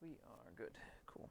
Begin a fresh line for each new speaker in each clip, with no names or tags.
We are good. Cool.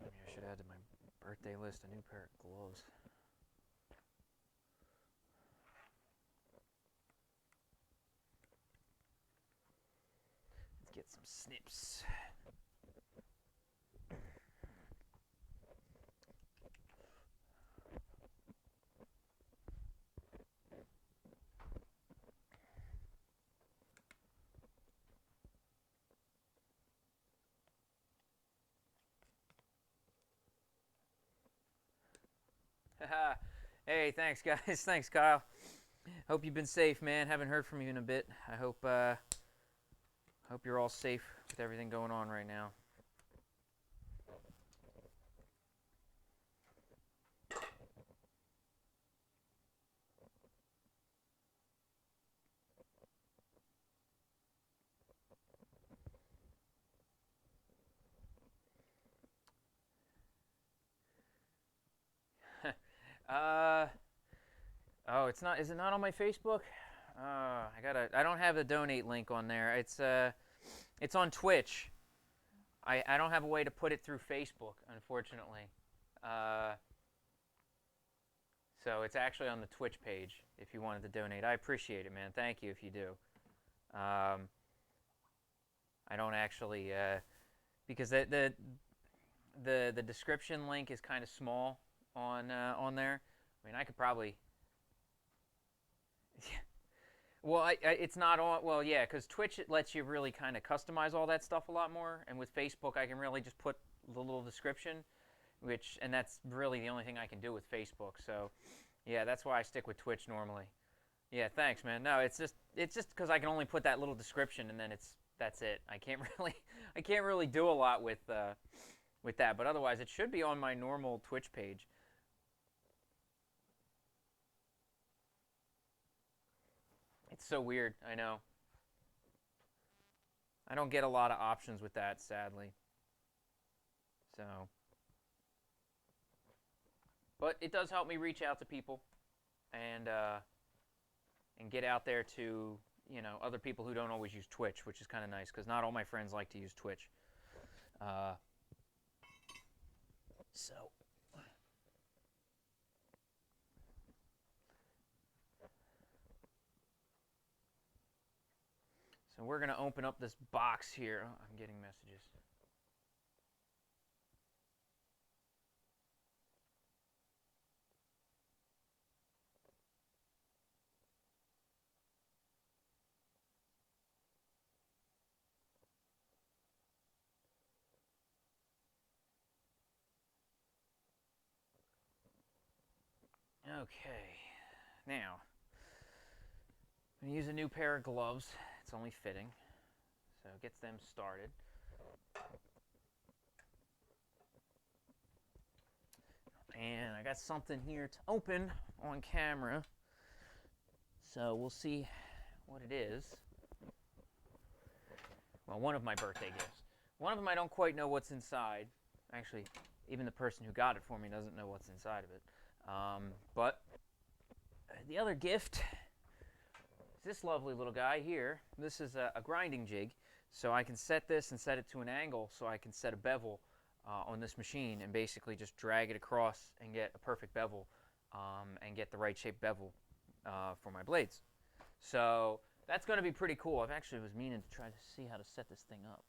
Maybe I should add to my birthday list a new pair of gloves. Let's get some snips. Hey, thanks guys. Thanks, Kyle. Hope you've been safe, man. Haven't heard from you in a bit. I hope you're all safe with everything going on right now. uh oh, it's not. Is it not on my Facebook? I don't have the donate link on there. It's on Twitch. I don't have a way to put it through Facebook, unfortunately. Uh, so it's actually on the Twitch page if you wanted to donate. I appreciate it, man. Thank you if you do. Um, I don't actually because the description link is kind of small on there. I mean, I could probably. Well, it's not on. Well, yeah, because Twitch it lets you really kind of customize all that stuff a lot more, and with Facebook, I can really just put the little description, and that's really the only thing I can do with Facebook. So, yeah, that's why I stick with Twitch normally. Yeah, thanks, man. No, it's just because I can only put that little description, and then that's it. I can't really I can't really do a lot with that, but otherwise, it should be on my normal Twitch page. It's so weird. I know. I don't get a lot of options with that, sadly. So, but it does help me reach out to people and get out there to other people who don't always use Twitch, which is kind of nice because not all my friends like to use Twitch. Uh, so so we're gonna open up this box here. Oh, I'm getting messages. Okay, now I'm gonna use a new pair of gloves. It's only fitting, so it gets them started. And I got something here to open on camera, so we'll see what it is. Well, one of my birthday gifts. One of them I don't quite know what's inside. Actually, even the person who got it for me doesn't know what's inside of it. But the other gift is this lovely little guy here. This is a grinding jig, so I can set this and set it to an angle so I can set a bevel on this machine and basically just drag it across and get a perfect bevel and get the right shape bevel for my blades. So That's going to be pretty cool. I've actually was meaning to try to see how to set this thing up.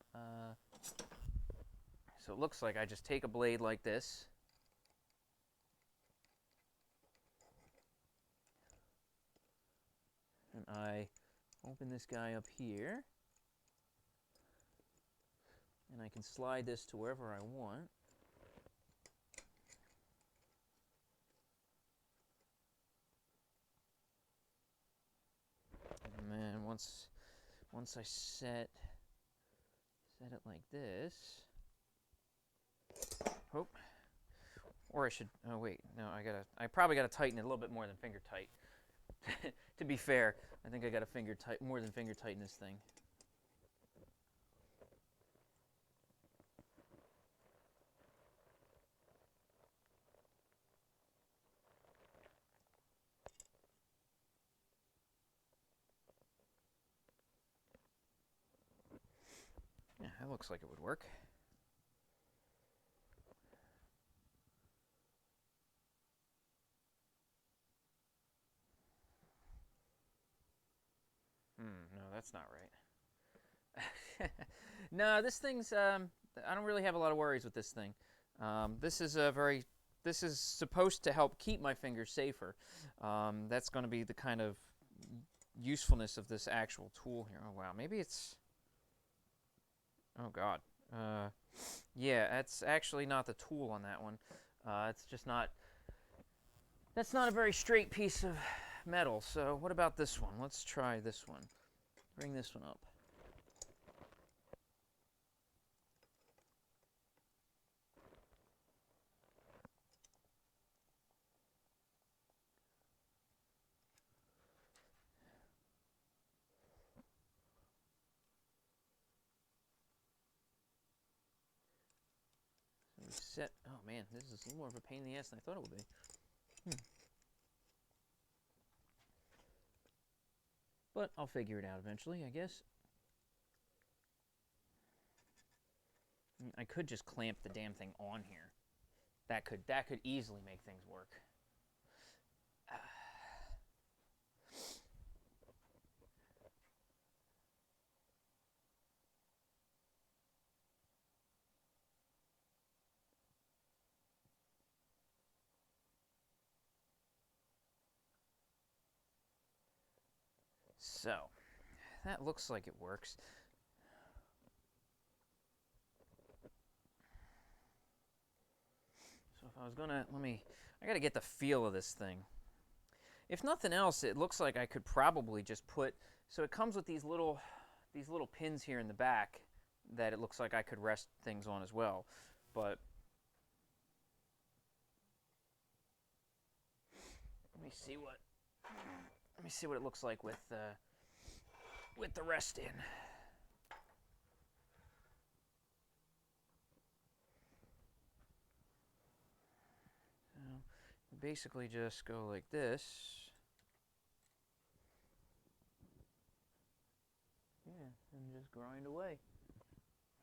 So it looks like I just take a blade like this. And I open this guy up here. And I can slide this to wherever I want. And then once I set it like this, oh, or I should, oh wait, no, I probably gotta tighten it a little bit more than finger tight. To be fair, I think I gotta more than finger tighten this thing. Yeah, that looks like it would work. No, that's not right. No, this thing's, I don't really have a lot of worries with this thing. This is supposed to help keep my fingers safer. That's going to be the kind of usefulness of this actual tool here. Oh, wow, maybe it's, oh, God. Yeah, that's actually not the tool on that one. It's just not, that's not a very straight piece of metal. So what about this one? Let's try this one. Bring this one up. So we set, oh man, this is a little more of a pain in the ass than I thought it would be. But I'll figure it out eventually, I guess. I could just clamp the damn thing on here. That could easily make things work. So, that looks like it works. So if I was gonna, I gotta get the feel of this thing. If nothing else, it looks like I could probably just put, so it comes with these little pins here in the back that it looks like I could rest things on as well. But let me see what it looks like with the rest in. So basically just go like this. Yeah, and just grind away.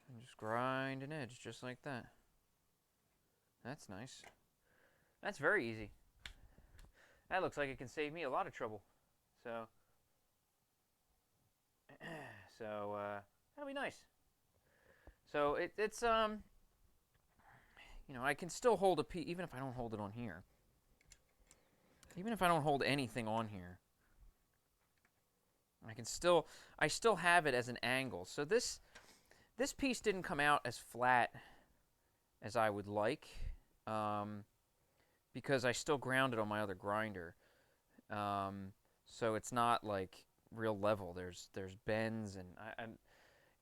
And just grind an edge just like that. That's nice. That's very easy. That looks like it can save me a lot of trouble. So that'll be nice. So it's you know, I can still hold a piece even if I don't hold it on here. Even if I don't hold anything on here, I still have it as an angle. So this piece didn't come out as flat as I would like, because I still ground it on my other grinder. So it's not like real level. There's bends, and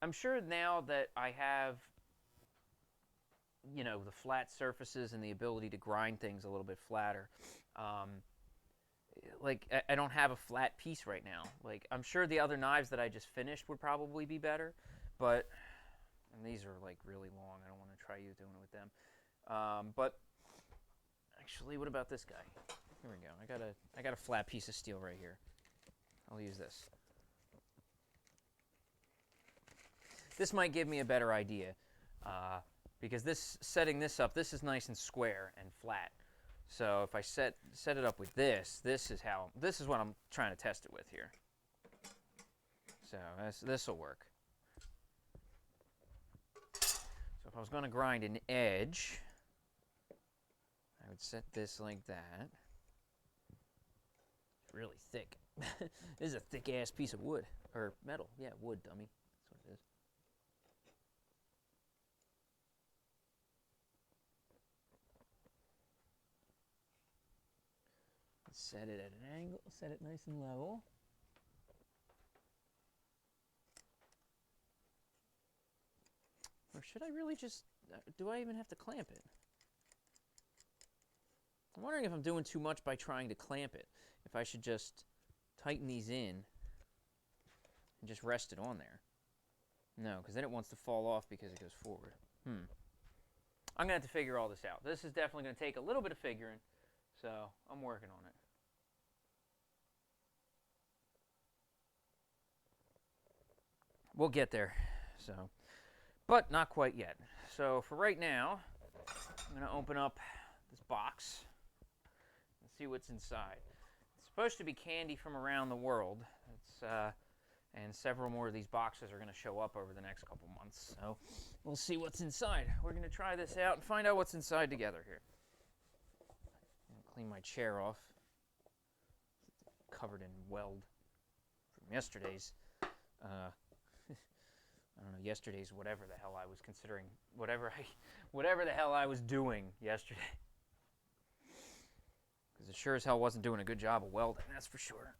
I'm sure now that I have, you know, the flat surfaces and the ability to grind things a little bit flatter. Like I don't have a flat piece right now. Like I'm sure the other knives that I just finished would probably be better, but and these are like really long. I don't want to try you doing it with them. But actually, what about this guy? Here we go. I got a flat piece of steel right here. I'll use this. This might give me a better idea, because setting this up, this is nice and square and flat. So if I set it up with this is what I'm trying to test it with here. So this will work. So if I was going to grind an edge, I would set this like that. It's really thick. This is a thick-ass piece of wood. Or metal. Yeah, wood, dummy. That's what it is. Set it at an angle. Set it nice and level. Or should I really just... do I even have to clamp it? I'm wondering if I'm doing too much by trying to clamp it. If I should just tighten these in and just rest it on there. No, because then it wants to fall off because it goes forward. I'm going to have to figure all this out. This is definitely going to take a little bit of figuring, so I'm working on it. We'll get there, so, but not quite yet. So for right now, I'm going to open up this box and see what's inside. It's supposed to be candy from around the world. And several more of these boxes are going to show up over the next couple months. So we'll see what's inside. We're going to try this out and find out what's inside together here. Clean my chair off. Covered in weld from yesterday's. I don't know, yesterday's whatever the hell I was considering, whatever the hell I was doing yesterday. Because it sure as hell wasn't doing a good job of welding, that's for sure.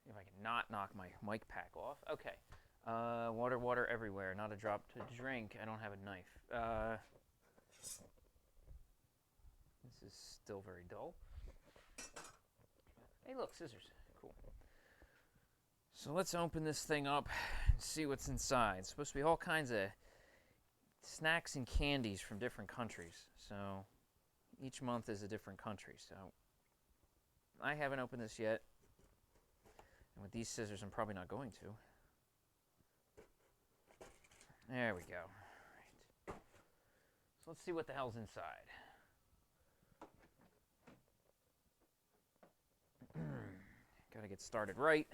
If I can not knock my mic pack off. Okay. Water everywhere. Not a drop to drink. I don't have a knife. This is still very dull. Hey, look, scissors. Cool. So let's open this thing up and see what's inside. It's supposed to be all kinds of snacks and candies from different countries. So each month is a different country. So I haven't opened this yet. And with these scissors, I'm probably not going to. There we go. All right. So let's see what the hell's inside. Got to get started right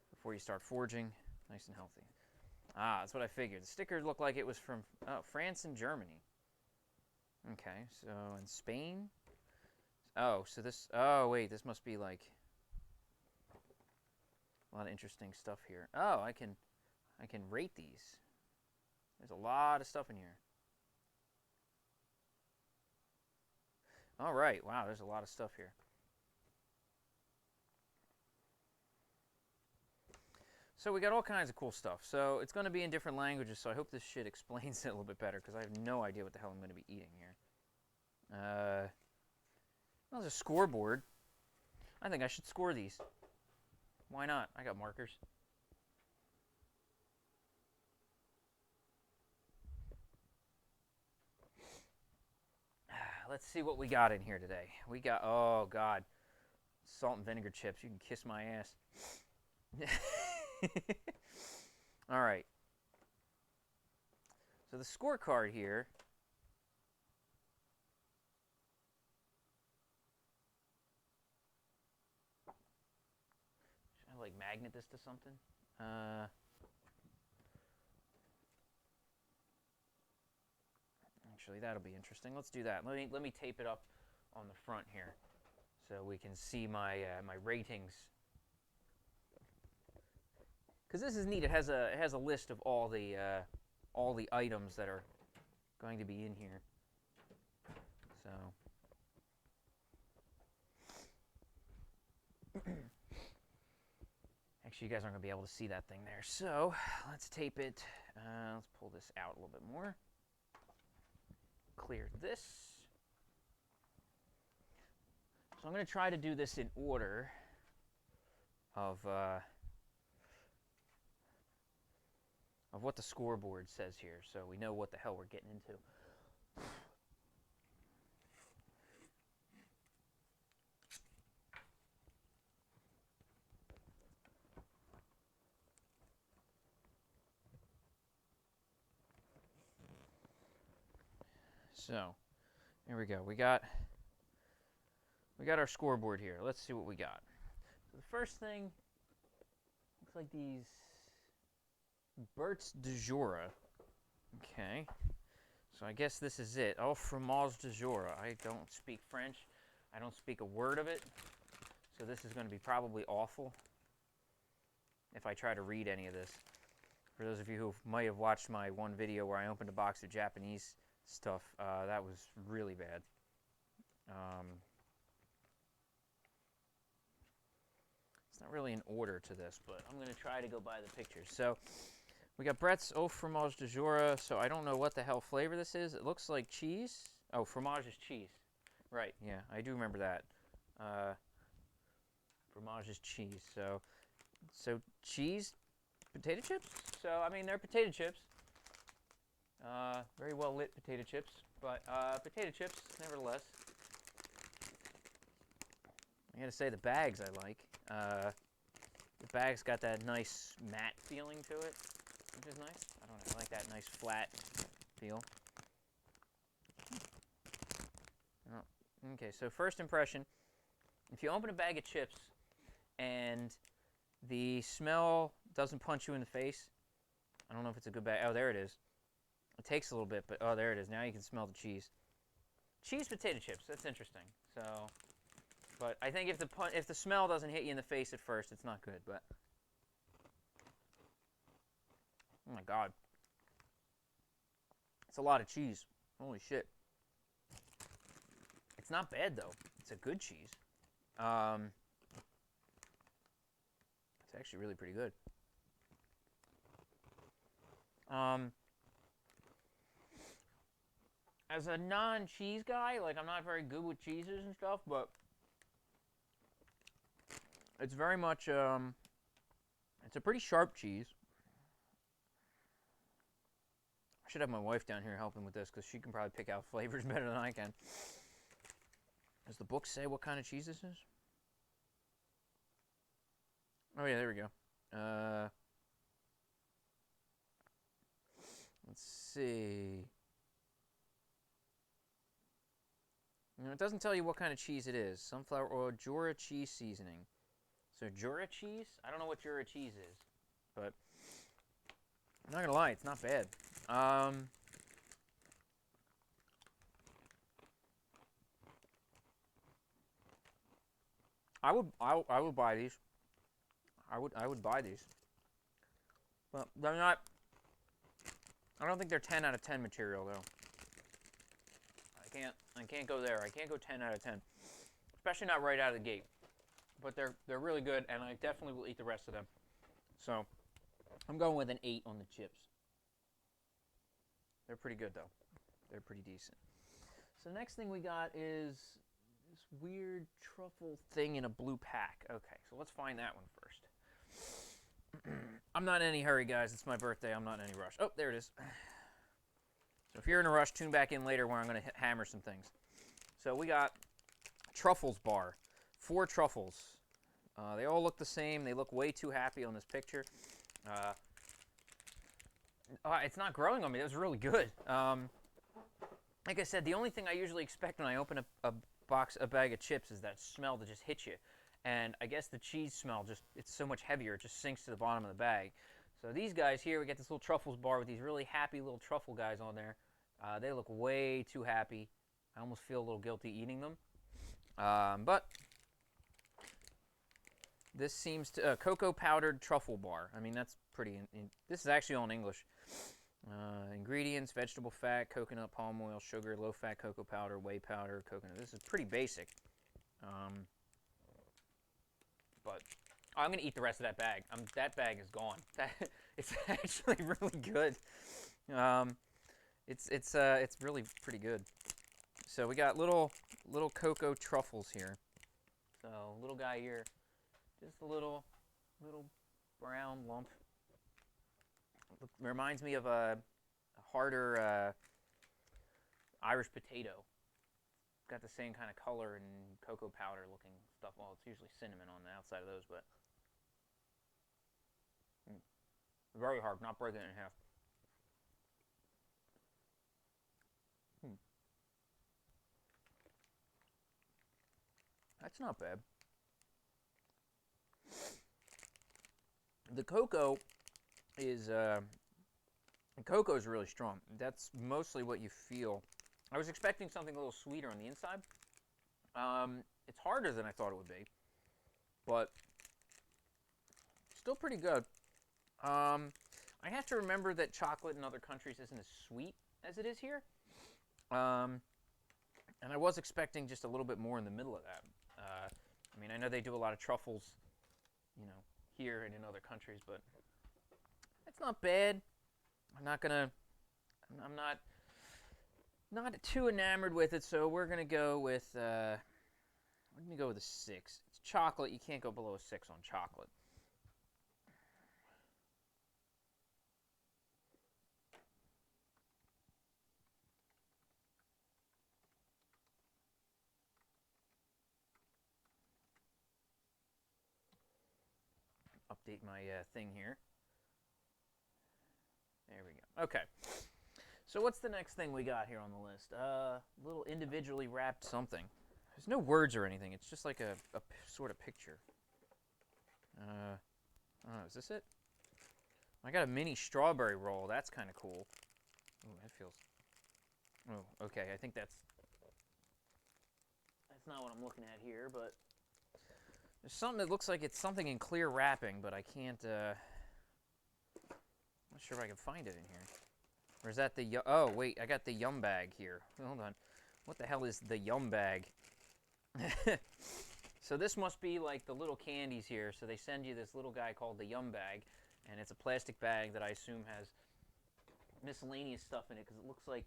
before you start forging. Nice and healthy. Ah, that's what I figured. The sticker looked like it was from France and Germany. Okay, so in Spain. Oh, so this. Oh, wait, this must be like a lot of interesting stuff here. Oh, I can rate these. There's a lot of stuff in here. All right, wow, there's a lot of stuff here. So we got all kinds of cool stuff. So it's going to be in different languages, so I hope this shit explains it a little bit better, because I have no idea what the hell I'm going to be eating here. Well, there's a scoreboard. I think I should score these. Why not? I got markers. Let's see what we got in here today. We got, oh God, salt and vinegar chips. You can kiss my ass. All right. So the scorecard here. Should I like magnet this to something? Actually, that'll be interesting. Let's do that. Let me tape it up on the front here, so we can see my my ratings. Because this is neat. It has a list of all the items that are going to be in here. So. Actually, you guys aren't going to be able to see that thing there. So let's tape it. Let's pull this out a little bit more. Clear this. So I'm going to try to do this in order of what the scoreboard says here, so we know what the hell we're getting into. So, here we go. We got our scoreboard here. Let's see what we got. So the first thing looks like these Bert's de Jura. Okay. So I guess this is it. Oh, fromage de Jura. I don't speak French. I don't speak a word of it. So this is going to be probably awful if I try to read any of this. For those of you who might have watched my one video where I opened a box of Japanese stuff, that was really bad. It's not really an order to this, but I'm going to try to go by the pictures. So we got Brett's Au Fromage de Jura. So I don't know what the hell flavor this is. It looks like cheese. Oh, fromage is cheese. Right, yeah, I do remember that. Fromage is cheese. So cheese, potato chips? So, I mean, they're potato chips. Very well lit potato chips, but potato chips, nevertheless. I gotta say, the bags I like. The bag's got that nice matte feeling to it, which is nice. I don't know, I like that nice flat feel. Oh, okay, so first impression, if you open a bag of chips and the smell doesn't punch you in the face, I don't know if it's a good bag. Oh, there it is. It takes a little bit, but oh, there it is. Now you can smell the cheese. Cheese potato chips, that's interesting. So, but I think if the smell doesn't hit you in the face at first, it's not good, but oh my god. It's a lot of cheese. Holy shit. It's not bad though. It's a good cheese. It's actually really pretty good. As a non-cheese guy, like I'm not very good with cheeses and stuff, but it's very much it's a pretty sharp cheese. I should have my wife down here helping with this because she can probably pick out flavors better than I can. Does the book say what kind of cheese this is? Oh yeah, there we go. Let's see. You know, it doesn't tell you what kind of cheese it is. Sunflower oil, Jura cheese seasoning. So Jura cheese? I don't know what Jura cheese is, but I'm not gonna lie, it's not bad. I would buy these. I would buy these. But they're not. I don't think they're 10 out of 10 material though. I can't go there. I can't go 10 out of 10. Especially not right out of the gate. But they're really good, and I definitely will eat the rest of them. So I'm going with an 8 on the chips. They're pretty good though. They're pretty decent. So the next thing we got is this weird truffle thing in a blue pack. Okay, so let's find that one first. I'm not in any hurry, guys. It's my birthday. I'm not in any rush. Oh, there it is. So if you're in a rush, tune back in later where I'm going to hammer some things. So we got Truffles bar. 4 truffles. They all look the same. They look way too happy on this picture. It's not growing on me. That was really good. Like I said, the only thing I usually expect when I open a bag of chips is that smell to just hit you. And I guess the cheese smell it's so much heavier, it just sinks to the bottom of the bag. So these guys here, we get this little Truffles bar with these really happy little truffle guys on there. They look way too happy. I almost feel a little guilty eating them. But this seems to, cocoa powdered truffle bar. I mean, that's pretty, this is actually all in English. Ingredients, vegetable fat, coconut, palm oil, sugar, low-fat cocoa powder, whey powder, coconut. This is pretty basic. But I'm going to eat the rest of that bag. That bag is gone. It's actually really good. It's really pretty good. So we got little cocoa truffles here. So little guy here, just a little brown lump. Reminds me of a harder Irish potato. Got the same kind of color and cocoa powder looking stuff. Well, it's usually cinnamon on the outside of those, but very hard, not breaking it in half. That's not bad. The cocoa is really strong. That's mostly what you feel. I was expecting something a little sweeter on the inside. It's harder than I thought it would be, but still pretty good. I have to remember that chocolate in other countries isn't as sweet as it is here. And I was expecting just a little bit more in the middle of that. I mean, I know they do a lot of truffles, here and in other countries, but it's not bad. I'm not too enamored with it, so we're gonna go with a 6. It's chocolate. You can't go below a 6 on chocolate. Update my thing here. There we go. Okay. So what's the next thing we got here on the list? Little individually wrapped something. There's no words or anything. It's just like a sort of picture. Oh, is this it? I got a mini strawberry roll. That's kind of cool. Oh, that feels... Oh, okay. I think that's not what I'm looking at here, but... There's something that looks like it's something in clear wrapping, but I can't, I'm not sure if I can find it in here. Or is that the, oh, wait, I got the Yum Bag here. Hold on. What the hell is the Yum Bag? So this must be like the little candies here. So they send you this little guy called the Yum Bag, and it's a plastic bag that I assume has miscellaneous stuff in it, because it looks like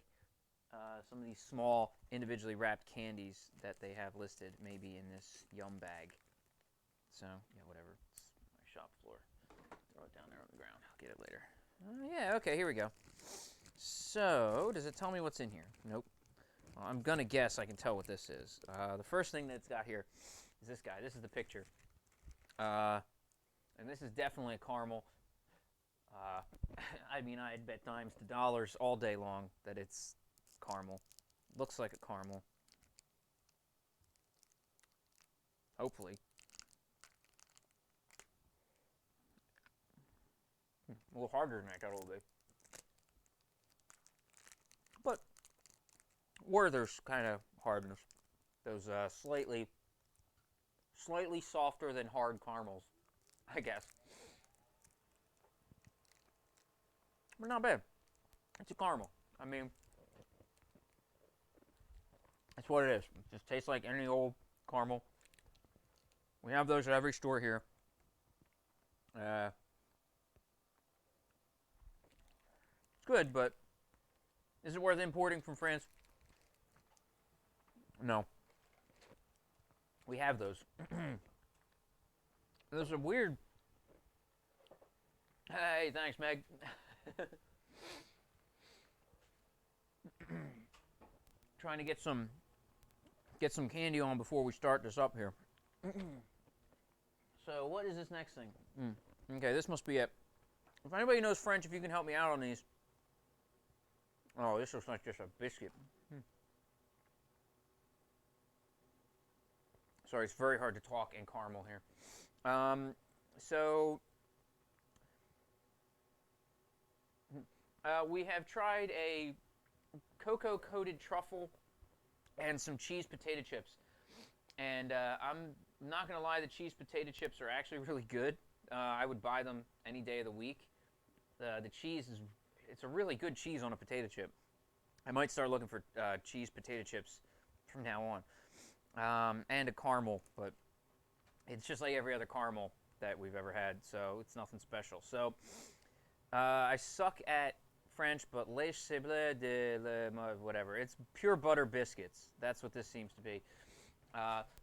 some of these small individually wrapped candies that they have listed maybe in this Yum Bag. So, yeah, whatever. It's my shop floor. Throw it down there on the ground. I'll get it later. Yeah, okay, here we go. So, does it tell me what's in here? Nope. Well, I'm going to guess I can tell what this is. The first thing that it's got here is this guy. This is the picture. And this is definitely a caramel. I mean, I'd bet dimes to dollars all day long that it's caramel. Looks like a caramel. Hopefully. A little harder than I thought it would be. But Werther's kind of hardness. Those slightly softer than hard caramels, I guess. But not bad. It's a caramel. I mean, that's what it is. It just tastes like any old caramel. We have those at every store here. It's good, but is it worth importing from France? No. We have those. There's a weird... Hey, thanks, Meg. Trying to get some candy on before we start this up here. So what is this next thing? Okay, this must be it. If anybody knows French, if you can help me out on these. Oh, this looks like just a biscuit. Sorry, it's very hard to talk in caramel here. We have tried a cocoa-coated truffle and some cheese potato chips. And I'm not going to lie, the cheese potato chips are actually really good. I would buy them any day of the week. The cheese it's a really good cheese on a potato chip. I might start looking for cheese potato chips from now on. And a caramel, but it's just like every other caramel that we've ever had, so it's nothing special. So I suck at French, but les cibles de whatever. It's pure butter biscuits. That's what this seems to be.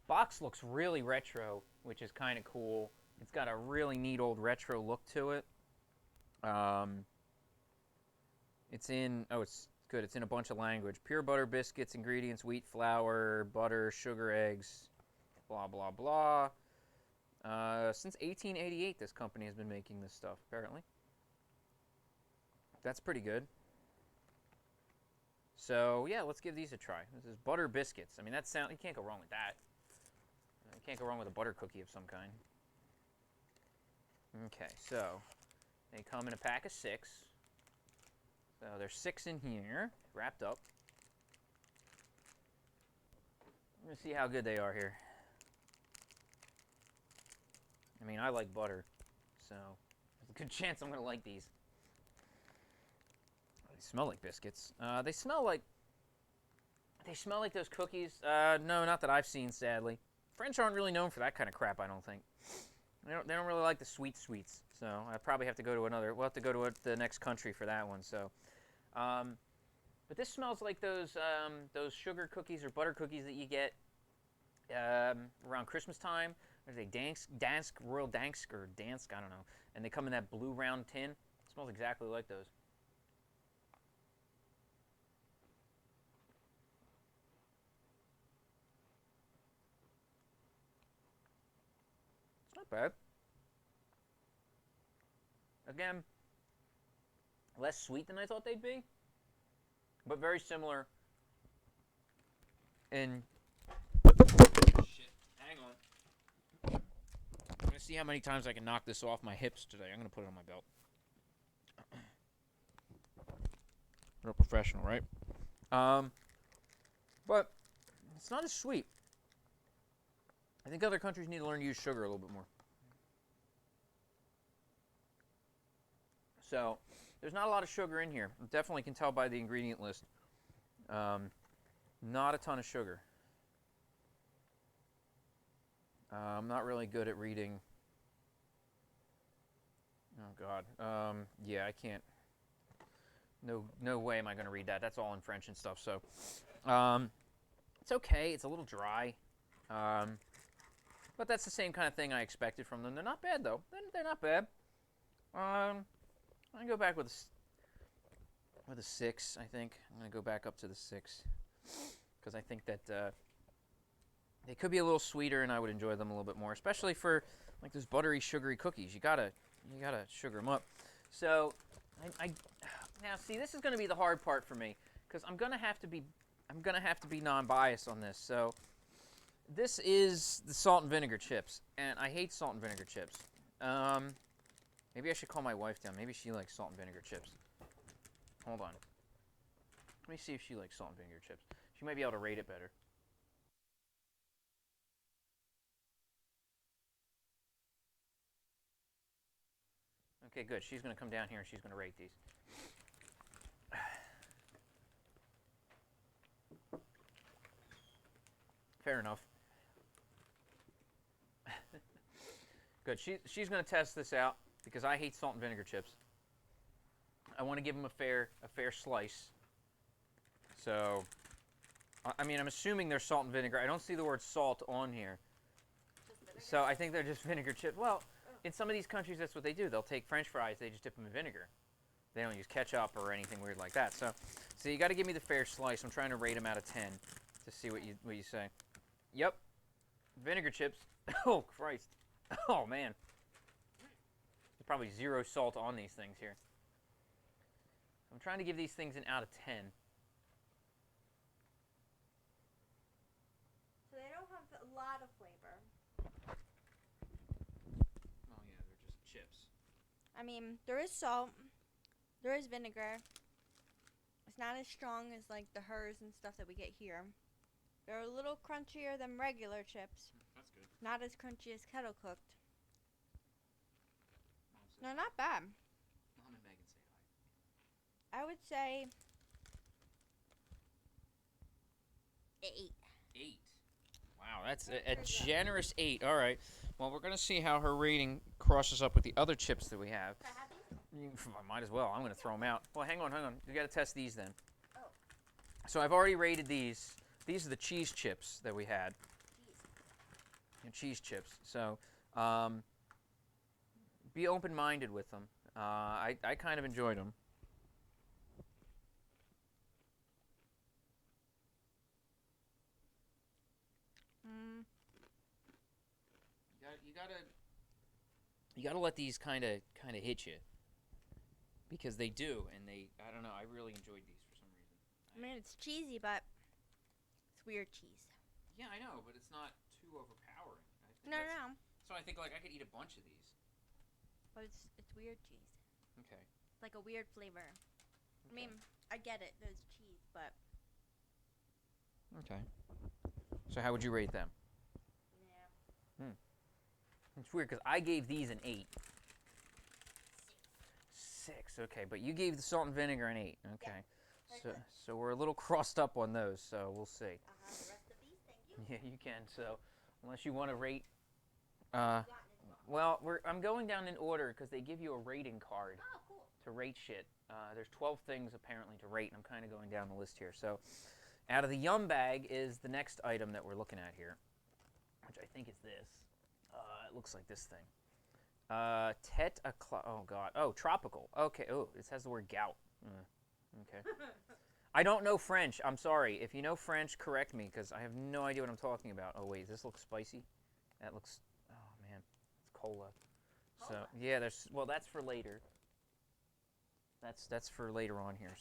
Box looks really retro, which is kind of cool. It's got a really neat old retro look to it. It's good. It's in a bunch of language. Pure butter biscuits, ingredients, wheat flour, butter, sugar, eggs, blah, blah, blah. Since 1888, this company has been making this stuff, apparently. That's pretty good. So, yeah, let's give these a try. This is butter biscuits. I mean, you can't go wrong with that. You can't go wrong with a butter cookie of some kind. Okay, so they come in a pack of 6. So there's 6 in here, wrapped up. I'm going to see how good they are here. I mean, I like butter, so there's a good chance I'm going to like these. They smell like biscuits. They smell like those cookies. No, not that I've seen, sadly. French aren't really known for that kind of crap, I don't think. They don't really like the sweets, so I probably have to go to another. We'll have to go to the next country for that one. So, but this smells like those sugar cookies or butter cookies that you get around Christmas time. Are they Dansk, Royal Dansk, or Dansk? I don't know. And they come in that blue round tin. It smells exactly like those. It's not bad. Again, less sweet than I thought they'd be, but very similar in... Shit, hang on. I'm going to see how many times I can knock this off my hips today. I'm going to put it on my belt. Real professional, right? But it's not as sweet. I think other countries need to learn to use sugar a little bit more. So, there's not a lot of sugar in here. You definitely can tell by the ingredient list. Not a ton of sugar. I'm not really good at reading. Oh, God. Yeah, I can't. No way am I going to read that. That's all in French and stuff. So, it's okay. It's a little dry. But that's the same kind of thing I expected from them. They're not bad, though. They're not bad. I'm going to go back with a 6, I think. I'm going to go back up to the 6. Because I think that they could be a little sweeter and I would enjoy them a little bit more. Especially for like those buttery, sugary cookies. You gotta sugar them up. So, now see, this is going to be the hard part for me. Because I'm going to have to be non-biased on this. So, this is the salt and vinegar chips. And I hate salt and vinegar chips. Maybe I should call my wife down. Maybe she likes salt and vinegar chips. Hold on. Let me see if she likes salt and vinegar chips. She might be able to rate it better. Okay, good. She's going to come down here and she's going to rate these. Fair enough. Good. She's going to test this out because I hate salt and vinegar chips. I want to give them a fair slice. So, I mean, I'm assuming they're salt and vinegar. I don't see the word salt on here. So I think they're just vinegar chips. Well, in some of these countries, that's what they do. They'll take French fries, they just dip them in vinegar. They don't use ketchup or anything weird like that. So you got to give me the fair slice. I'm trying to rate them out of 10 to see what you say. Yep, vinegar chips. Oh Christ. Oh man. There's probably 0 salt on these things here. I'm trying to give these things an out of 10.
So they don't have a lot of flavor.
Oh yeah, they're just chips.
I mean, there is salt. There is vinegar. It's not as strong as like the Hers and stuff that we get here. They're a little crunchier than regular chips.
That's good.
Not as crunchy as kettle cooked. No, not bad.
Mom and Megan say hi.
I would say 8.
8. Wow, that's a generous 8. All right. Well, we're going to see how her rating crosses up with the other chips that we have.
Can I have these?
I might as well. I'm going to throw them out. Well, hang on. You got to test these then.
Oh.
So I've already rated these. These are the cheese chips that we had. Cheese chips. So be open-minded with them. I kind of enjoyed them. You gotta let these kind of hit you, because they do, and I don't know. I really enjoyed these for some reason.
I mean, it's cheesy, but it's weird cheese.
Yeah, I know, but it's not too overpowering.
No.
So I think like I could eat a bunch of these.
but it's weird cheese.
Okay.
It's like a weird flavor. I mean, I get it. There's cheese, but
Okay. So how would you rate them?
yeah.
It's weird because I gave these an 8. 6. Okay, but you gave the salt and vinegar an 8. Okay.
Very
So
good.
so we're a little crossed up on those. So we'll see.
I'll have the rest of these. Thank you.
Yeah, you can. So unless you want to rate.
Gotten it.
Well, I'm going down in order because they give you a rating card
Oh, cool.
to rate shit. There's 12 things apparently to rate, and I'm kind of going down the list here. So, out of the Yum Bag is the next item that we're looking at here, which I think is this. It looks like this thing. Oh god. Oh, tropical. Okay. Oh, it has the word gout. Okay. I don't know French. I'm sorry. If you know French, correct me because I have no idea what I'm talking about. Oh wait, does this looks spicy? That looks. Oh man, it's cola. So yeah, that's for later. That's for later on here.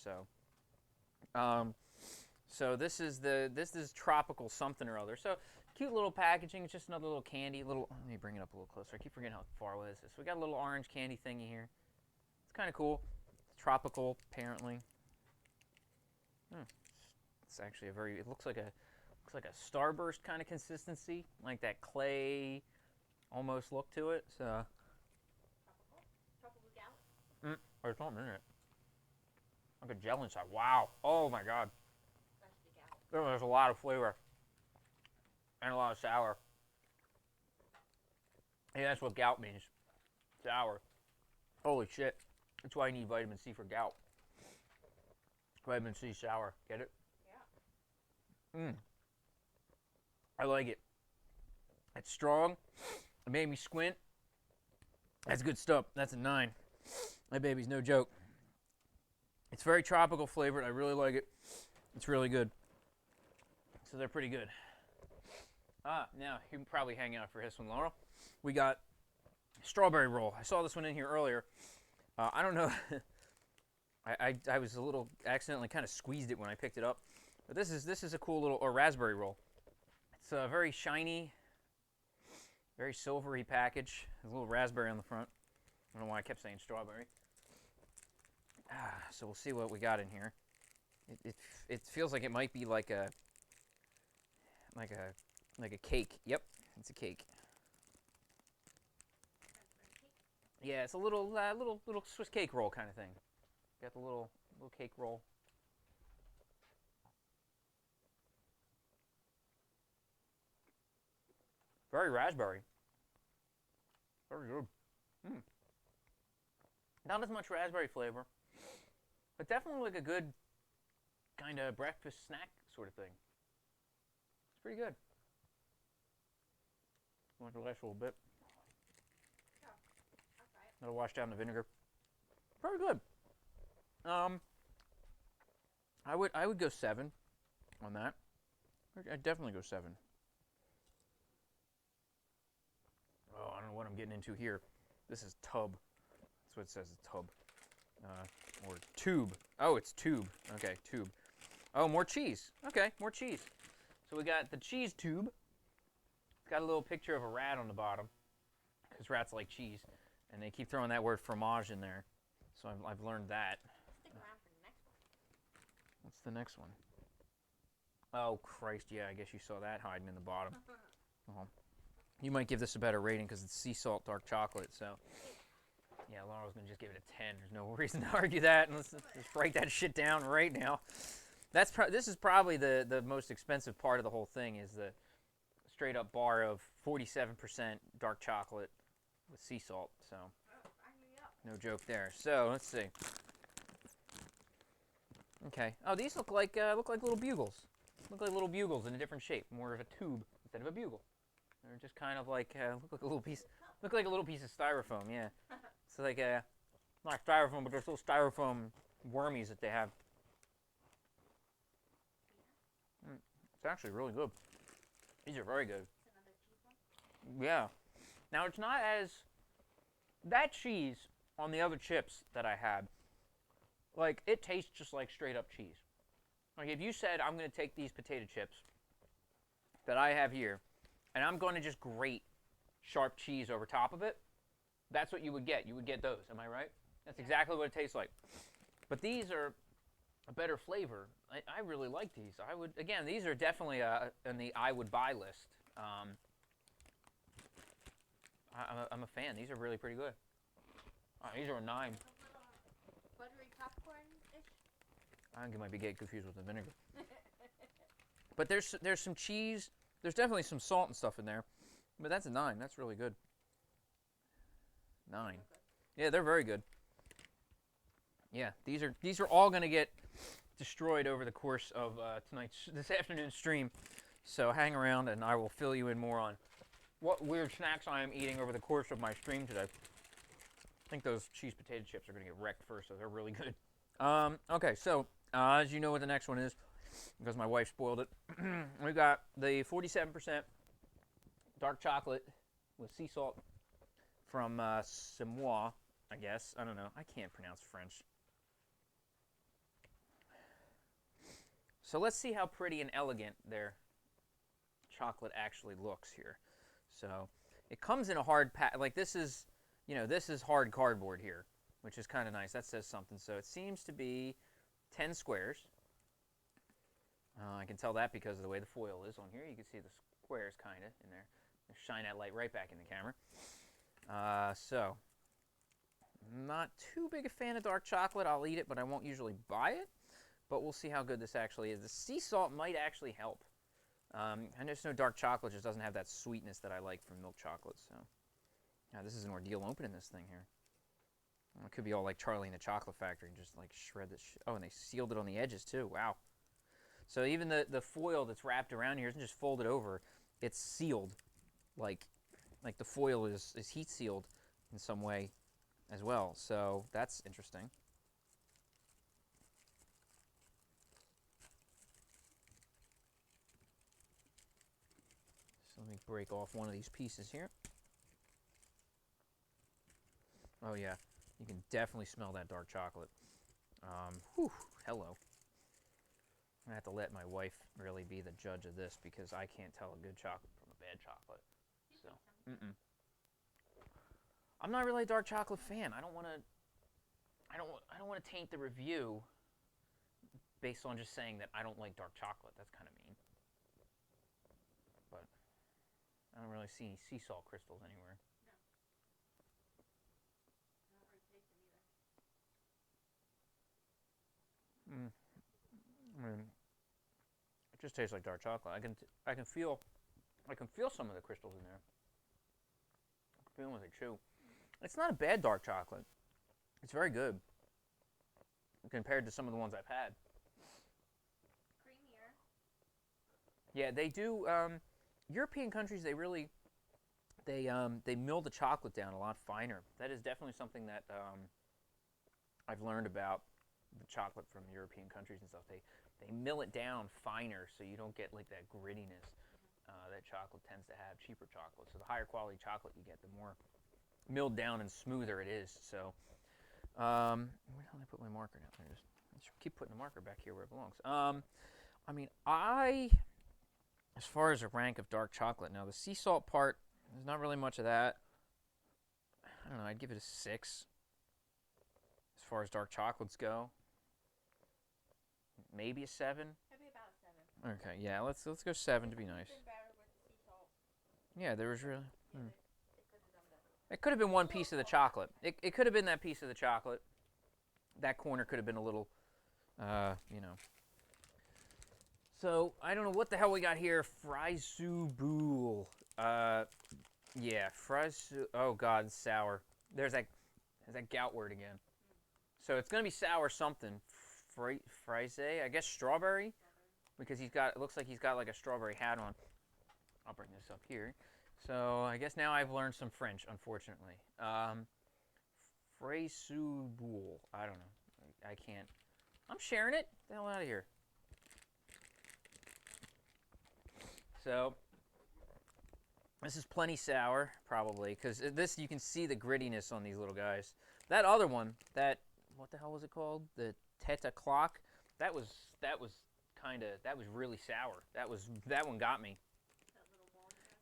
So this is tropical something or other. So cute little packaging. It's just another little candy. Let me bring it up a little closer. I keep forgetting how far away this is. So we got a little orange candy thingy here. It's kind of cool. It's tropical apparently. It's actually it looks like a Starburst kind of consistency, like that clay almost look to it. So
Tropical gout.
there's something in it. Like a gel inside. Wow. Oh my god.
That's the gout.
There's a lot of flavor. And a lot of sour. Yeah, that's what gout means. Sour. Holy shit. That's why you need vitamin C for gout. Vitamin C sour. Get it?
Yeah.
I like it. It's strong. It made me squint. That's good stuff. That's a 9. That baby's no joke. It's very tropical flavored. I really like it. It's really good. So they're pretty good. Now you can probably hang out for this one, Laurel. We got strawberry roll. I saw this one in here earlier. I don't know. I was a little accidentally kind of squeezed it when I picked it up. But this is a cool little raspberry roll. It's a very shiny, very silvery package. There's a little raspberry on the front. I don't know why I kept saying strawberry. So we'll see what we got in here. It feels like it might be like a cake. Yep, it's a cake. Yeah, it's a little Swiss cake roll kind of thing. Got the little cake roll. Very raspberry. Very good. Not as much raspberry flavor, but definitely like a good kind of breakfast snack sort of thing. It's pretty good. Want to last a little bit?
Sure. I'll try it.
That'll wash down the vinegar. Very good. I would go 7 on that. I'd definitely go 7. Oh, I don't know what I'm getting into here. This is tub. That's what it says. It's tub. Or tube. Oh, it's tube. Okay, tube. Oh, more cheese. Okay, more cheese. So we got the cheese tube. It's got a little picture of a rat on the bottom, because rats like cheese, and they keep throwing that word fromage in there. So I've learned that.
Stick around for the next one.
What's the next one? Oh, Christ, yeah, I guess you saw that hiding in the bottom. You might give this a better rating because it's sea salt dark chocolate, so. Yeah, Laurel's going to just give it a 10. There's no reason to argue that, and let's just write that shit down right now. This is probably the most expensive part of the whole thing is the straight up bar of 47% dark chocolate with sea salt, so. No joke there. So, let's see. Okay. Oh, these look like little bugles. Look like little bugles in a different shape, more of a tube instead of a bugle. They're just kind of like look like a little piece of styrofoam. Yeah, it's like not styrofoam, but there's little styrofoam wormies that they have. It's actually really good. These are very good.
Another cheese one?
Yeah. Now it's not as that cheese on the other chips that I had. Like it tastes just like straight up cheese. Like if you said I'm going to take these potato chips that I have here, and I'm going to just grate sharp cheese over top of it, That's what you would get. You would get those. Am I right? That's exactly what it tastes like. But these are a better flavor. I really like these. I would, again, these are definitely in the I would buy list. I'm a fan. These are really pretty good. These are a 9.
Buttery popcorn-ish.
I think it might be getting confused with the vinegar. But there's some cheese. There's definitely some salt and stuff in there. But that's a 9. That's really good. 9. Yeah, they're very good. Yeah, these are all going to get destroyed over the course of this afternoon's stream. So hang around and I will fill you in more on what weird snacks I am eating over the course of my stream today. I think those cheese potato chips are going to get wrecked first, so they're really good. Okay, so as you know what the next one is, because my wife spoiled it, we got the 47% dark chocolate with sea salt from Semois, I guess. I don't know. I can't pronounce French. So let's see how pretty and elegant their chocolate actually looks here. So it comes in a hard pack. Like this is, this is hard cardboard here, which is kind of nice. That says something. So it seems to be 10 squares. I can tell that because of the way the foil is on here. You can see the squares kind of in there. Shine that light right back in the camera. So, not too big a fan of dark chocolate. I'll eat it, but I won't usually buy it. But we'll see how good this actually is. The sea salt might actually help. I just know dark chocolate just doesn't have that sweetness that I like from milk chocolate. So, this is an ordeal opening this thing here. It could be all like Charlie and the Chocolate Factory and just like shred this shit. Oh, and they sealed it on the edges too. Wow. So even the foil that's wrapped around here isn't just folded over. It's sealed. Like the foil is heat sealed in some way as well. So that's interesting. So let me break off one of these pieces here. Oh yeah, you can definitely smell that dark chocolate. Whew, hello. I have to let my wife really be the judge of this because I can't tell a good chocolate from a bad chocolate. So, I'm not really a dark chocolate fan. I don't want to taint the review based on just saying that I don't like dark chocolate. That's kind of mean. But I don't really see any sea salt crystals anywhere. No. I mean, it just tastes like dark chocolate. I can feel some of the crystals in there. I can feel them as I chew. It's not a bad dark chocolate. It's very good compared to some of the ones I've had.
Creamier.
Yeah, they do. European countries, they mill the chocolate down a lot finer. That is definitely something that I've learned about the chocolate from European countries and stuff. They mill it down finer so you don't get like that grittiness that chocolate tends to have, cheaper chocolate. So the higher quality chocolate you get, the more milled down and smoother it is. So where the hell did I put my marker now? I just keep putting the marker back here where it belongs. I mean, as far as a rank of dark chocolate, now the sea salt part, there's not really much of that. I don't know, I'd give it a 6 as far as dark chocolates go. Maybe a 7.
Maybe about a 7.
Okay, yeah, let's go 7 to be nice. Yeah, there was really. It could have been one piece of the chocolate. It could have been that piece of the chocolate. That corner could have been a little, So I don't know what the hell we got here. Friesboule. Yeah, Friesboule. Oh God, it's sour. There's that gout word again. So it's gonna be sour something. Fraise, I guess strawberry, because it looks like he's got like a strawberry hat on. I'll bring this up here. So I guess now I've learned some French, unfortunately. Friesboule. I don't know. I can't. I'm sharing it. Get the hell out of here. So this is plenty sour, probably, because this you can see the grittiness on these little guys. That other one, what the hell was it called? The Tete Clock. That was really sour. That one got me.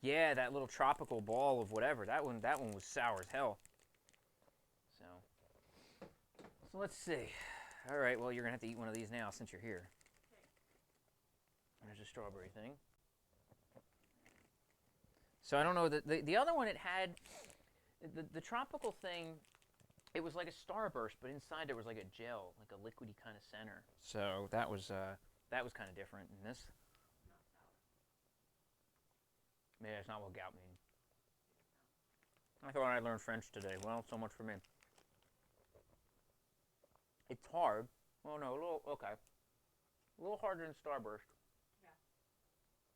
Yeah, that little tropical ball of whatever. That one was sour as hell. So let's see. All right, well, you're going to have to eat one of these now since you're here. There's a strawberry thing. So I don't know, the other one it had, the tropical thing, it was like a starburst, but inside there was like a gel, like a liquidy kind of center. So that was kind of different. And this, maybe that's not what gout means. I thought I learned French today. Well, so much for me. It's hard. Oh no, a little, okay. A little harder than starburst.
Yeah.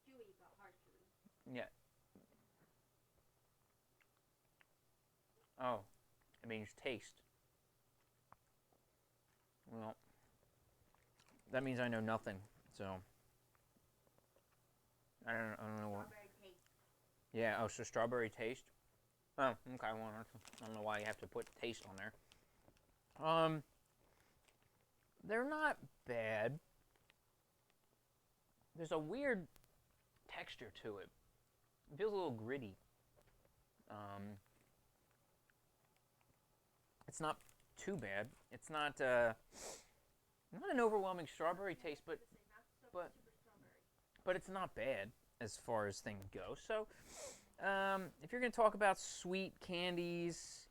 Chewy, but hard chewy.
Yeah. Oh, it means taste. Well, that means I know nothing. So I don't know what.
Strawberry taste.
Yeah. Oh, so strawberry taste. Oh, okay. Well, I don't know why you have to put taste on there. They're not bad. There's a weird texture to it. It feels a little gritty. It's not too bad. It's not an overwhelming strawberry taste, but it's not bad as far as things go. So, if you're gonna talk about sweet candies,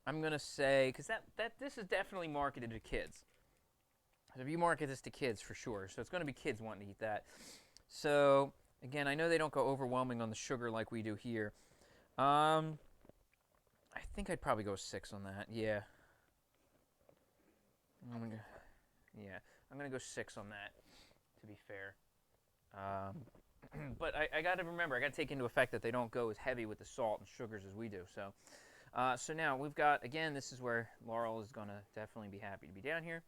I'm gonna say because this is definitely marketed to kids. So if you market this to kids for sure, so it's gonna be kids wanting to eat that. So again, I know they don't go overwhelming on the sugar like we do here. I think I'd probably go 6 on that. Yeah. I'm gonna go 6 on that. To be fair, but I got to remember, I got to take into effect that they don't go as heavy with the salt and sugars as we do. So, so now we've got again. This is where Laurel is gonna definitely be happy to be down here,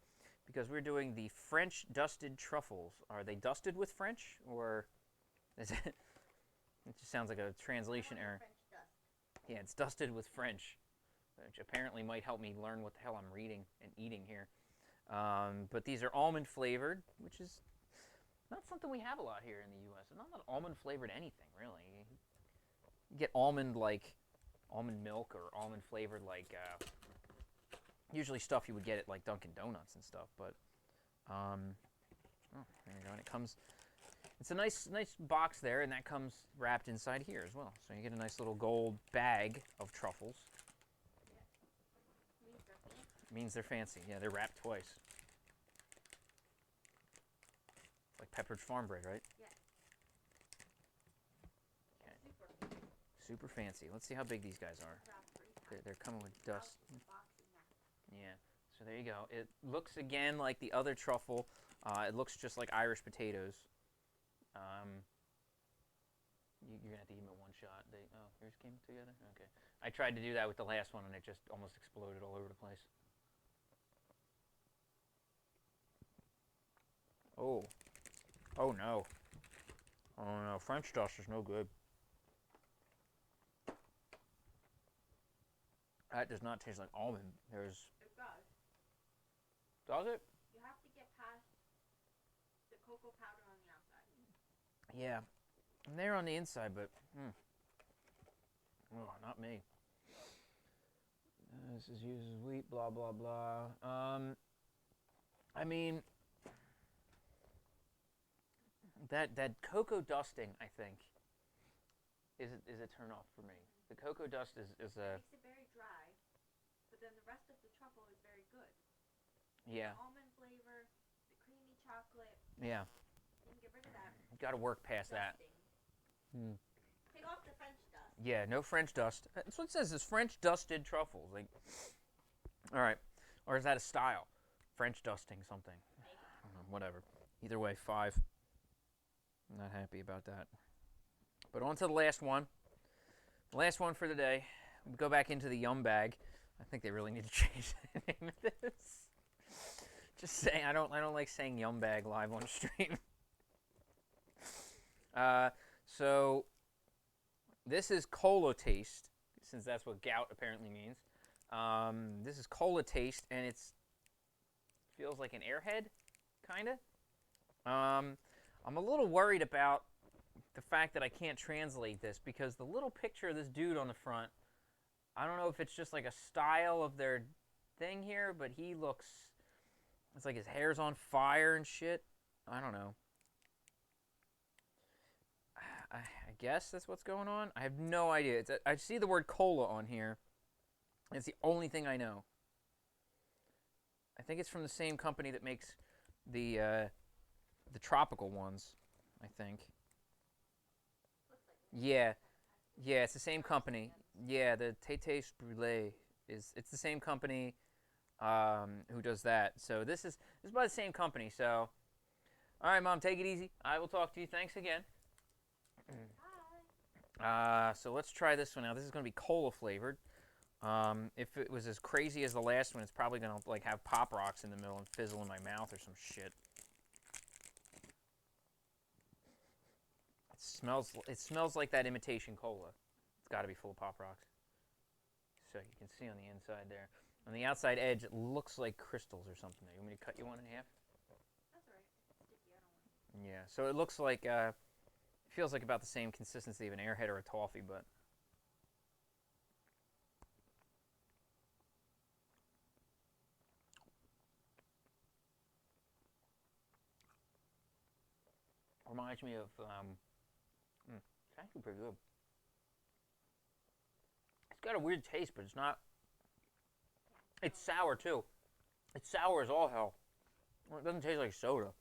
because we're doing the French dusted truffles. Are they dusted with French, or is it? It just sounds like a translation error.
French dust.
Yeah, it's dusted with French, which apparently might help me learn what the hell I'm reading and eating here. But these are almond flavored, which is not something we have a lot here in the U.S. It's not almond flavored anything, really. You get almond milk or almond flavored usually stuff you would get at like Dunkin' Donuts and stuff. But oh, there you go. And it comes. It's a nice box there, and that comes wrapped inside here as well. So you get a nice little gold bag of truffles. Means they're fancy. Yeah, they're wrapped twice. Like Pepperidge Farm bread, right?
Yeah.
Okay. Super fancy. Let's see how big these guys are. They're coming with dust. Yeah. So there you go. It looks again like the other truffle. It looks just like Irish potatoes. You're gonna have to eat them in one shot. Yours came together? Okay. I tried to do that with the last one and it just almost exploded all over the place. Oh. Oh no. Oh no. French dust is no good. That does not taste like almond.
It does.
Does it?
You have to get past the cocoa powder on the outside.
Yeah. And they're on the inside, but oh, not me. This is uses wheat, blah blah blah. I mean, that cocoa dusting, I think, is a turn off for me. The cocoa dust is
It makes it very dry, but then the rest of the truffle is very good.
yeah.
The almond flavor, the creamy chocolate.
Yeah.
You can get rid of that.
Got to work past that.
Take off the French dust.
Yeah, no French dust. That's what it says. Is French dusted truffles. Like, all right, or is that a style? French dusting something. I don't know, whatever. Either way, 5. I'm not happy about that. But on to the last one. The last one for the day. We go back into the Yum Bag. I think they really need to change the name of this. Just saying, I don't like saying Yum Bag live on stream. So this is Cola Taste, since that's what gout apparently means. This is Cola Taste, and it's feels like an Airhead, kind of. I'm a little worried about the fact that I can't translate this, because the little picture of this dude on the front, I don't know if it's just like a style of their thing here, but he looks. It's like his hair's on fire and shit. I don't know. I guess that's what's going on. I have no idea. I see the word cola on here. It's the only thing I know. I think it's from the same company that makes the tropical ones. I think. Yeah, yeah, it's the same company. Yeah, the Tétés Brûlés it's the same company who does that. So this is by the same company. So, all right, Mom, take it easy. I will talk to you. Thanks again. So let's try this one now. This is going to be cola flavored. If it was as crazy as the last one, it's probably going to like have Pop Rocks in the middle and fizzle in my mouth or some shit. It smells like that imitation cola. It's got to be full of Pop Rocks. So you can see on the inside there. On the outside edge, it looks like crystals or something. You want me to cut you one in half?
That's alright. It's sticky. I don't want it.
Yeah. So it looks like feels like about the same consistency of an Airhead or a toffee, but. Reminds me of it's actually pretty good. It's got a weird taste, but it's not. It's sour too. It's sour as all hell. Well, it doesn't taste like soda.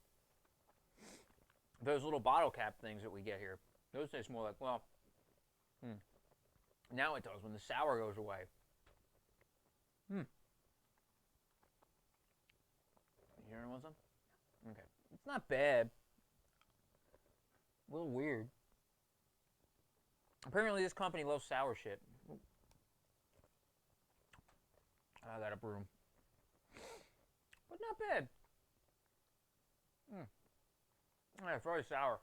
Those little bottle cap things that we get here, those taste more like, well, now it does when the sour goes away. You hearing one some? Okay. It's not bad. A little weird. Apparently this company loves sour shit. I got a broom. But not bad. Yeah, it's very sour.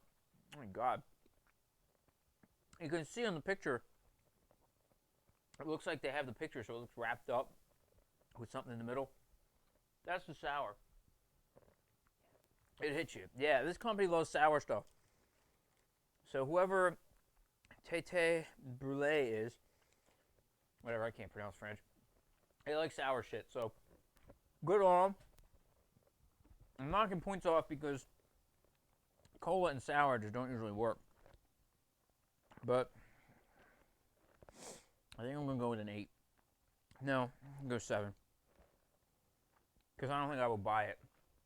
Oh my god. You can see on the picture, it looks like they have the picture so it looks wrapped up with something in the middle. That's the sour. It hits you. Yeah, this company loves sour stuff. So whoever Tétés Brûlés is, whatever, I can't pronounce French, they like sour shit, so good on them. I'm knocking points off because cola and sour just don't usually work. But I think I'm going to go with an 8. No, I'm going to go 7. Because I don't think I would buy it.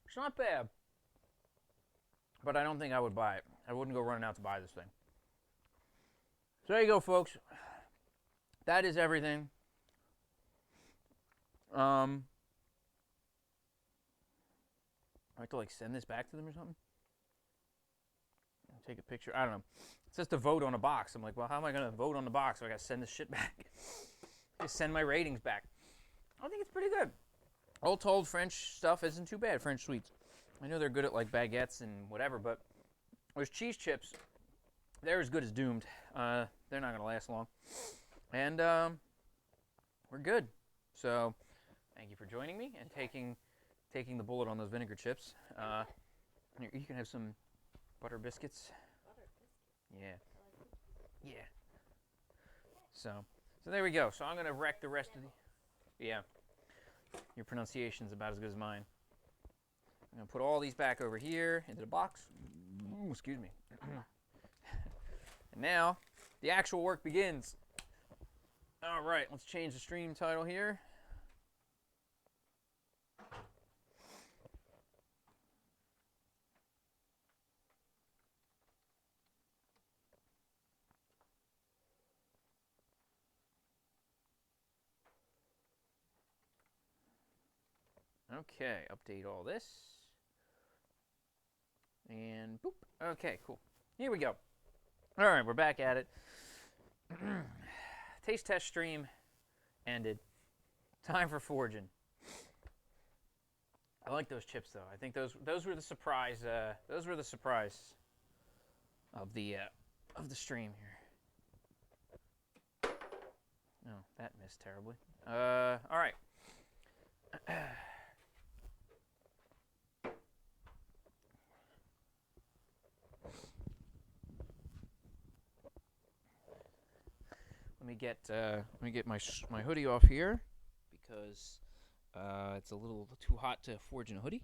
It's not bad. But I don't think I would buy it. I wouldn't go running out to buy this thing. So there you go, folks. That is everything. I have to like send this back to them or something. Take a picture. I don't know. It says to vote on a box. I'm like, well, how am I going to vote on the box? So I got to send this shit back. Just send my ratings back. I think it's pretty good. All told, French stuff isn't too bad. French sweets. I know they're good at like baguettes and whatever, but those cheese chips, they're as good as doomed. They're not going to last long. And we're good. So thank you for joining me and taking the bullet on those vinegar chips. You can have some butter biscuits.
Butter biscuits.
Yeah. Yeah. So there we go. So I'm going to wreck the rest of the... Yeah. Your pronunciation's about as good as mine. I'm going to put all these back over here into the box. Ooh, excuse me. And now, the actual work begins. All right, let's change the stream title here. Okay, update all this. And boop. Okay, cool. Here we go. All right, we're back at it. Taste test stream ended. Time for foraging. I like those chips though. I think those were the surprise. Those were the surprise of the stream here. No, that missed terribly. All right. Let me get my hoodie off here because It's a little too hot to forge in a hoodie.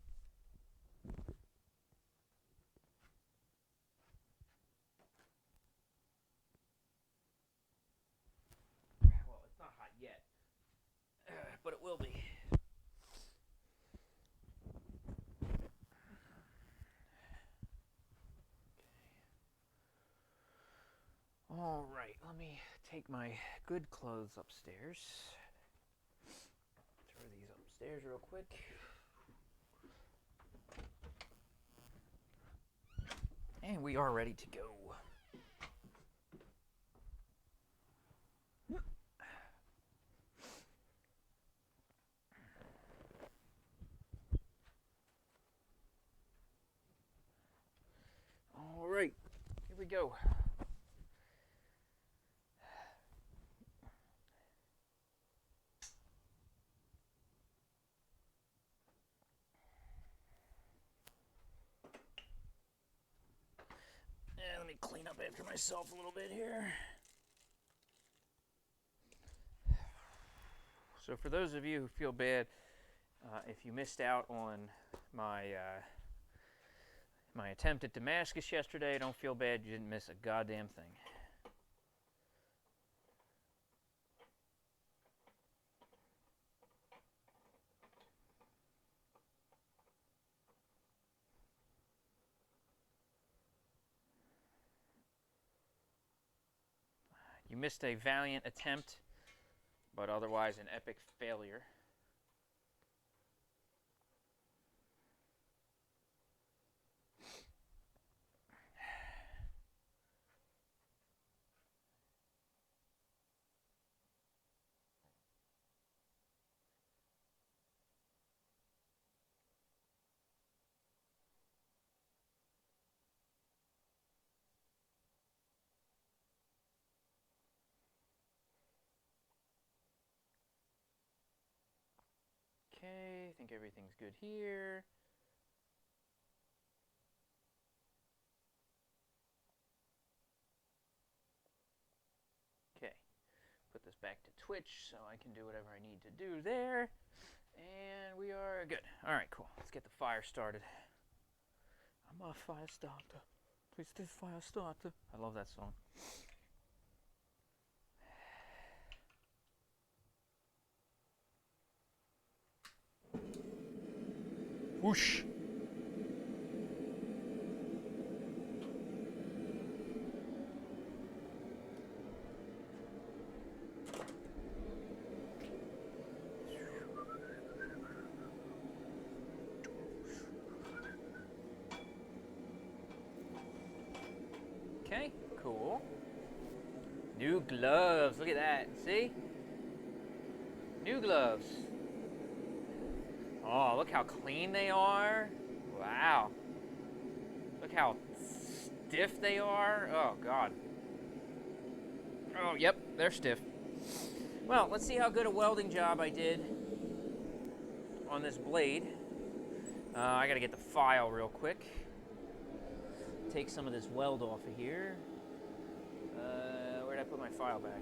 Well, it's not hot yet, but it will be. All right, let me take my good clothes upstairs. Throw these upstairs real quick. And we are ready to go. All right, here we go. And let me clean up after myself a little bit here. So for those of you who feel bad, if you missed out on my my attempt at Damascus yesterday, don't feel bad. You didn't miss a goddamn thing. You missed a valiant attempt, but otherwise an epic failure. Okay, I think everything's good here. Okay, put this back to Twitch so I can do whatever I need to do there. And we are good. All right, cool. Let's get the fire started. I'm a fire starter. Please, this fire starter. I love that song. Whoosh. Okay, cool. New gloves. Look at that. See? New gloves. Oh, look how clean they are. Wow. Look how stiff they are. Oh, God. Oh, yep, they're stiff. Well, let's see how good a welding job I did on this blade. I gotta get the file real quick. Take some of this weld off of here. Where'd I put my file back?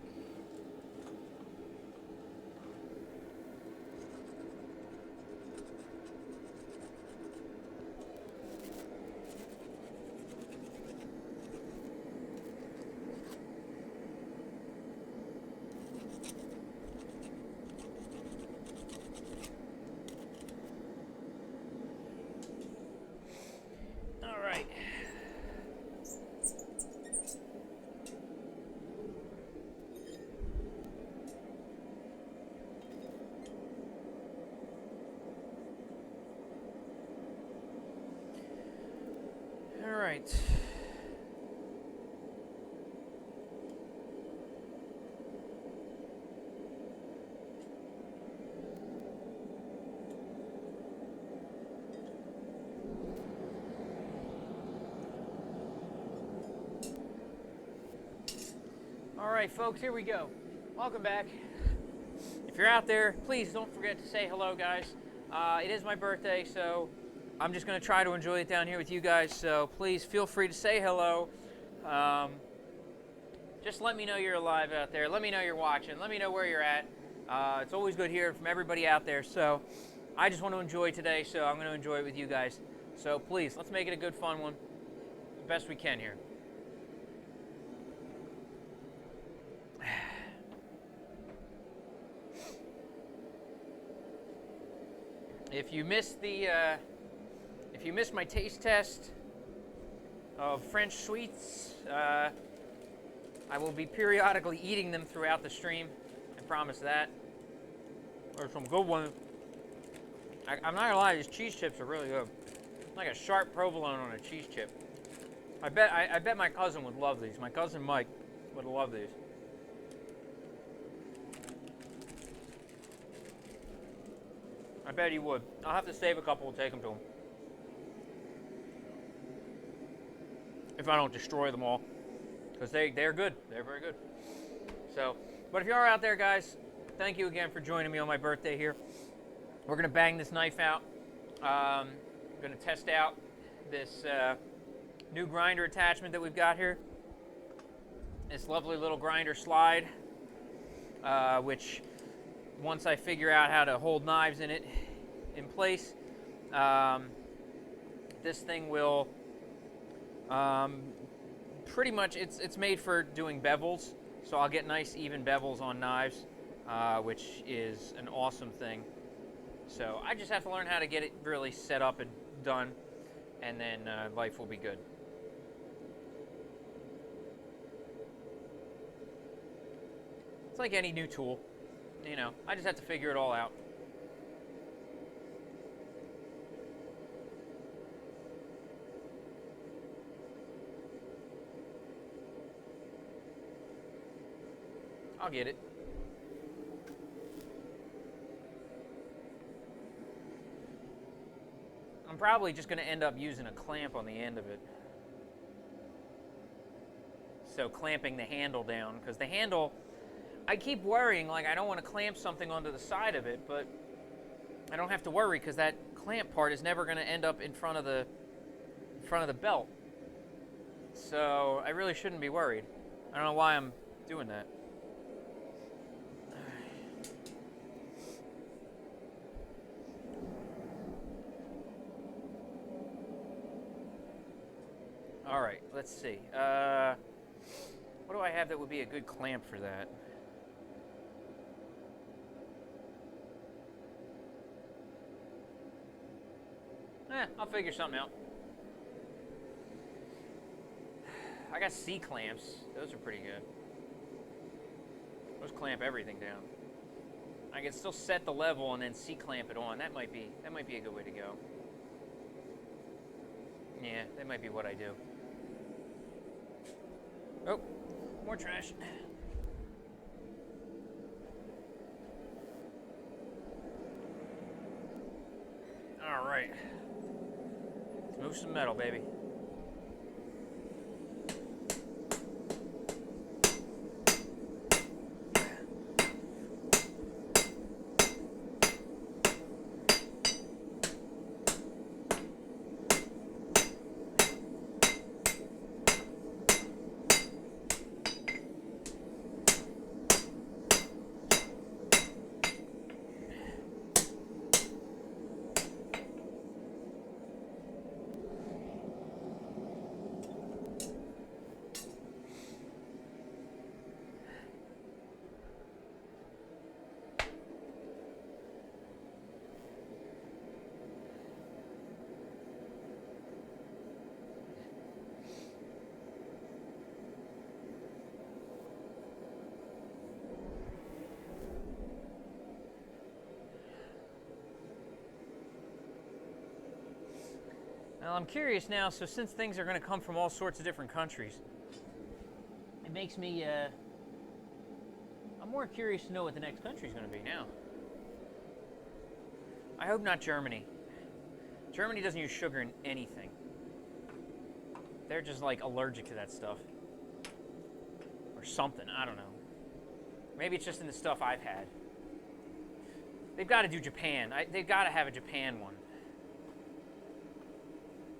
All right. All right. All right, folks, here we go. Welcome back. If you're out there, please don't forget to say hello, guys. It is my birthday, so I'm just going to try to enjoy it down here with you guys, so please feel free to say hello. Just let me know you're alive out there. Let me know you're watching. Let me know where you're at. It's always good hearing from everybody out there. So I just want to enjoy today, so I'm going to enjoy it with you guys. So please, let's make it a good, fun one. The best we can here. If you missed my taste test of French sweets, I will be periodically eating them throughout the stream. I promise that. There's some good ones. I'm not gonna lie, these cheese chips are really good. Like a sharp provolone on a cheese chip. I bet my cousin would love these. My cousin Mike would love these. I bet he would. I'll have to save a couple and take them to him. If I don't destroy them all. Because they're good. They're very good. So, but if you are out there, guys, thank you again for joining me on my birthday here. We're going to bang this knife out. I'm going to test out this new grinder attachment that we've got here. This lovely little grinder slide, which once I figure out how to hold knives in it in place, this thing will pretty much, it's made for doing bevels, so I'll get nice even bevels on knives, which is an awesome thing. So I just have to learn how to get it really set up and done, and then life will be good. It's like any new tool, you know, I just have to figure it all out. I'll get it. I'm probably just going to end up using a clamp on the end of it. So clamping the handle down, because the handle, I keep worrying, like I don't want to clamp something onto the side of it, but I don't have to worry because that clamp part is never going to end up in front of the belt. So I really shouldn't be worried. I don't know why I'm doing that. All right, let's see. What do I have that would be a good clamp for that? I'll figure something out. I got C clamps. Those are pretty good. Those clamp everything down. I can still set the level and then C clamp it on. That might be a good way to go. Yeah, that might be what I do. Oh, more trash. All right. Let's move some metal, baby. Now I'm curious now, so since things are going to come from all sorts of different countries, it makes me, I'm more curious to know what the next country is going to be now. I hope not Germany. Germany doesn't use sugar in anything. They're just like allergic to that stuff. Or something, I don't know. Maybe it's just in the stuff I've had. They've got to do Japan. They've got to have a Japan one.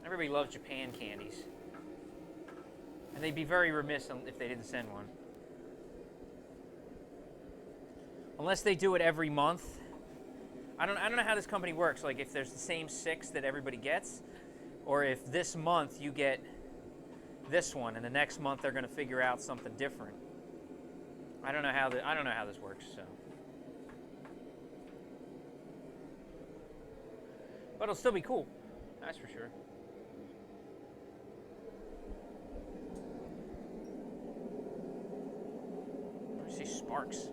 Everybody loves Japan candies. And they'd be very remiss if they didn't send one. unless they do it every month. I don't know how this company works. Like if there's the same 6 that everybody gets, or if this month you get this one and the next month they're going to figure out something different. I don't know how this works. So, but it'll still be cool. That's for sure. I see sparks.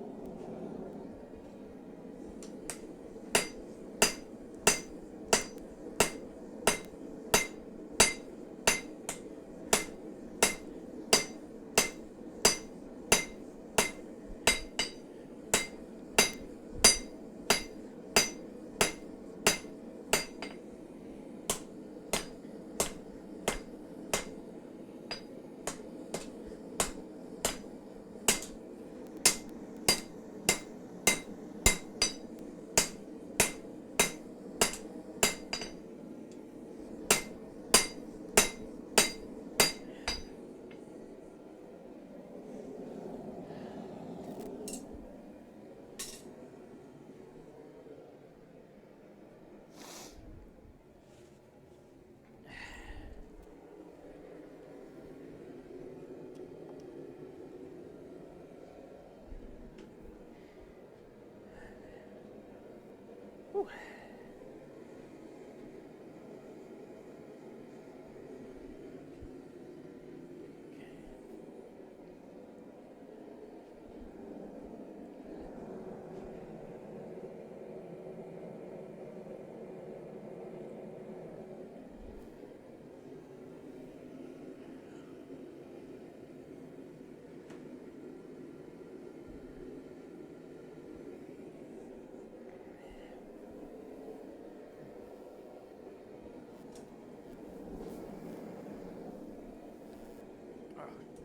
Whew.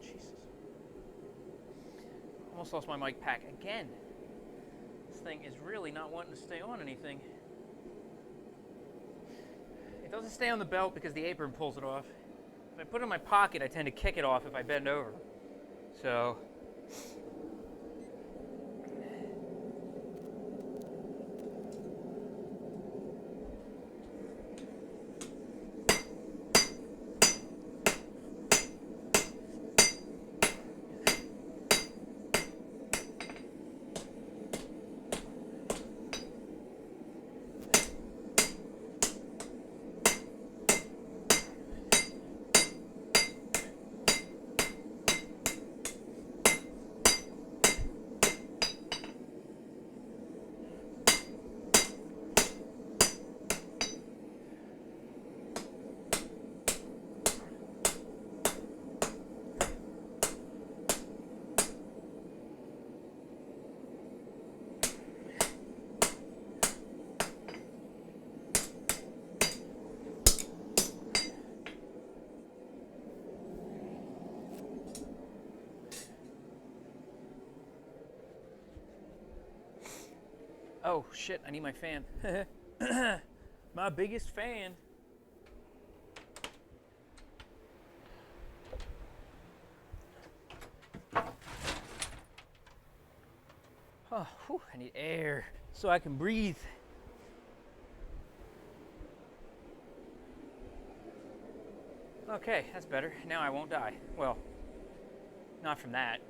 Jesus. Almost lost my mic pack again. This thing is really not wanting to stay on anything. It doesn't stay on the belt because the apron pulls it off. If I put it in my pocket, I tend to kick it off if I bend over. So... Oh, shit, I need my fan. My biggest fan. Oh, whew, I need air so I can breathe. Okay, that's better. Now I won't die. Well, not from that.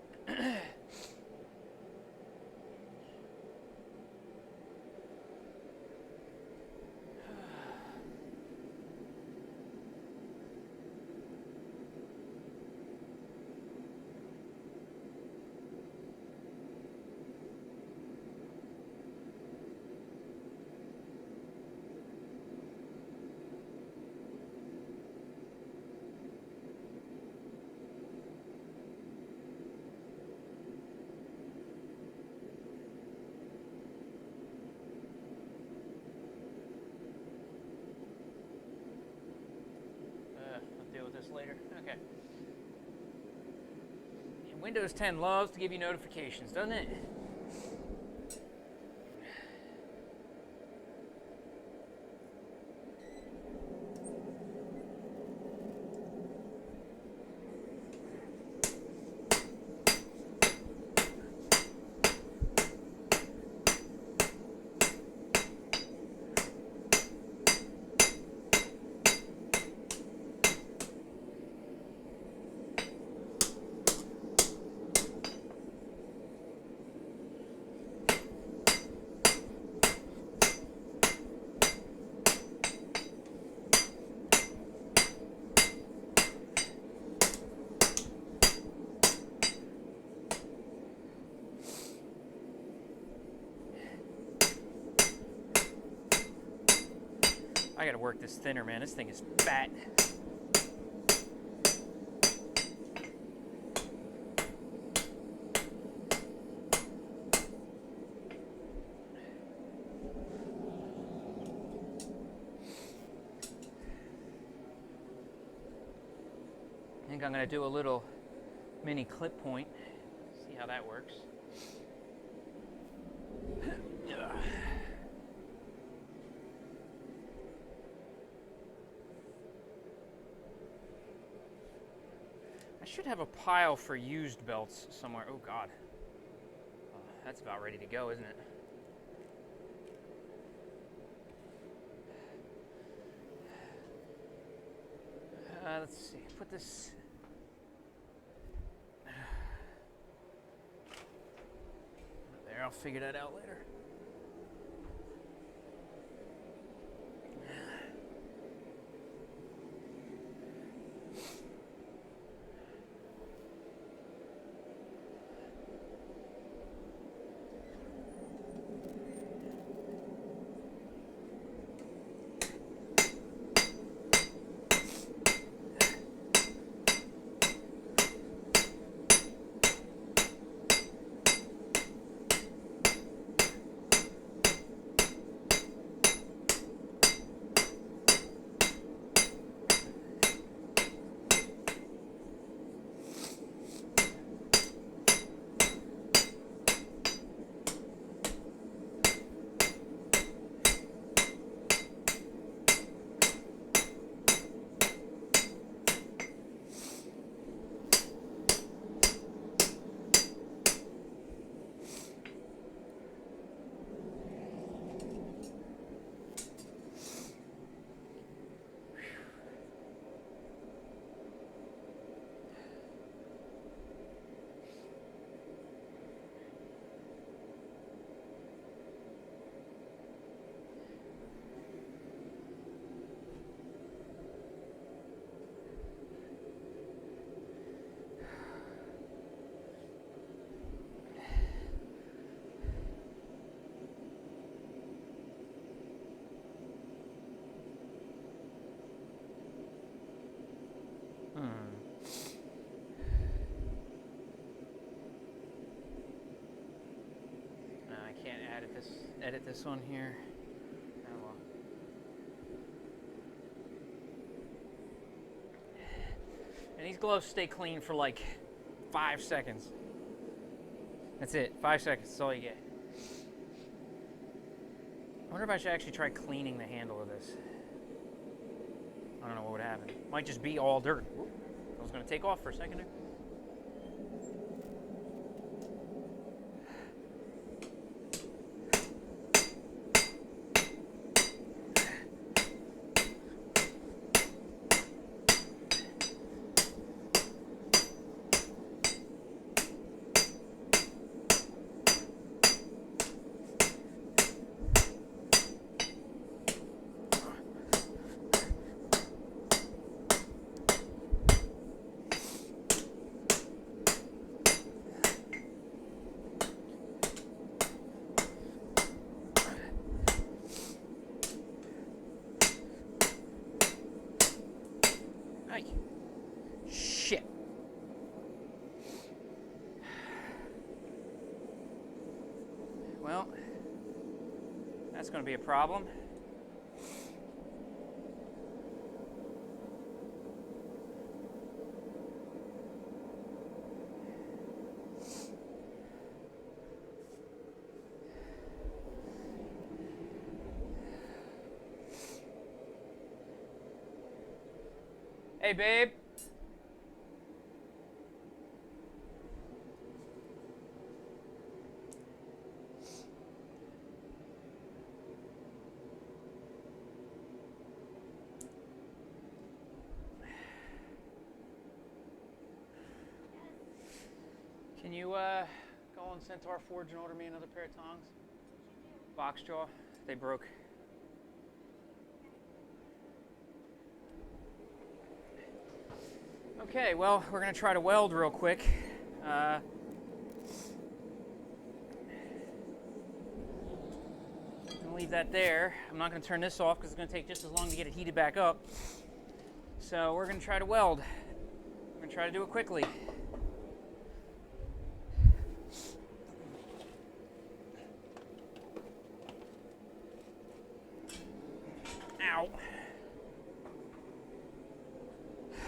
This later. Okay. And Windows 10 loves to give you notifications, doesn't it? I gotta work this thinner, man. This thing is fat. I think I'm gonna do a little mini clip point. See how that works. I should have a pile for used belts somewhere. Oh God, that's about ready to go, isn't it? Let's see. Put this. There, I'll figure that out later. I can't edit this on here. Oh well. And these gloves stay clean for like 5 seconds. That's it. 5 seconds. That's all you get. I wonder if I should actually try cleaning the handle of this. I don't know what would happen. Might just be all dirt. I was going to take off for a second there. Shit. Well, that's going to be a problem. Hey, babe. Can you go on Centaur Forge and order me another pair of tongs? Box jaw. They broke. Okay, well, we're going to try to weld real quick. leave that there. I'm not going to turn this off because it's going to take just as long to get it heated back up. So we're going to try to weld. We're going to try to do it quickly. Ow.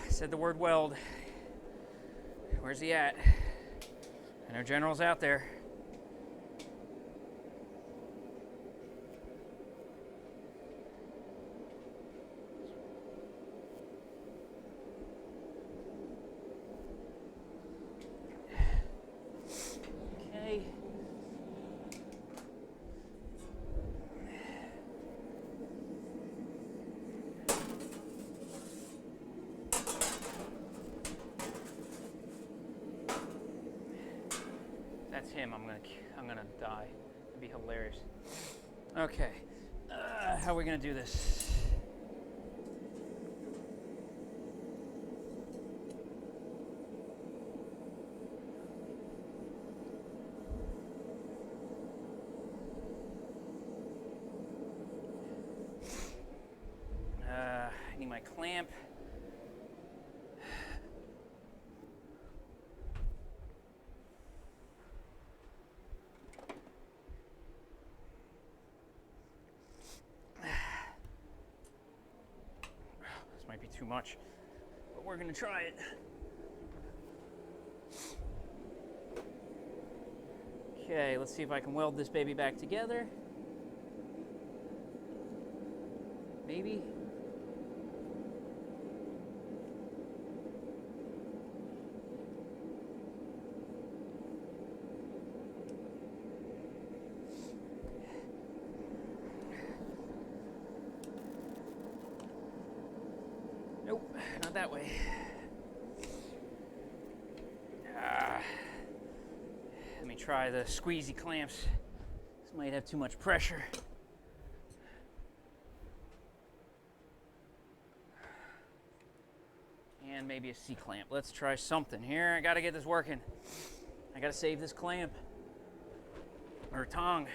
I said the word weld. Where's he at? I know General's out there. Okay. That's him. I'm gonna die. It'd be hilarious. Okay. How are we gonna do this? I need my clamp. This might be too much, but we're gonna try it. Okay, let's see if I can weld this baby back together. Maybe. Nope, not that way. Let me try the squeezy clamps. This might have too much pressure. And maybe a C-clamp. Let's try something here. I gotta get this working. I gotta save this clamp. Or tong.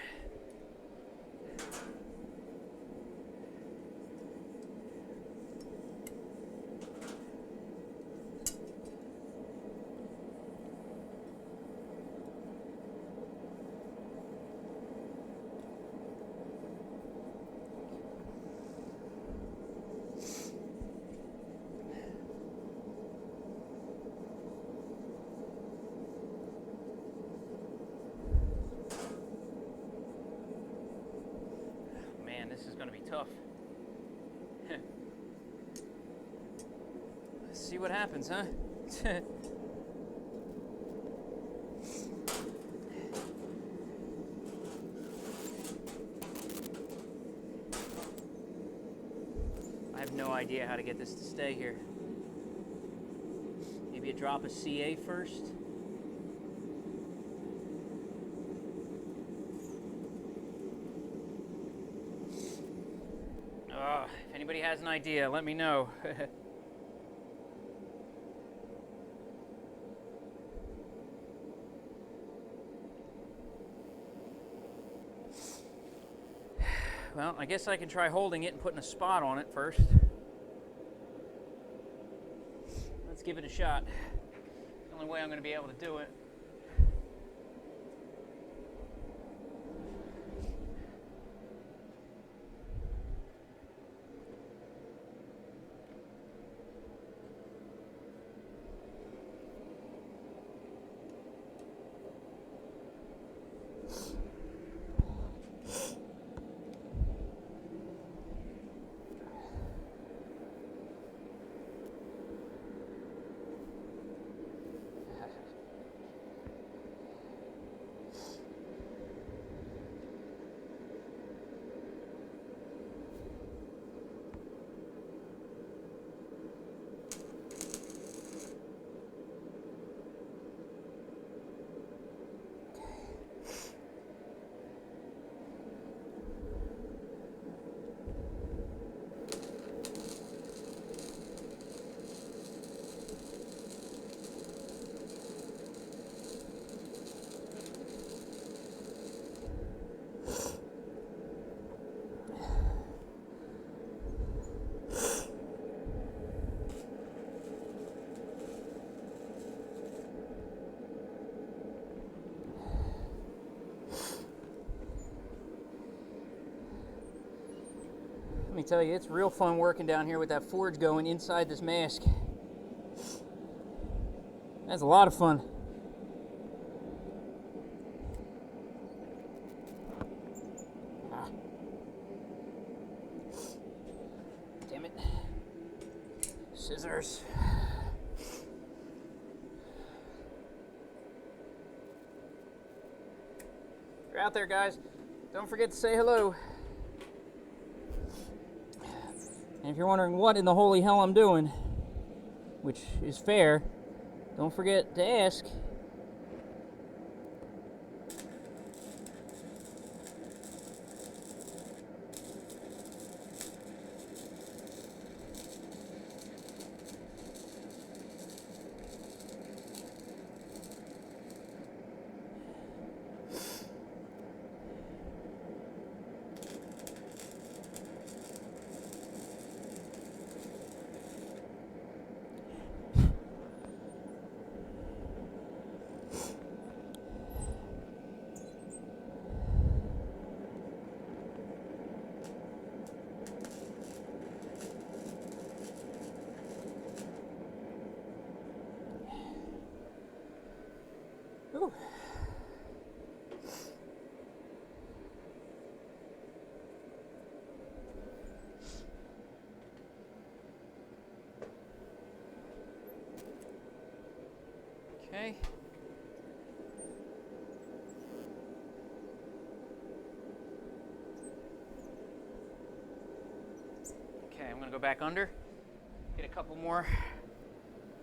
This is going to be tough. Let's see what happens, huh? I have no idea how to get this to stay here. Maybe a drop of CA first. If anybody has an idea, let me know. Well, I guess I can try holding it and putting a spot on it first. Let's give it a shot. The only way I'm going to be able to do it. Let me tell you, it's real fun working down here with that forge going inside this mask. That's a lot of fun. Damn it. Scissors. If you're out there, guys, don't forget to say hello. And if you're wondering what in the holy hell I'm doing, which is fair, don't forget to ask. Ooh. Okay. Okay, I'm gonna go back under, get a couple more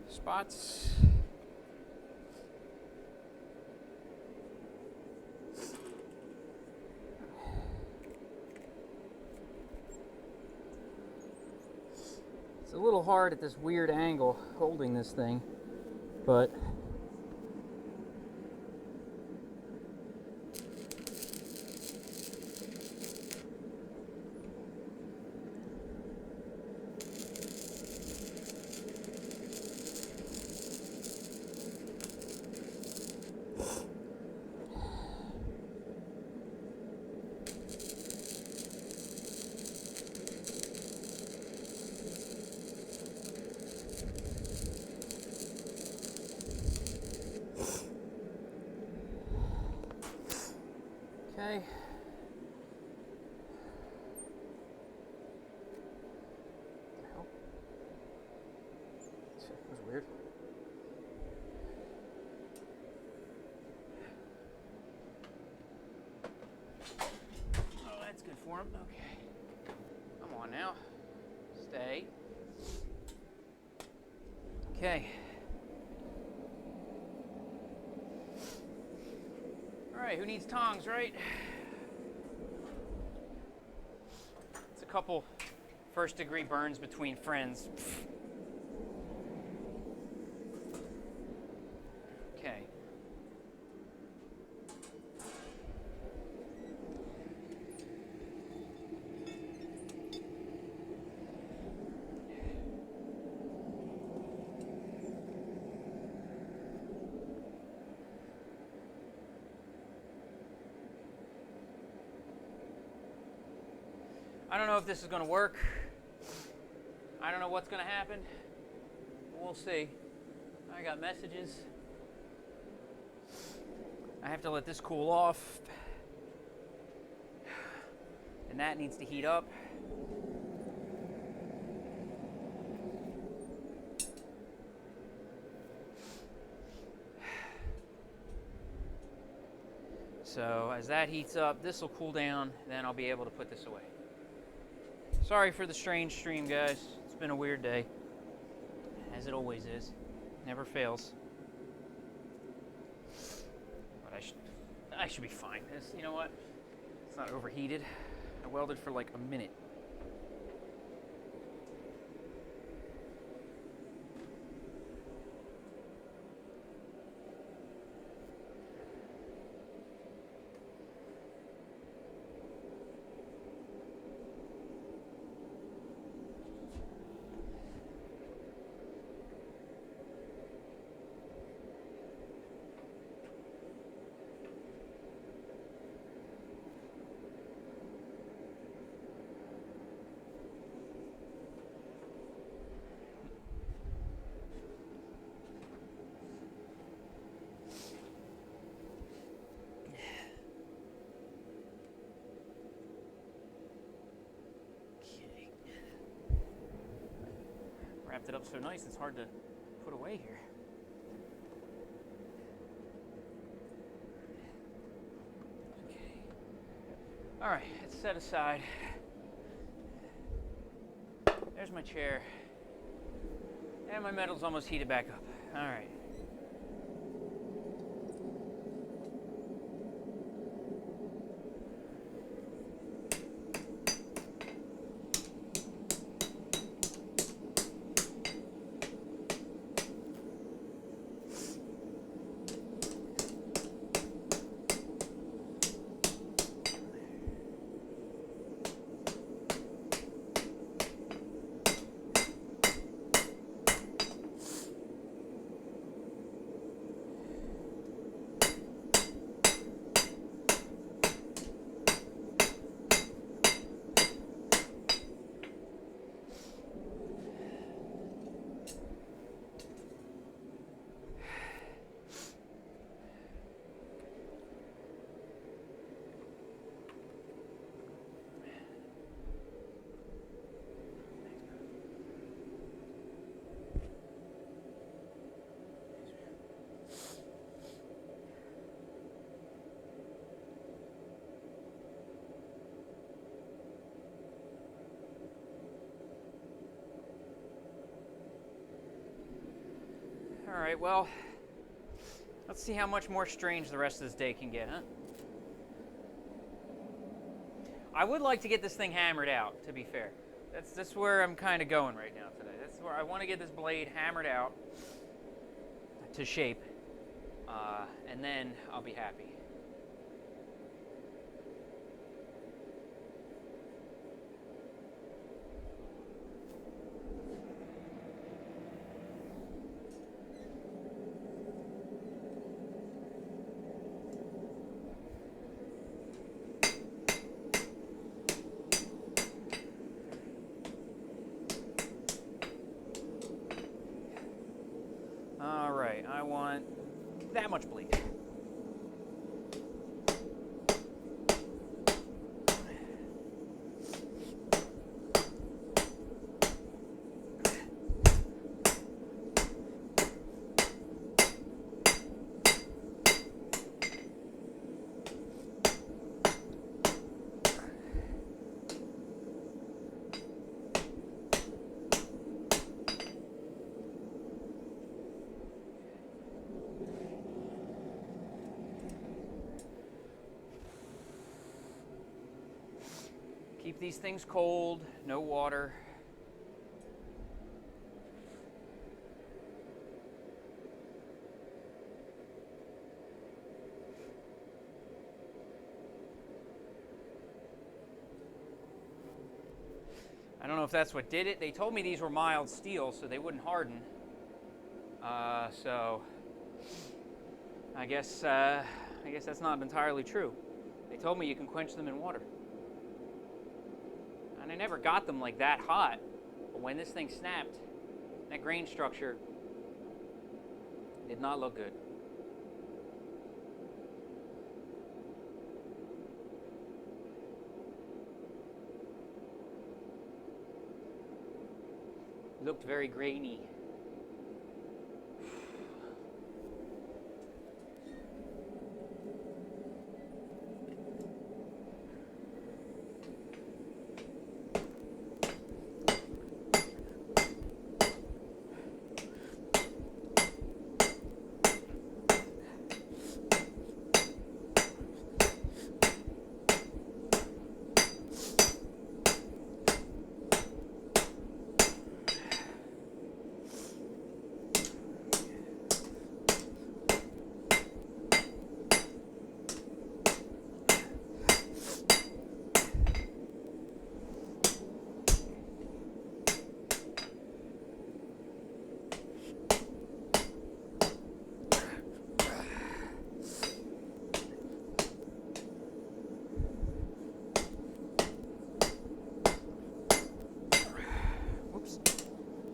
spots. It's a little hard at this weird angle holding this thing, but okay. What the hell? That was weird. Oh, that's good for him. Okay. Come on now. Stay. Okay. Alright, who needs tongs, right? It's a couple first-degree burns between friends. Okay. I don't know if this is going to work. I don't know what's going to happen. We'll see. I got messages. I have to let this cool off. And that needs to heat up. So as that heats up, this will cool down, then I'll be able to put this away. Sorry for the strange stream, guys. It's been a weird day, as it always is. Never fails. But I should be fine. You know what? It's not overheated. I welded for like a minute. Wrapped it up so nice, it's hard to put away here. Okay. All right, it's set aside. There's my chair. And my metal's almost heated back up. All right. All right, well, let's see how much more strange the rest of this day can get, huh? I would like to get this thing hammered out, to be fair. That's where I'm kind of going right now today. That's where I want to get this blade hammered out to shape, and then I'll be happy. All right, I want that much bleed. Keep these things cold, no water. I don't know if that's what did it. They told me these were mild steel, so they wouldn't harden. So I guess that's not entirely true. They told me you can quench them in water. And I never got them like that hot, but when this thing snapped, that grain structure did not look good. It looked very grainy.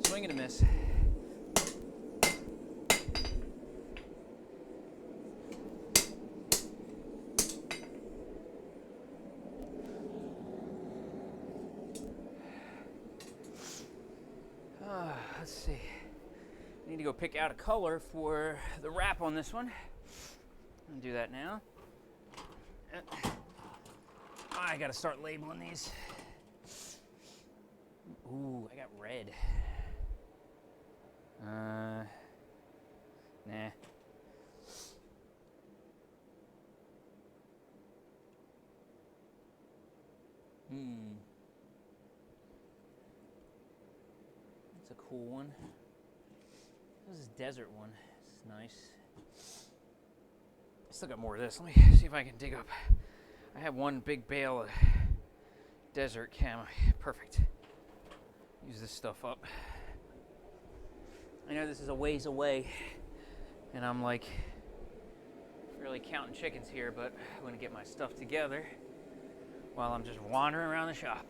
Swing and a miss. let's see. I need to go pick out a color for the wrap on this one. I'll do that now. I gotta start labeling these. Ooh, I got red. Nah. That's a cool one. This is desert one. This is nice. Still got more of this. Let me see if I can dig up. I have one big bale of desert camo. Perfect. Use this stuff up. I know this is a ways away, and I'm like really counting chickens here, but I'm gonna get my stuff together while I'm just wandering around the shop.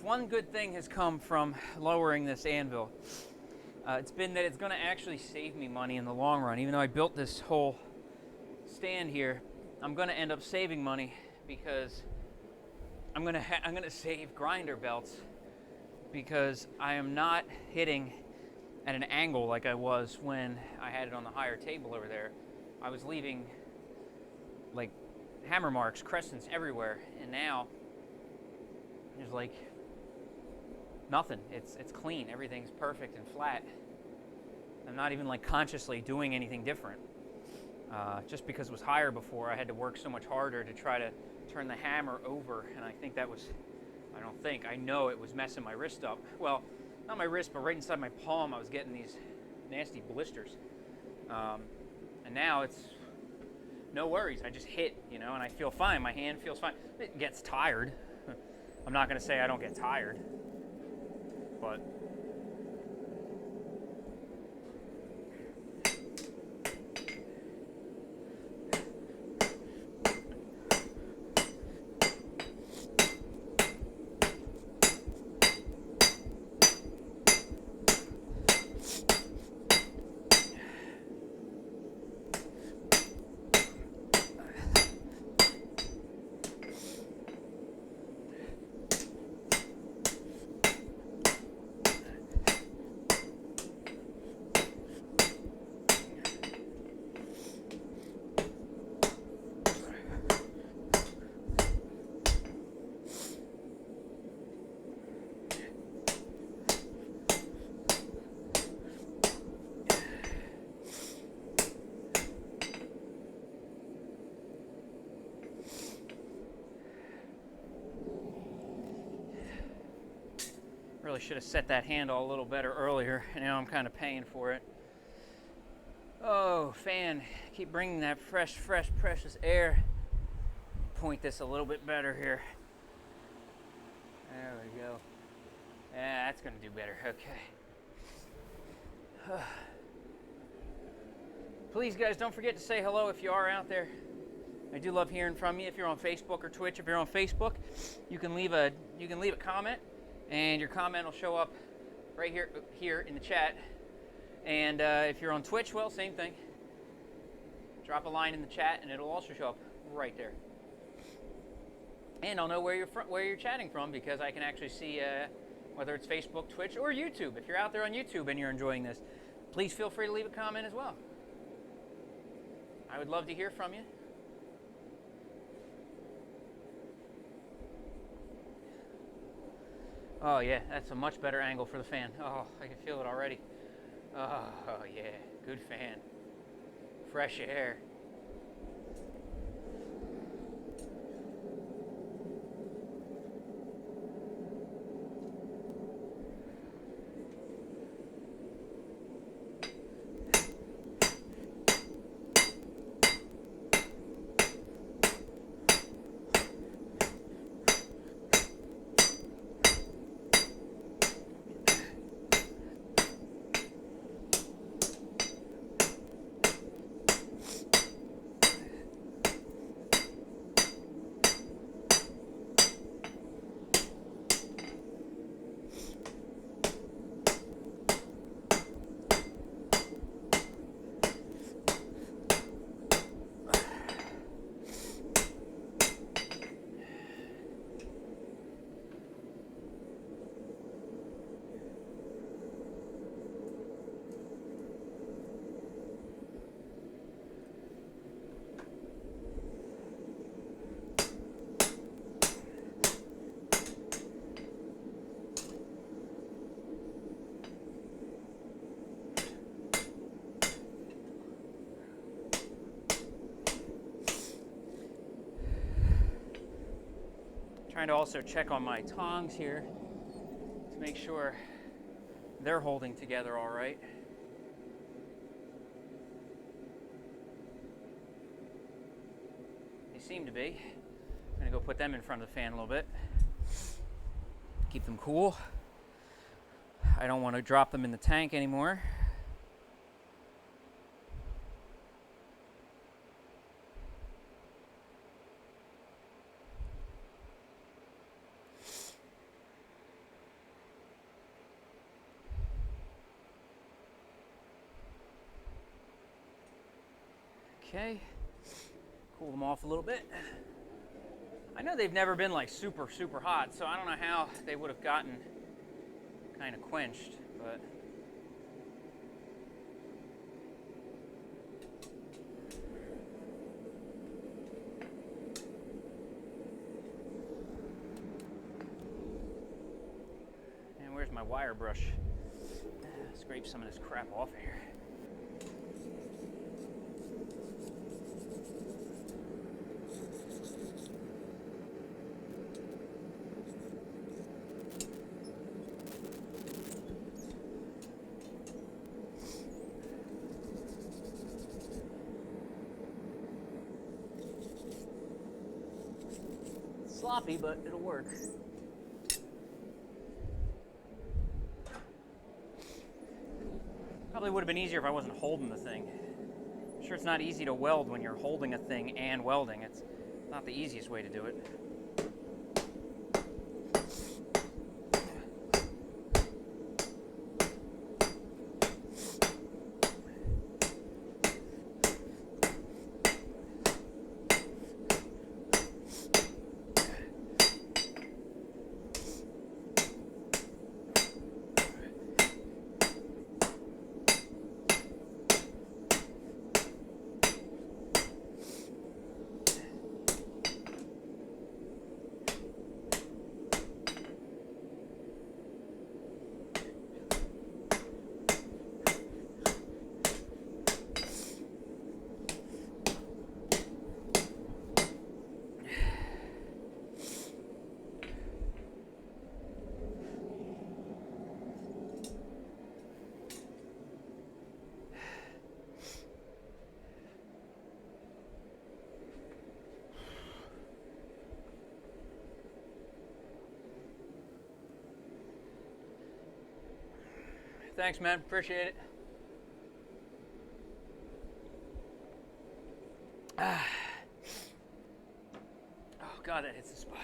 One good thing has come from lowering this anvil. It's been that it's going to actually save me money in the long run. Even though I built this whole stand here, I'm going to end up saving money because I'm going to save grinder belts because I am not hitting at an angle like I was when I had it on the higher table over there. I was leaving like hammer marks, crescents everywhere, and now there's like nothing. It's clean. Everything's perfect and flat. I'm not even like consciously doing anything different. Just because it was higher before, I had to work so much harder to try to turn the hammer over, and I know it was messing my wrist up. Well, not my wrist, but right inside my palm, I was getting these nasty blisters. And now it's no worries. I just hit, and I feel fine. My hand feels fine. It gets tired. I'm not going to say I don't get tired. But really should have set that handle a little better earlier. Now I'm kind of paying for it. Oh, fan, keep bringing that fresh, precious air. Point this a little bit better here. There we go. Yeah, that's going to do better. Okay. Please, guys, don't forget to say hello if you are out there. I do love hearing from you. If you're on Facebook or Twitch, if you're on Facebook, you can leave a comment, and your comment will show up right here in the chat. And if you're on Twitch, well, same thing. Drop a line in the chat, and it'll also show up right there. And I'll know where you're chatting from, because I can actually see whether it's Facebook, Twitch, or YouTube. If you're out there on YouTube and you're enjoying this, please feel free to leave a comment as well. I would love to hear from you. Oh yeah, that's a much better angle for the fan. Oh, I can feel it already. Oh, yeah. Good fan. Fresh air. Trying to also check on my tongs here to make sure they're holding together all right. They seem to be. I'm gonna go put them in front of the fan a little bit. Keep them cool. I don't want to drop them in the tank anymore. Okay, cool them off a little bit. I know they've never been like super hot, so I don't know how they would have gotten kind of quenched, but and where's my wire brush? Scrape some of this crap off of here. Sloppy, but it'll work. Probably would have been easier if I wasn't holding the thing. I'm sure it's not easy to weld when you're holding a thing and welding. It's not the easiest way to do it. Thanks, man. Appreciate it. Ah. Oh, God, that hits the spot.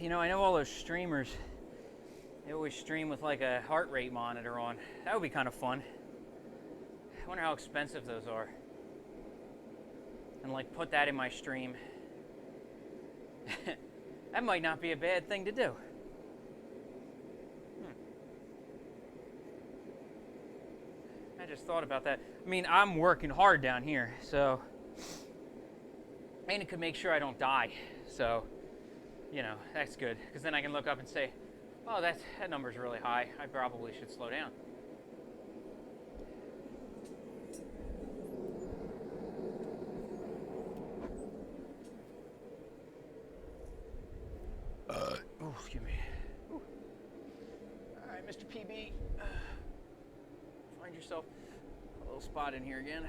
You know, I know all those streamers, they always stream with like a heart rate monitor on. That would be kind of fun. I wonder how expensive those are. And like put that in my stream. That might not be a bad thing to do. I just thought about that. I mean, I'm working hard down here, so. And it could make sure I don't die. So, you know, that's good. Because then I can look up and say, oh, that number's really high. I probably should slow down. Oh, excuse me. Ooh. All right, Mr. PB. Find yourself a little spot in here again.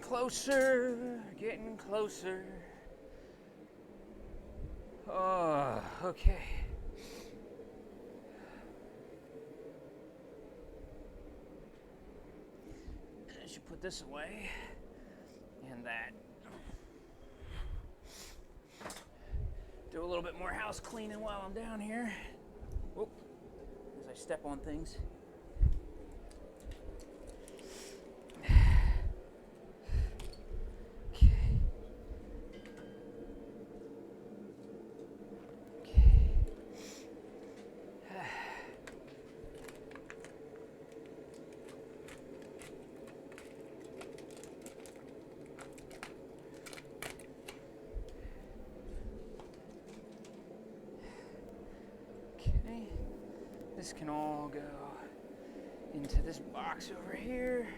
Closer, getting closer. Oh, okay. I should put this away. And that. Do a little bit more house cleaning while I'm down here. Whoop. As I step on things. This can all go into this box over here.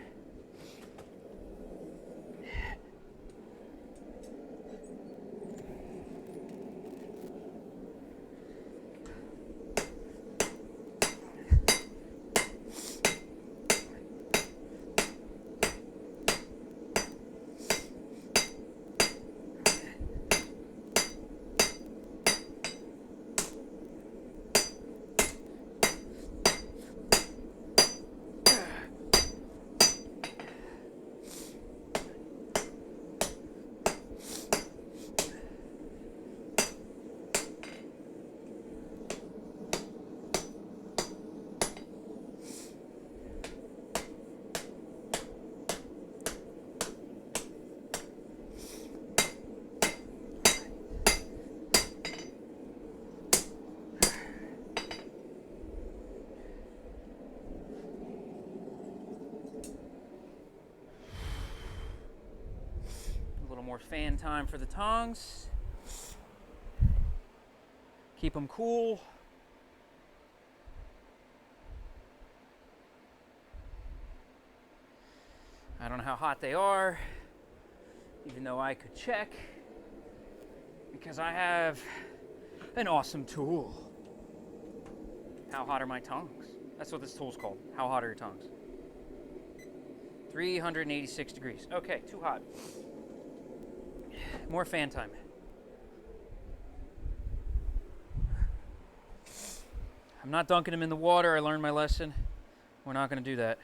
More fan time for the tongs. Keep them cool. I don't know how hot they are, even though I could check, because I have an awesome tool. How hot are my tongs? That's what this tool's called. How hot are your tongs? 386 degrees. Okay, too hot. More fan time. I'm not dunking them in the water. I learned my lesson. We're not going to do that.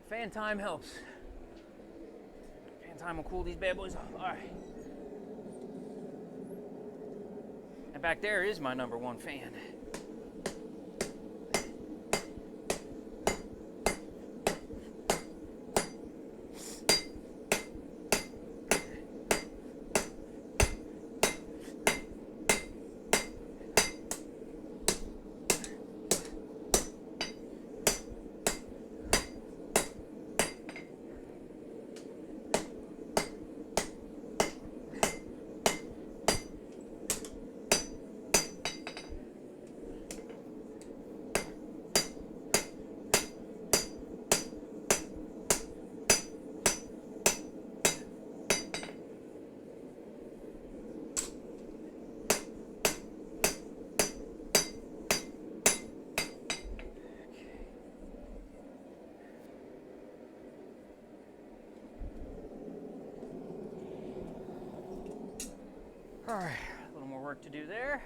Fan time helps. Fan time will cool these bad boys off. All right. And back there is my number one fan. All right, a little more work to do there.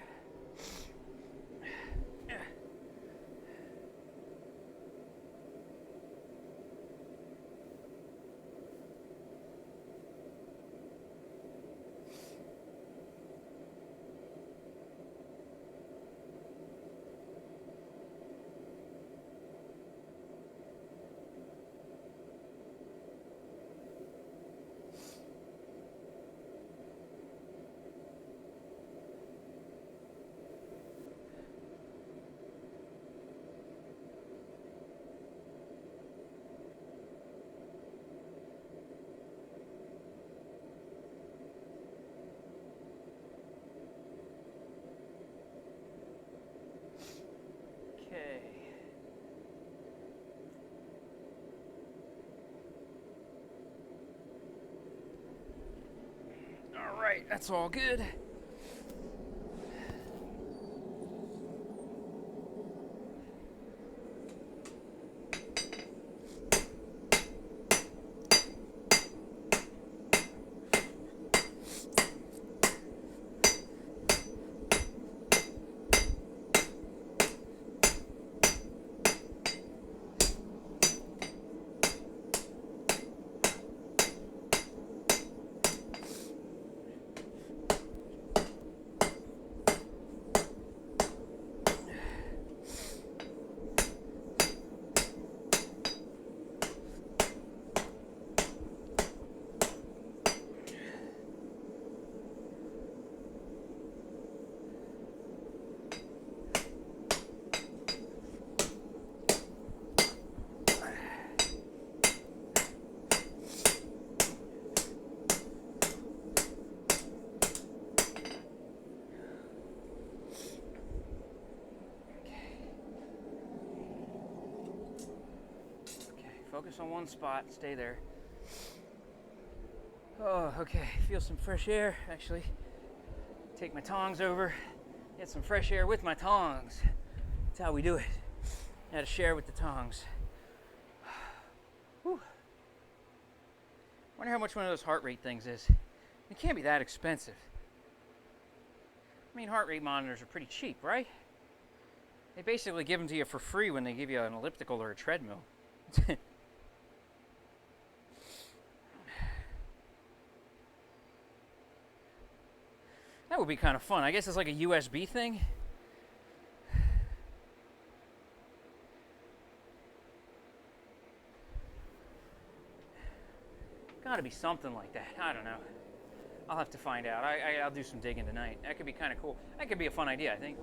Okay. All right, that's all good. Focus on one spot, stay there. Oh, okay, feel some fresh air. Actually, take my tongs over, get some fresh air with my tongs. That's how we do it. How to share with the tongs. Whew. Wonder how much one of those heart rate things is. It can't be that expensive. I mean, heart rate monitors are pretty cheap, right? They basically give them to you for free when they give you an elliptical or a treadmill. That would be kind of fun. I guess it's like a USB thing. Gotta be something like that. I don't know. I'll have to find out. I'll do some digging tonight. That could be kind of cool. That could be a fun idea, I think.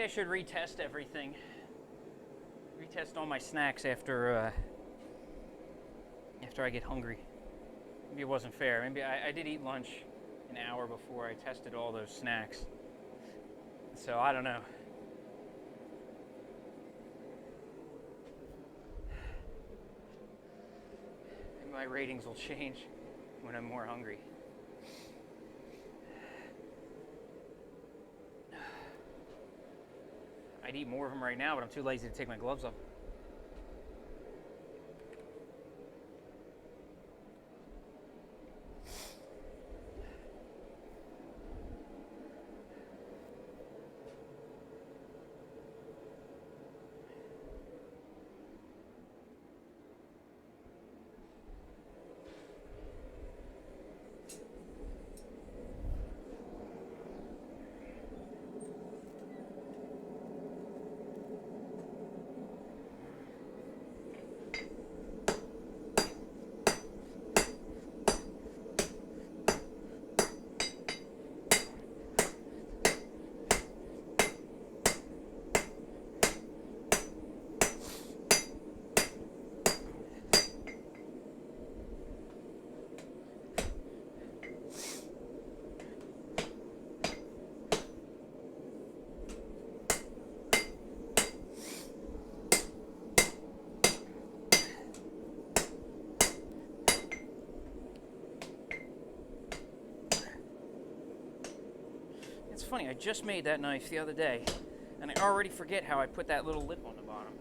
Maybe I should retest everything. Retest all my snacks after I get hungry. Maybe it wasn't fair. Maybe I did eat lunch an hour before I tested all those snacks. So I don't know. Maybe my ratings will change when I'm more hungry. I'd eat more of them right now, but I'm too lazy to take my gloves off. It's funny, I just made that knife the other day, and I already forget how I put that little lip on the bottom.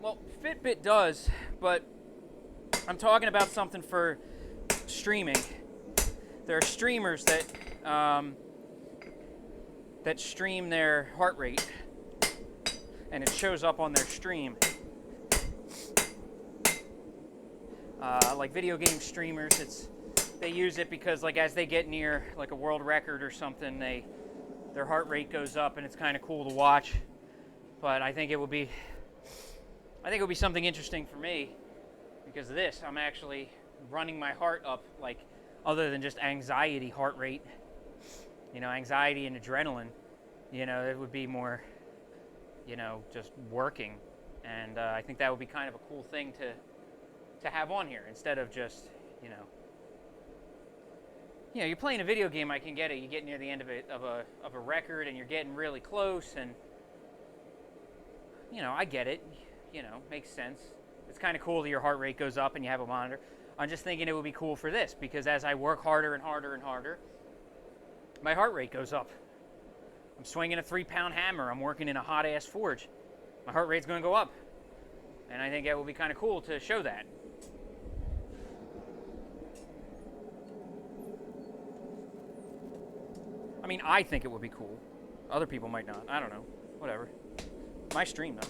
Well, Fitbit does, but I'm talking about something for streaming. There are streamers that stream their heart rate, and it shows up on their stream. Like video game streamers, they use it because, like, as they get near like a world record or something, their heart rate goes up, and it's kind of cool to watch. But I think it would be something interesting for me because of this. I'm actually running my heart up, like, other than just anxiety heart rate. You know, anxiety and adrenaline. You know, it would be more, you know, just working, and I think that would be kind of a cool thing to have on here instead of just, you know, you're playing a video game. I can get it. You get near the end of a record, and you're getting really close, and you know, I get it. You know, makes sense. It's kind of cool that your heart rate goes up and you have a monitor. I'm just thinking it would be cool for this because as I work harder and harder and harder, my heart rate goes up. I'm swinging a 3-pound hammer. I'm working in a hot ass forge. My heart rate's going to go up, and I think that would be kind of cool to show that. I mean, I think it would be cool. Other people might not. I don't know. Whatever. My stream, though.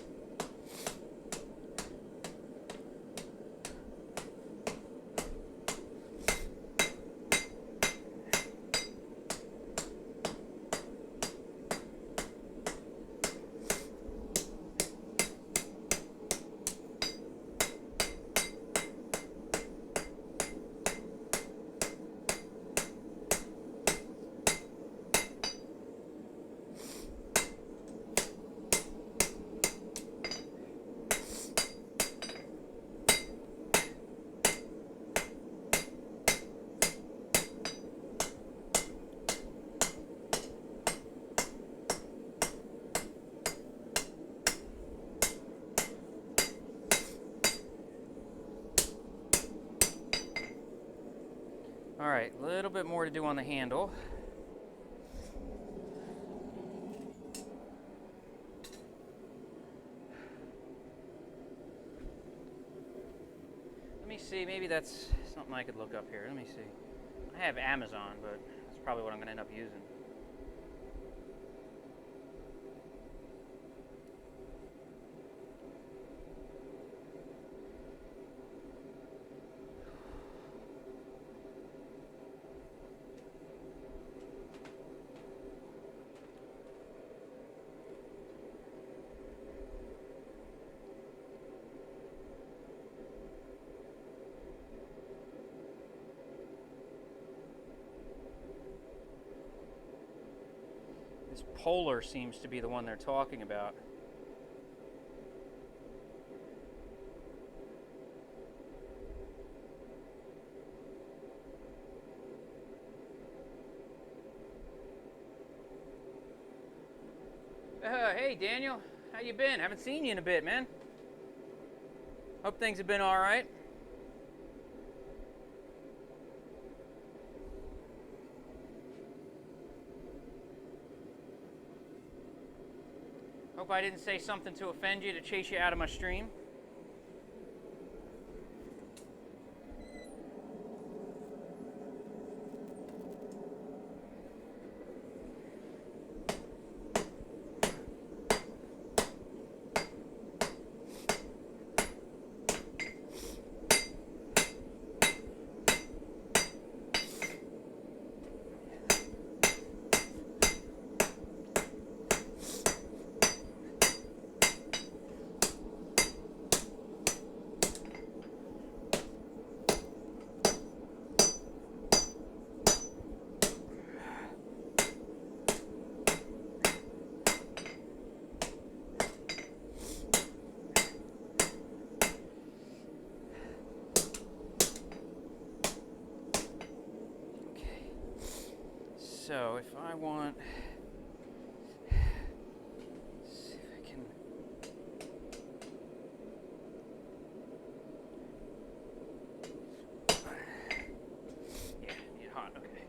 All right, a little bit more to do on the handle. Let me see, maybe that's something I could look up here. Let me see. I have Amazon, but that's probably what I'm going to end up using. This Polar seems to be the one they're talking about. Hey Daniel, how you been? Haven't seen you in a bit, man. Hope things have been all right. Hope I didn't say something to offend you to chase you out of my stream. So if I want, see if I can, yeah, hot, okay.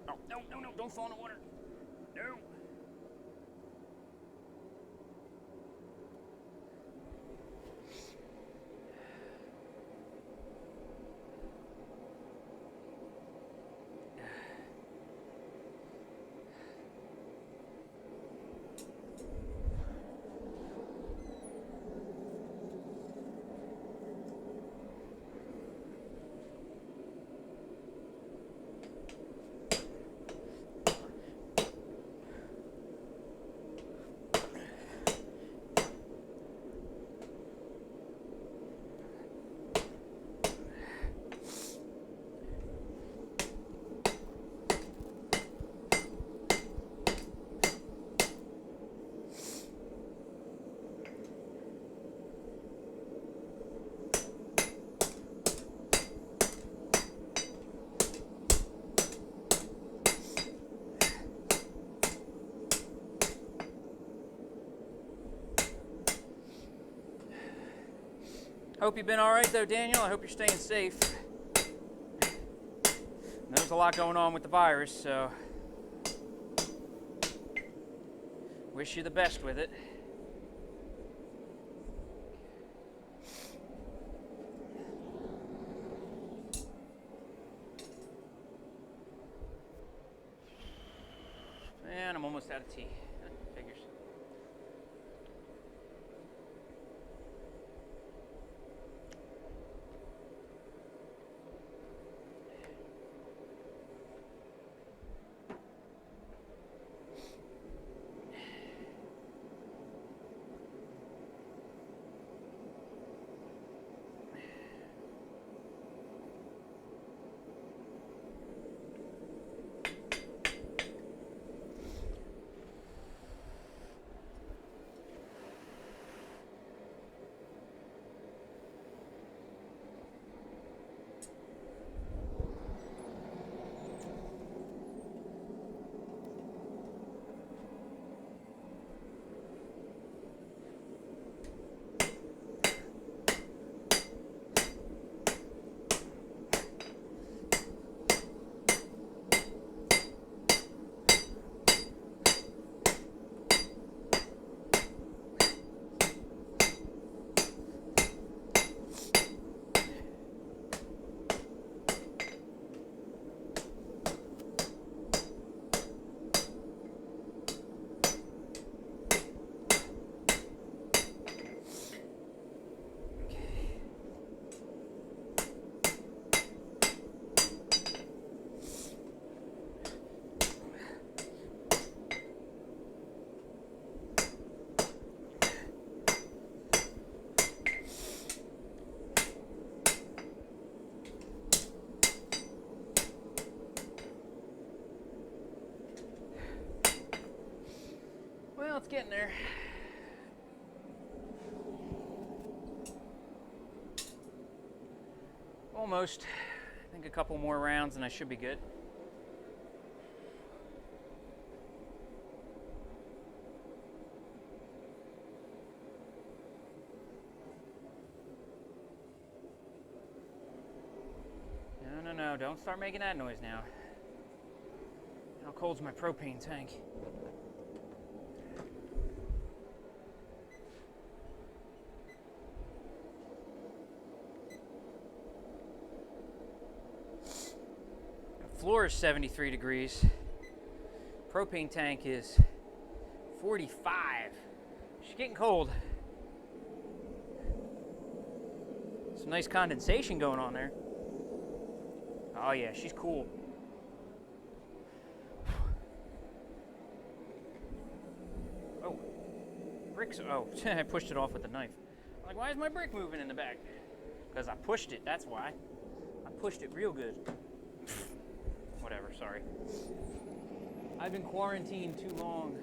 No, don't fall in the water. No. Hope you've been all right, though, Daniel. I hope you're staying safe. There's a lot going on with the virus, so wish you the best with it. And I'm almost out of tea. Figures. getting there. Almost. I think a couple more rounds and I should be good. No, don't start making that noise now. How cold's my propane tank? The floor is 73 degrees. Propane tank is 45. She's getting cold. Some nice condensation going on there. Oh yeah, she's cool. Oh, bricks. Oh, I pushed it off with the knife. I'm like, why is my brick moving in the back? Because I pushed it, that's why. I pushed it real good. Whatever, sorry. I've been quarantined too long.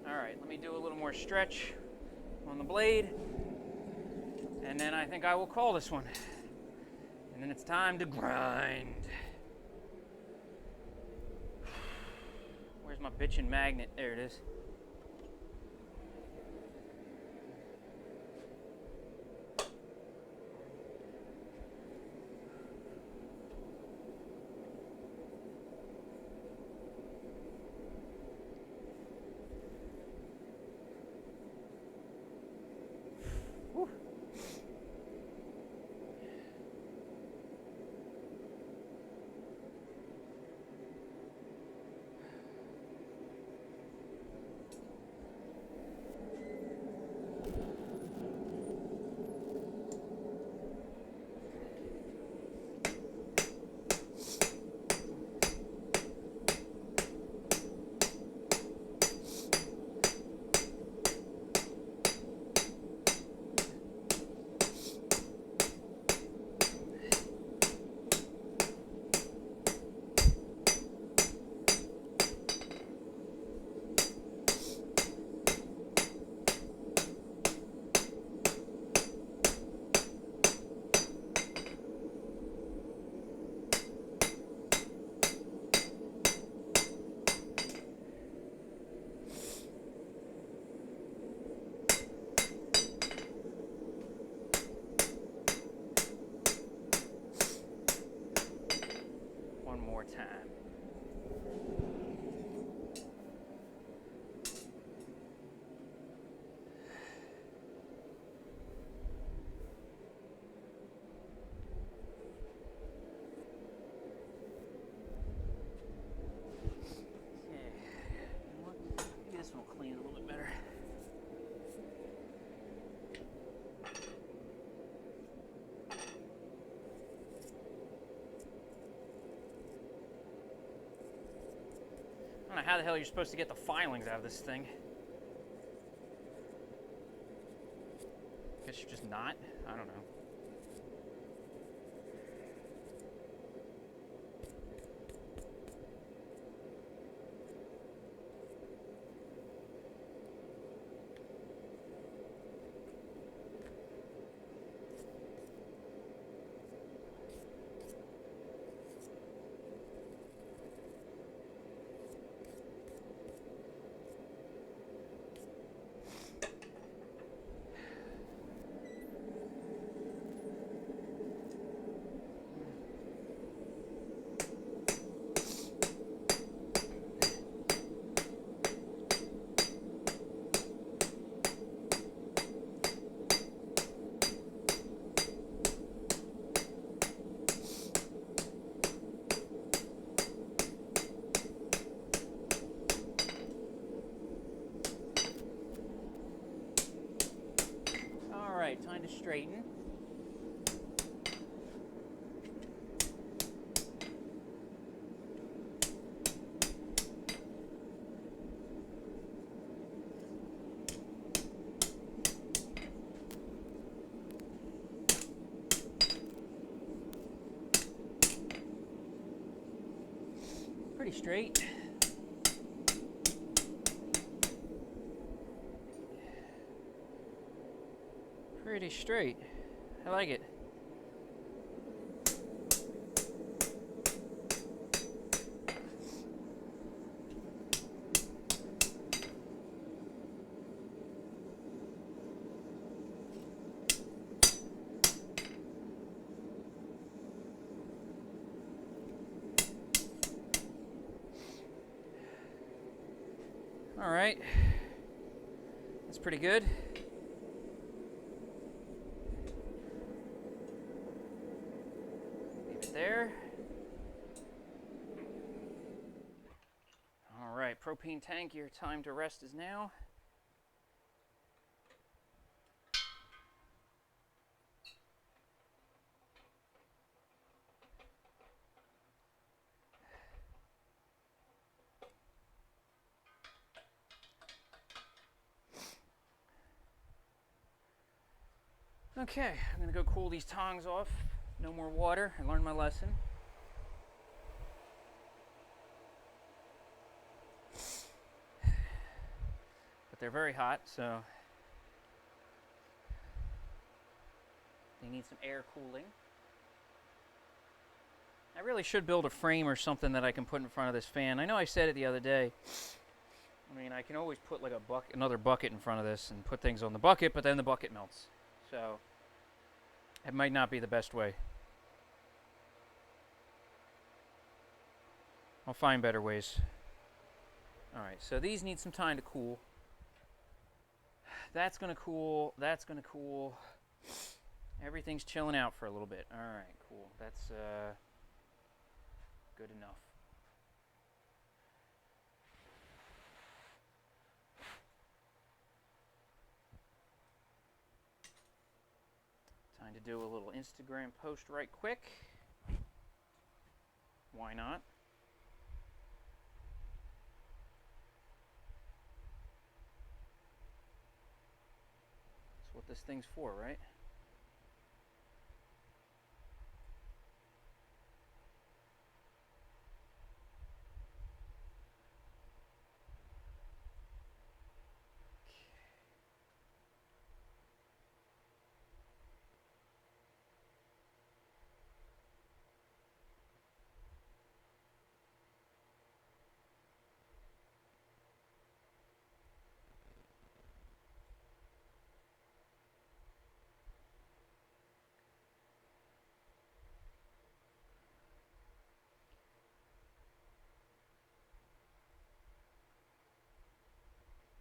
Alright, let me do a little more stretch on the blade, and then I think I will call this one. And then it's time to grind. Where's my bitchin' magnet? There it is. Whew. One more time. Maybe this one will clean a little bit better. I don't know how the hell you're supposed to get the filings out of this thing. Guess you're just not? I don't know. straighten. Pretty straight. Pretty straight. I like it. All right. That's pretty good. Leave it there. All right, propane tank, your time to rest is now. Okay, I'm gonna go cool these tongs off. No more water. I learned my lesson. But they're very hot, so they need some air cooling. I really should build a frame or something that I can put in front of this fan. I know I said it the other day. I mean, I can always put like another bucket in front of this and put things on the bucket, but then the bucket melts. So it might not be the best way. I'll find better ways. All right, so these need some time to cool. That's gonna cool. That's gonna cool. Everything's chilling out for a little bit. All right, cool. That's good enough. Time to do a little Instagram post right quick. Why not? That's what this thing's for, right?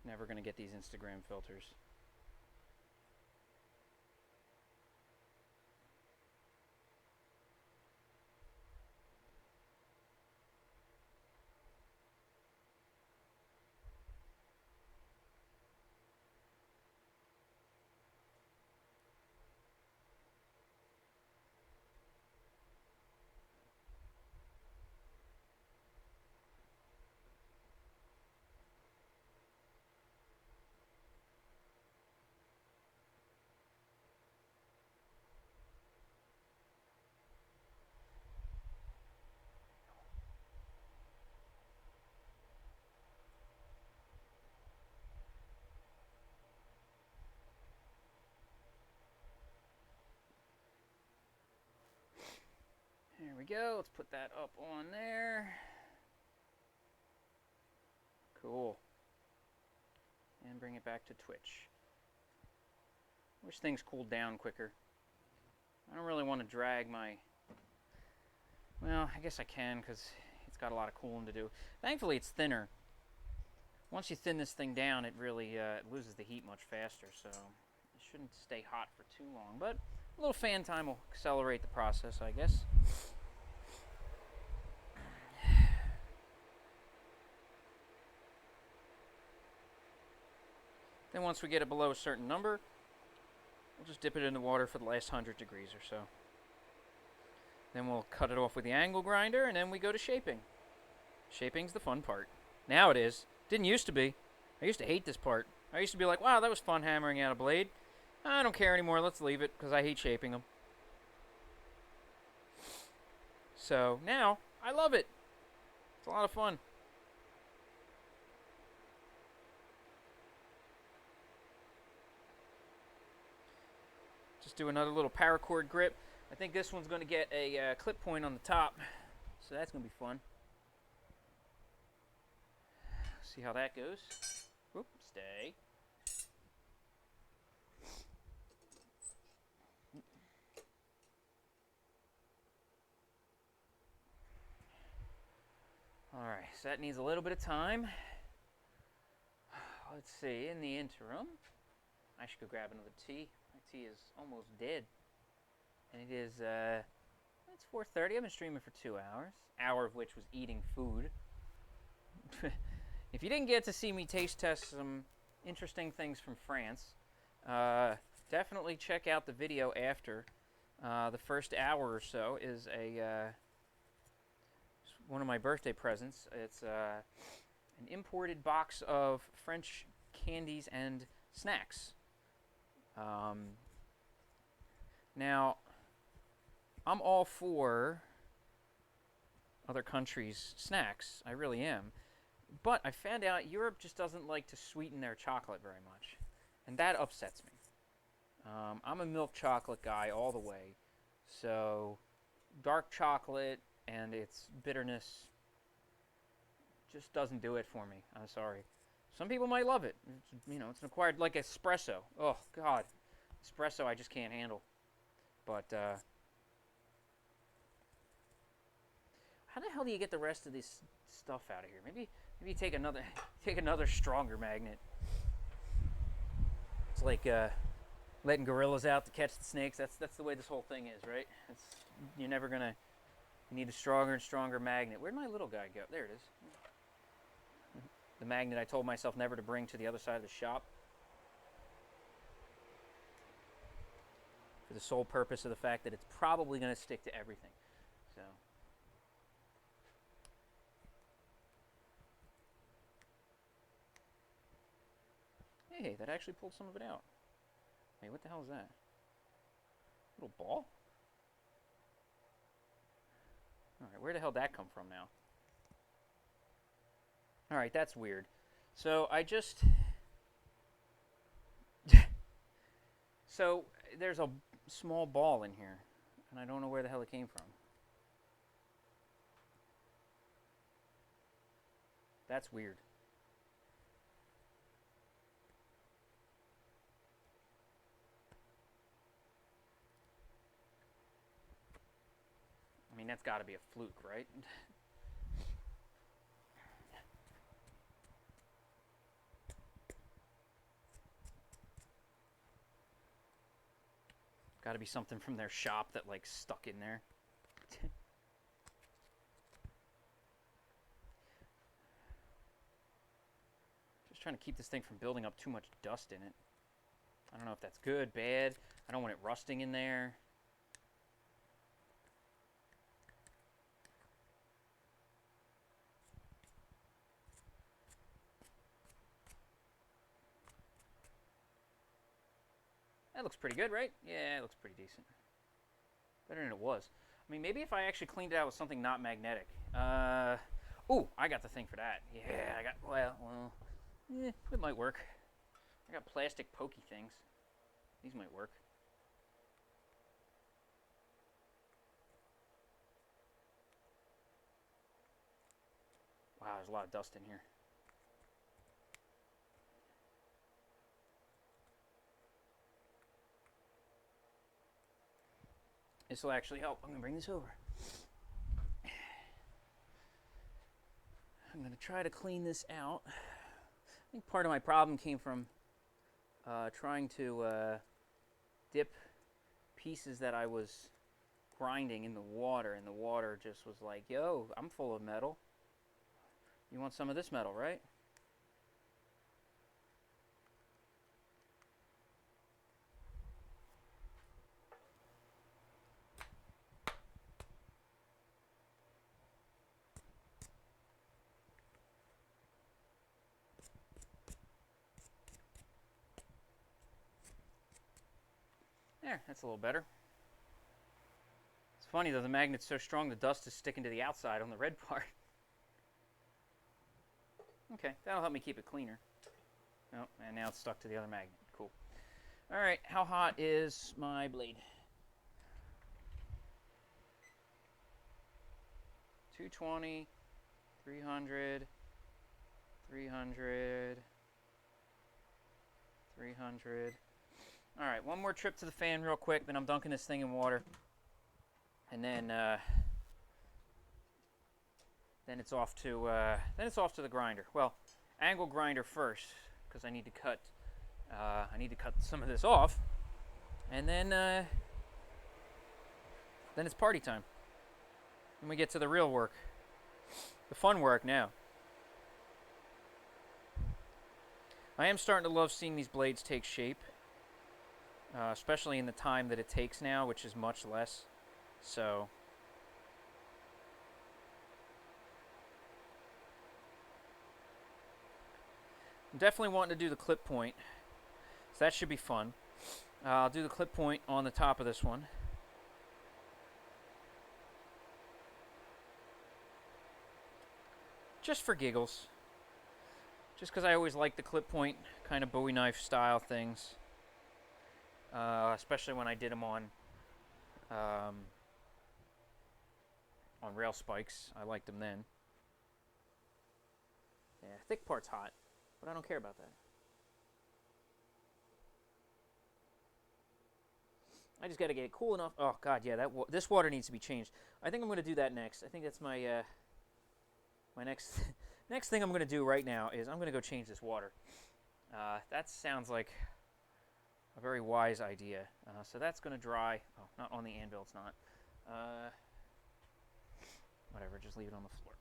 Never gonna get these Instagram filters. There we go. Let's put that up on there. Cool. And bring it back to Twitch. Wish things cooled down quicker. I don't really want to drag my... Well, I guess I can because it's got a lot of cooling to do. Thankfully, it's thinner. Once you thin this thing down, it really it loses the heat much faster, so it shouldn't stay hot for too long. But a little fan time will accelerate the process, I guess. Then once we get it below a certain number, we'll just dip it in the water for the last 100 degrees or so. Then we'll cut it off with the angle grinder, and then we go to shaping. Shaping's the fun part. Now it is. Didn't used to be. I used to hate this part. I used to be like, wow, that was fun hammering out a blade. I don't care anymore. Let's leave it because I hate shaping them. So now I love it. It's a lot of fun. Just do another little paracord grip. I think this one's going to get a clip point on the top, so that's going to be fun. See how that goes. Whoop, stay. Alright, so that needs a little bit of time. Let's see, in the interim, I should go grab another tea. My tea is almost dead. And it is, it's 4:30. I've been streaming for 2 hours. Hour of which was eating food. If you didn't get to see me taste test some interesting things from France, definitely check out the video after. The first hour or so is one of my birthday presents. It's an imported box of French candies and snacks. Now, I'm all for other countries' snacks. I really am. But I found out Europe just doesn't like to sweeten their chocolate very much. And that upsets me. I'm a milk chocolate guy all the way. So, dark chocolate and its bitterness just doesn't do it for me. I'm sorry. Some people might love it. It's an acquired, like espresso. Oh, God. Espresso I just can't handle. But, how the hell do you get the rest of this stuff out of here? Maybe take another stronger magnet. It's like letting gorillas out to catch the snakes. That's the way this whole thing is, right? You need a stronger and stronger magnet. Where'd my little guy go? There it is. The magnet I told myself never to bring to the other side of the shop. For the sole purpose of the fact that it's probably going to stick to everything. So. Hey, that actually pulled some of it out. Hey, what the hell is that? Little ball? Alright, where the hell did that come from now? Alright, that's weird. So, So, there's a small ball in here, and I don't know where the hell it came from. That's weird. I mean, that's got to be a fluke, right? Got to be something from their shop that, like, stuck in there. Just trying to keep this thing from building up too much dust in it. I don't know if that's good, bad. I don't want it rusting in there. That looks pretty good, right? Yeah, it looks pretty decent. Better than it was. I mean, maybe if I actually cleaned it out with something not magnetic. Ooh, I got the thing for that. Yeah, it might work. I got plastic pokey things. These might work. Wow, there's a lot of dust in here. This will actually help. I'm going to bring this over. I'm going to try to clean this out. I think part of my problem came from trying to dip pieces that I was grinding in the water, and the water just was like, yo, I'm full of metal. You want some of this metal, right? There, that's a little better. It's funny though, the magnet's so strong the dust is sticking to the outside on the red part. Okay, that'll help me keep it cleaner. Oh, and now it's stuck to the other magnet. Cool. All right, how hot is my blade? 220, 300, 300, 300. All right, one more trip to the fan real quick, then I'm dunking this thing in water. And then it's off to the grinder. Well, angle grinder first, because I need to cut some of this off, and then it's party time. And we get to the real work, the fun work now. I am starting to love seeing these blades take shape, especially in the time that it takes now, which is much less. So I'm definitely wanting to do the clip point, so that should be fun. I'll do the clip point on the top of this one. Just for giggles. Just because I always like the clip point kind of Bowie knife style things. Especially when I did them on rail spikes. I liked them then. Yeah, thick part's hot, but I don't care about that. I just got to get it cool enough. Oh God, yeah, this water needs to be changed. I think I'm going to do that next. I think that's my my next next thing I'm going to do right now is I'm going to go change this water. That sounds like a very wise idea. So that's going to dry. Oh, not on the anvil. It's not. Whatever. Just leave it on the floor.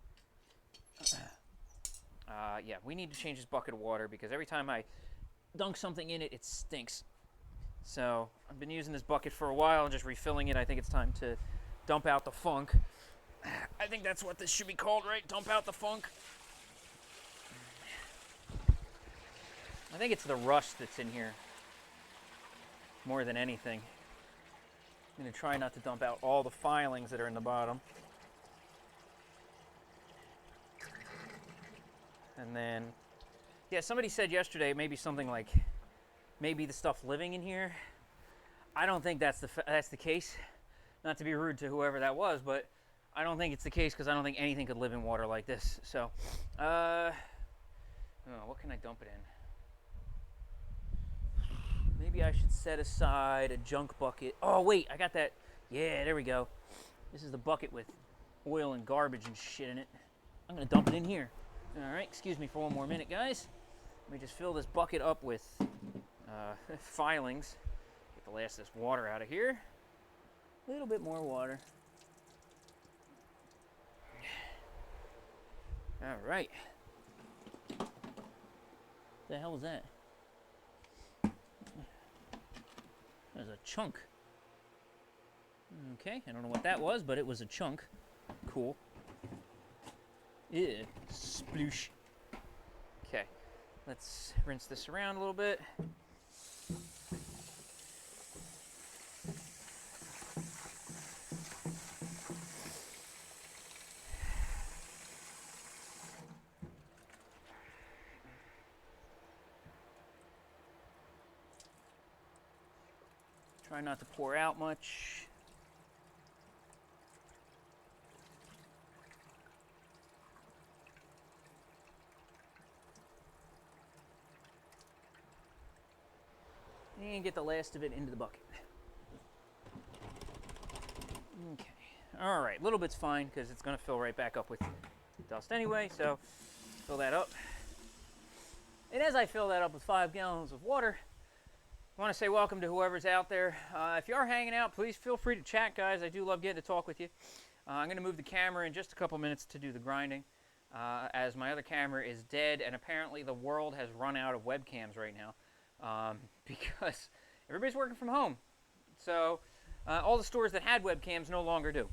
Yeah, we need to change this bucket of water because every time I dunk something in it, it stinks. So I've been using this bucket for a while and just refilling it. I think it's time to dump out the funk. I think that's what this should be called, right? Dump out the funk. I think it's the rust that's in here more than anything. I'm going to try not to dump out all the filings that are in the bottom. And then, yeah, somebody said yesterday maybe something like, maybe the stuff living in here. I don't think that's the case. Not to be rude to whoever that was, but I don't think it's the case because I don't think anything could live in water like this. So, what can I dump it in? Maybe I should set aside a junk bucket. Oh, wait, I got that. Yeah, there we go. This is the bucket with oil and garbage and shit in it. I'm going to dump it in here. All right, excuse me for one more minute, guys. Let me just fill this bucket up with filings. Get the last of this water out of here. A little bit more water. All right. What the hell is that? There's a chunk. Okay, I don't know what that was, but it was a chunk. Cool. Ew, sploosh. Okay, let's rinse this around a little bit. Try not to pour out much. And get the last of it into the bucket. Okay. All right. A little bit's fine because it's going to fill right back up with dust anyway. So fill that up. And as I fill that up with 5 gallons of water, I want to say welcome to whoever's out there. If you are hanging out, please feel free to chat, guys. I do love getting to talk with you. I'm going to move the camera in just a couple minutes to do the grinding, as my other camera is dead, and apparently the world has run out of webcams right now. Because everybody's working from home. So all the stores that had webcams no longer do.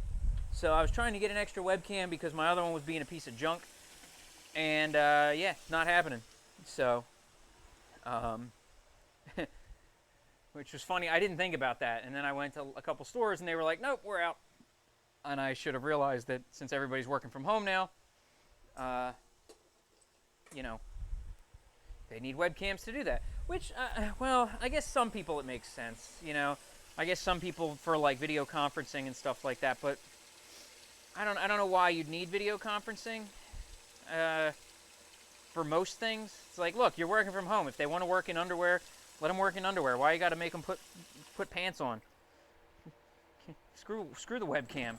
So I was trying to get an extra webcam because my other one was being a piece of junk. And yeah, not happening. So which was funny. I didn't think about that, and then I went to a couple stores, and they were like, "Nope, we're out." And I should have realized that since everybody's working from home now, you know, they need webcams to do that. Which, well, I guess some people it makes sense. You know, I guess some people for like video conferencing and stuff like that. But I don't know why you'd need video conferencing. For most things, it's like, look, you're working from home. If they want to work in underwear, let them work in underwear. Why you got to make them put pants on? Screw the webcam.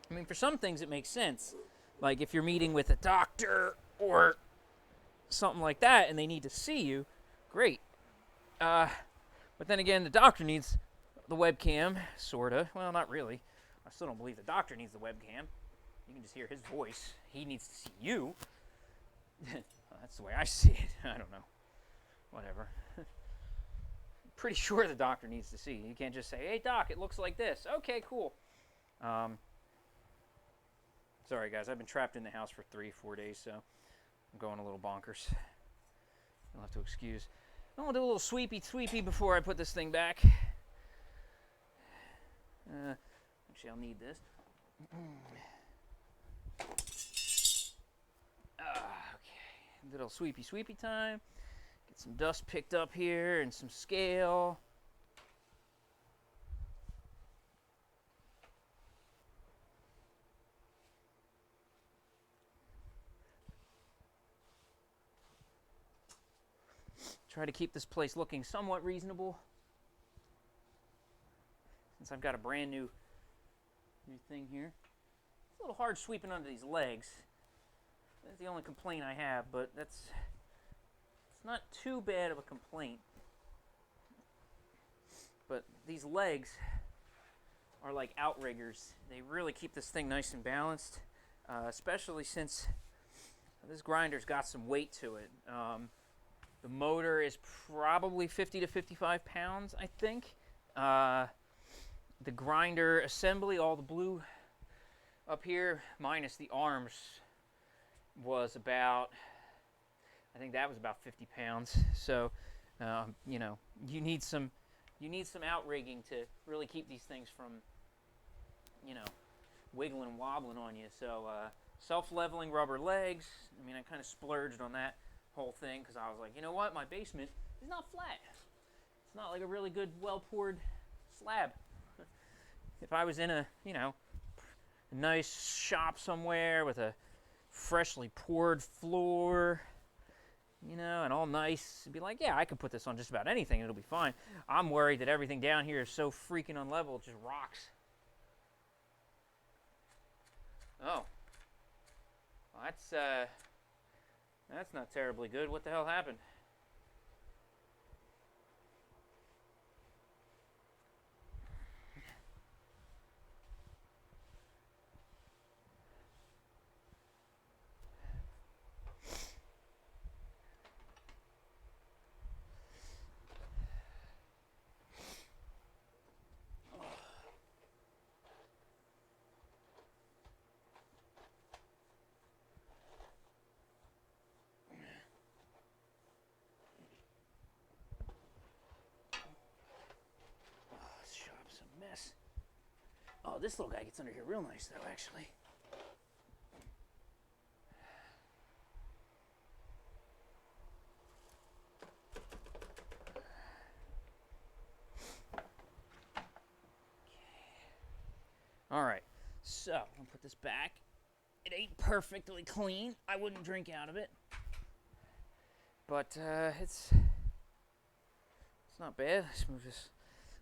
I mean, for some things it makes sense. Like if you're meeting with a doctor or something like that and they need to see you, great. But then again, the doctor needs the webcam, sorta. Well, not really. I still don't believe the doctor needs the webcam. You can just hear his voice. He needs to see you. That's the way I see it. I don't know. Whatever. Pretty sure the doctor needs to see you. You can't just say, "Hey, doc, it looks like this." Okay, cool. Sorry, guys. I've been trapped in the house for 3-4 days, so I'm going a little bonkers. You'll have to excuse. I'm going to do a little sweepy before I put this thing back. Actually, I'll need this. Okay, little sweepy time. Get some dust picked up here and some scale. Try to keep this place looking somewhat reasonable. Since I've got a brand new thing here. It's a little hard sweeping under these legs. That's the only complaint I have, but it's not too bad of a complaint. But these legs are like outriggers. They really keep this thing nice and balanced, especially since this grinder's got some weight to it. The motor is probably 50 to 55 pounds, I think. The grinder assembly, all the blue up here, minus the arms, was about, I think that was about 50 pounds. So, you know, you need some outrigging to really keep these things from, you know, wiggling and wobbling on you. So, self-leveling rubber legs. I mean, I kind of splurged on that whole thing because I was like, you know what, my basement is not flat. It's not like a really good, well-poured slab. If I was in a, you know, a nice shop somewhere with a freshly poured floor, you know, and all nice, it'd be like, yeah, I could put this on just about anything. It'll be fine. I'm worried that everything down here is so freaking unlevel, it just rocks. Oh. Well, that's not terribly good. What the hell happened? Oh, this little guy gets under here real nice, though, actually. All right, so I'm gonna put this back. It ain't perfectly clean. I wouldn't drink out of it, but it's not bad. Let's move this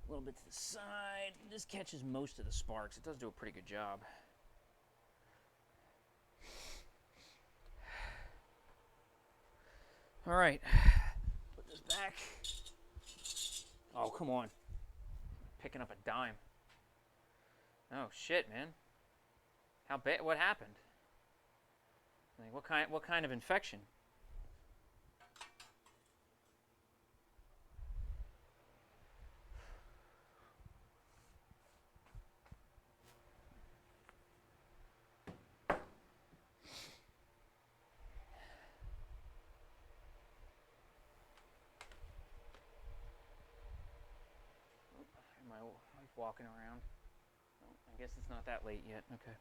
a little bit to the side. This catches most of the sparks. It does do a pretty good job. All right, put this back. Oh, come on. Picking up a dime. Oh shit, man. How bad? What happened? Like, what kind of infection? walking around. Oh, I guess it's not that late yet. Okay.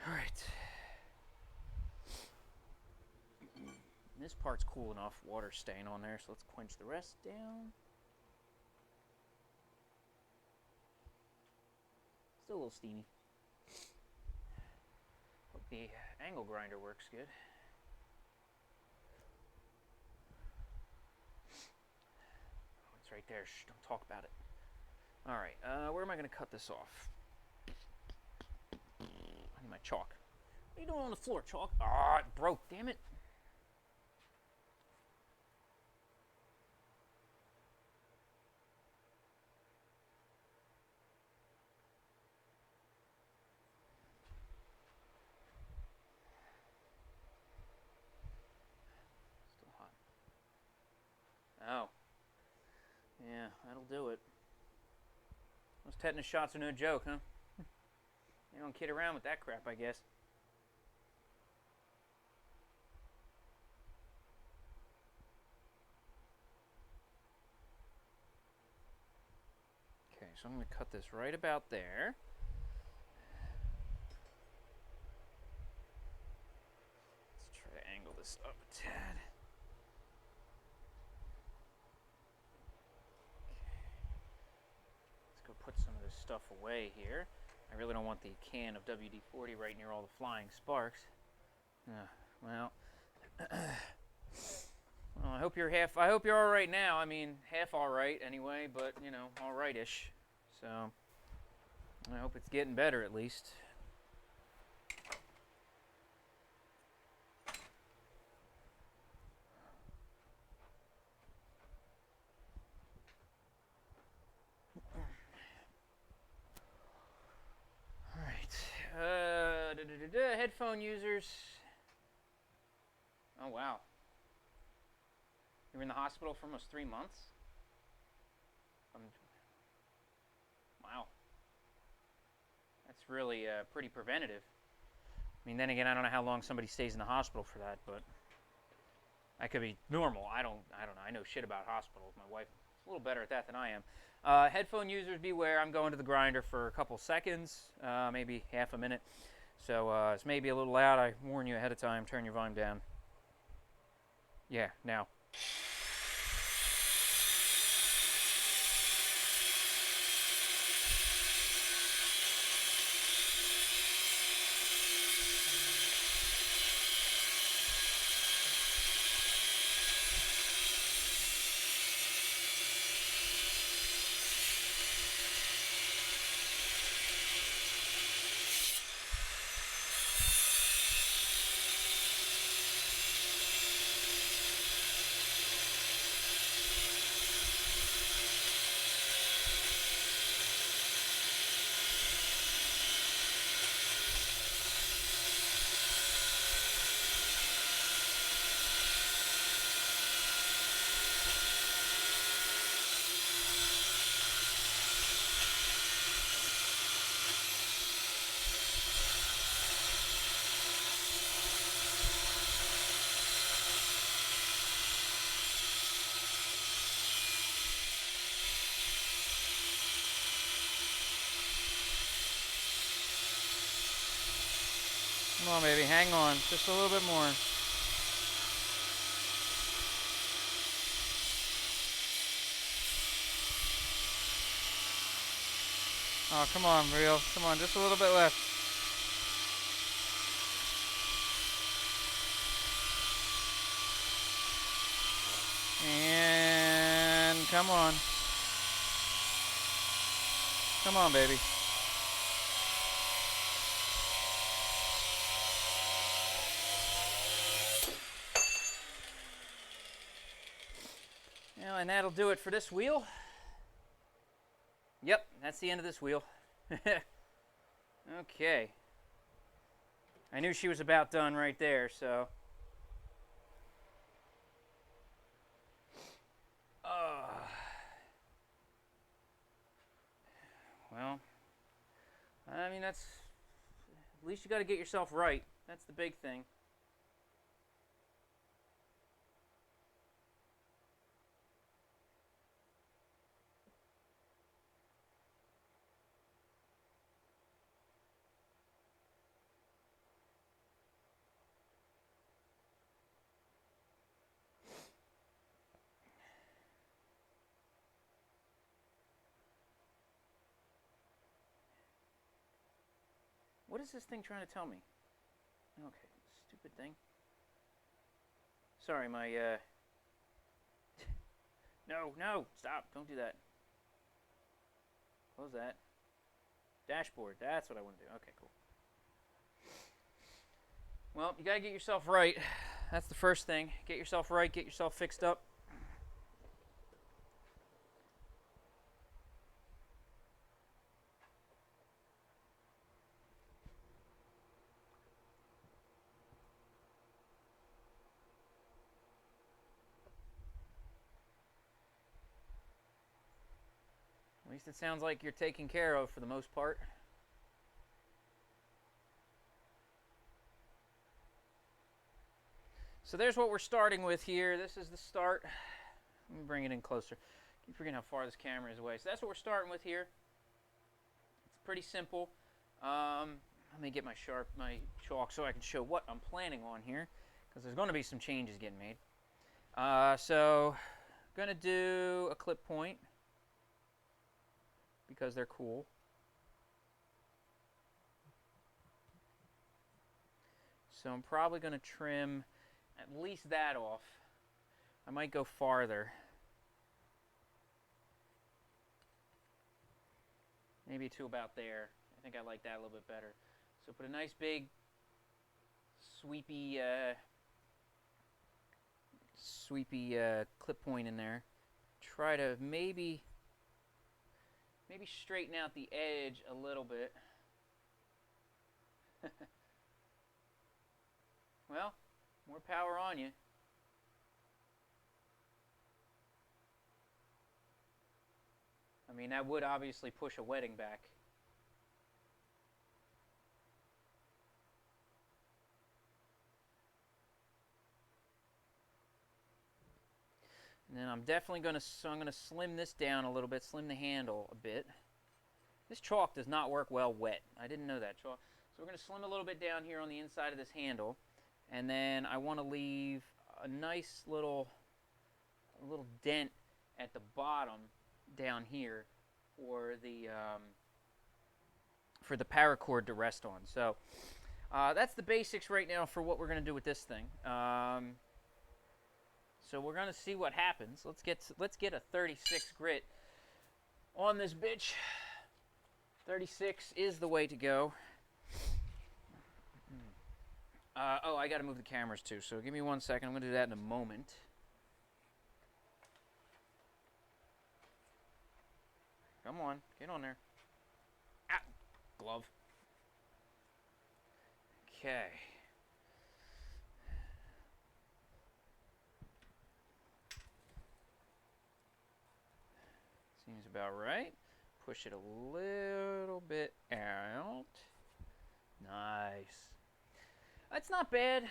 All right. This part's cool enough. Water's staying on there, so let's quench the rest down. Still a little steamy. Hope the angle grinder works good. Oh, it's right there. Shh, don't talk about it. All right, where am I going to cut this off? I need my chalk. What are you doing on the floor, chalk? Ah, it broke, damn it. Still hot. Oh. Yeah, that'll do it. Those tetanus shots are no joke, huh? You don't kid around with that crap, I guess. Okay, so I'm going to cut this right about there. Let's try to angle this up a tad. Let's go put some of this stuff away here. I really don't want the can of WD-40 right near all the flying sparks. Well, I hope you're all right now. I mean, half all right anyway, but you know, all right-ish. So I hope it's getting better at least. All right. Headphone users. Oh wow. You were in the hospital for almost 3 months? Wow. That's really pretty preventative. I mean, then again, I don't know how long somebody stays in the hospital for that, but that could be normal. I don't know. I know shit about hospitals. My wife is a little better at that than I am. Headphone users, beware. I'm going to the grinder for a couple seconds, maybe half a minute. So it's maybe a little loud. I warn you ahead of time. Turn your volume down. Yeah, now. Come on, baby, hang on. Just a little bit more. Oh, come on, Real. Come on, just a little bit left. And come on. Come on, baby. Well, and that'll do it for this wheel. Yep, that's the end of this wheel. Okay. I knew she was about done right there, so. Well, I mean, that's. At least you got to get yourself right. That's the big thing. is this thing trying to tell me? Okay, stupid thing. Sorry, my, No, stop, don't do that. What was that? Dashboard, that's what I want to do. Okay, cool. Well, you gotta get yourself right. That's the first thing. Get yourself right, get yourself fixed up. At least it sounds like you're taken care of for the most part. So there's what we're starting with here. This is the start. Let me bring it in closer. I keep forgetting how far this camera is away. So that's what we're starting with here. It's pretty simple. Let me get my chalk so I can show what I'm planning on here, because there's going to be some changes getting made. So I'm going to do a clip point because they're cool. So I'm probably going to trim at least that off. I might go farther. Maybe to about there. I think I like that a little bit better. So put a nice big sweepy clip point in there. Try to maybe straighten out the edge a little bit. Well, more power on you. I mean, that would obviously push a wedding back. And then I'm definitely going to slim this down a little bit, slim the handle a bit. This chalk does not work well wet. I didn't know that. So we're going to slim a little bit down here on the inside of this handle. And then I want to leave a nice little dent at the bottom down here for the paracord to rest on. So that's the basics right now for what we're going to do with this thing. So we're going to see what happens. Let's get a 36 grit on this bitch. 36 is the way to go. Oh, I got to move the cameras too, so give me 1 second. I'm going to do that in a moment. Come on, get on there. Ah, glove. Okay. Seems about right. Push it a little bit out. Nice. That's not bad.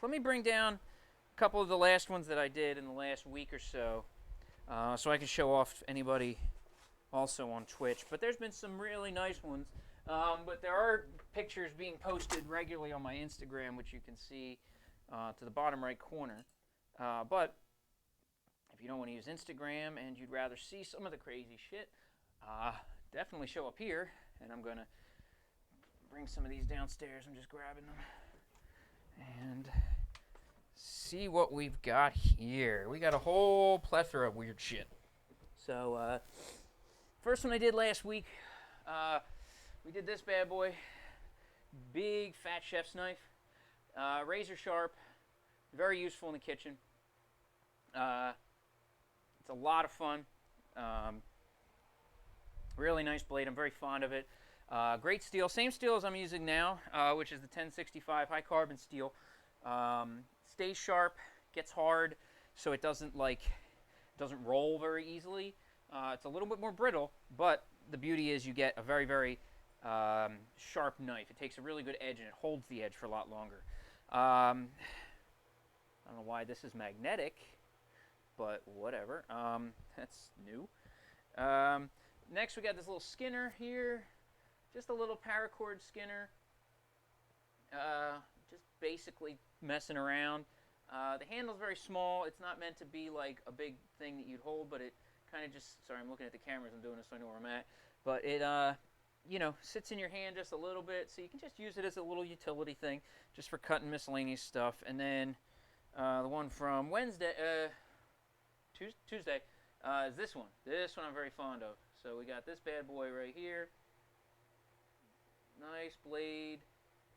Let me bring down a couple of the last ones that I did in the last week or so, so I can show off anybody also on Twitch. But there's been some really nice ones. But there are pictures being posted regularly on my Instagram, which you can see to the bottom right corner. But if you don't want to use Instagram and you'd rather see some of the crazy shit, definitely show up here. And I'm going to bring some of these downstairs. I'm just grabbing them. And see what we've got here. We got a whole plethora of weird shit. So, first one I did last week, we did this bad boy. Big fat chef's knife. Razor sharp. Very useful in the kitchen. It's a lot of fun. Really nice blade. I'm very fond of it. Great steel. Same steel as I'm using now, which is the 1065 high carbon steel. Stays sharp, gets hard, so it doesn't roll very easily. It's a little bit more brittle, but the beauty is you get a very, very sharp knife. It takes a really good edge and it holds the edge for a lot longer. I don't know why this is magnetic, but whatever. That's new. Next we got this little skinner here. Just a little paracord skinner. Just basically messing around. The handle's very small. It's not meant to be like a big thing that you'd hold, but it kind of just, sorry, I'm looking at the cameras. I'm doing this so I know where I'm at. But sits in your hand just a little bit, so you can just use it as a little utility thing, just for cutting miscellaneous stuff. And then the one from Tuesday, is this one. This one I'm very fond of. So we got this bad boy right here. Nice blade,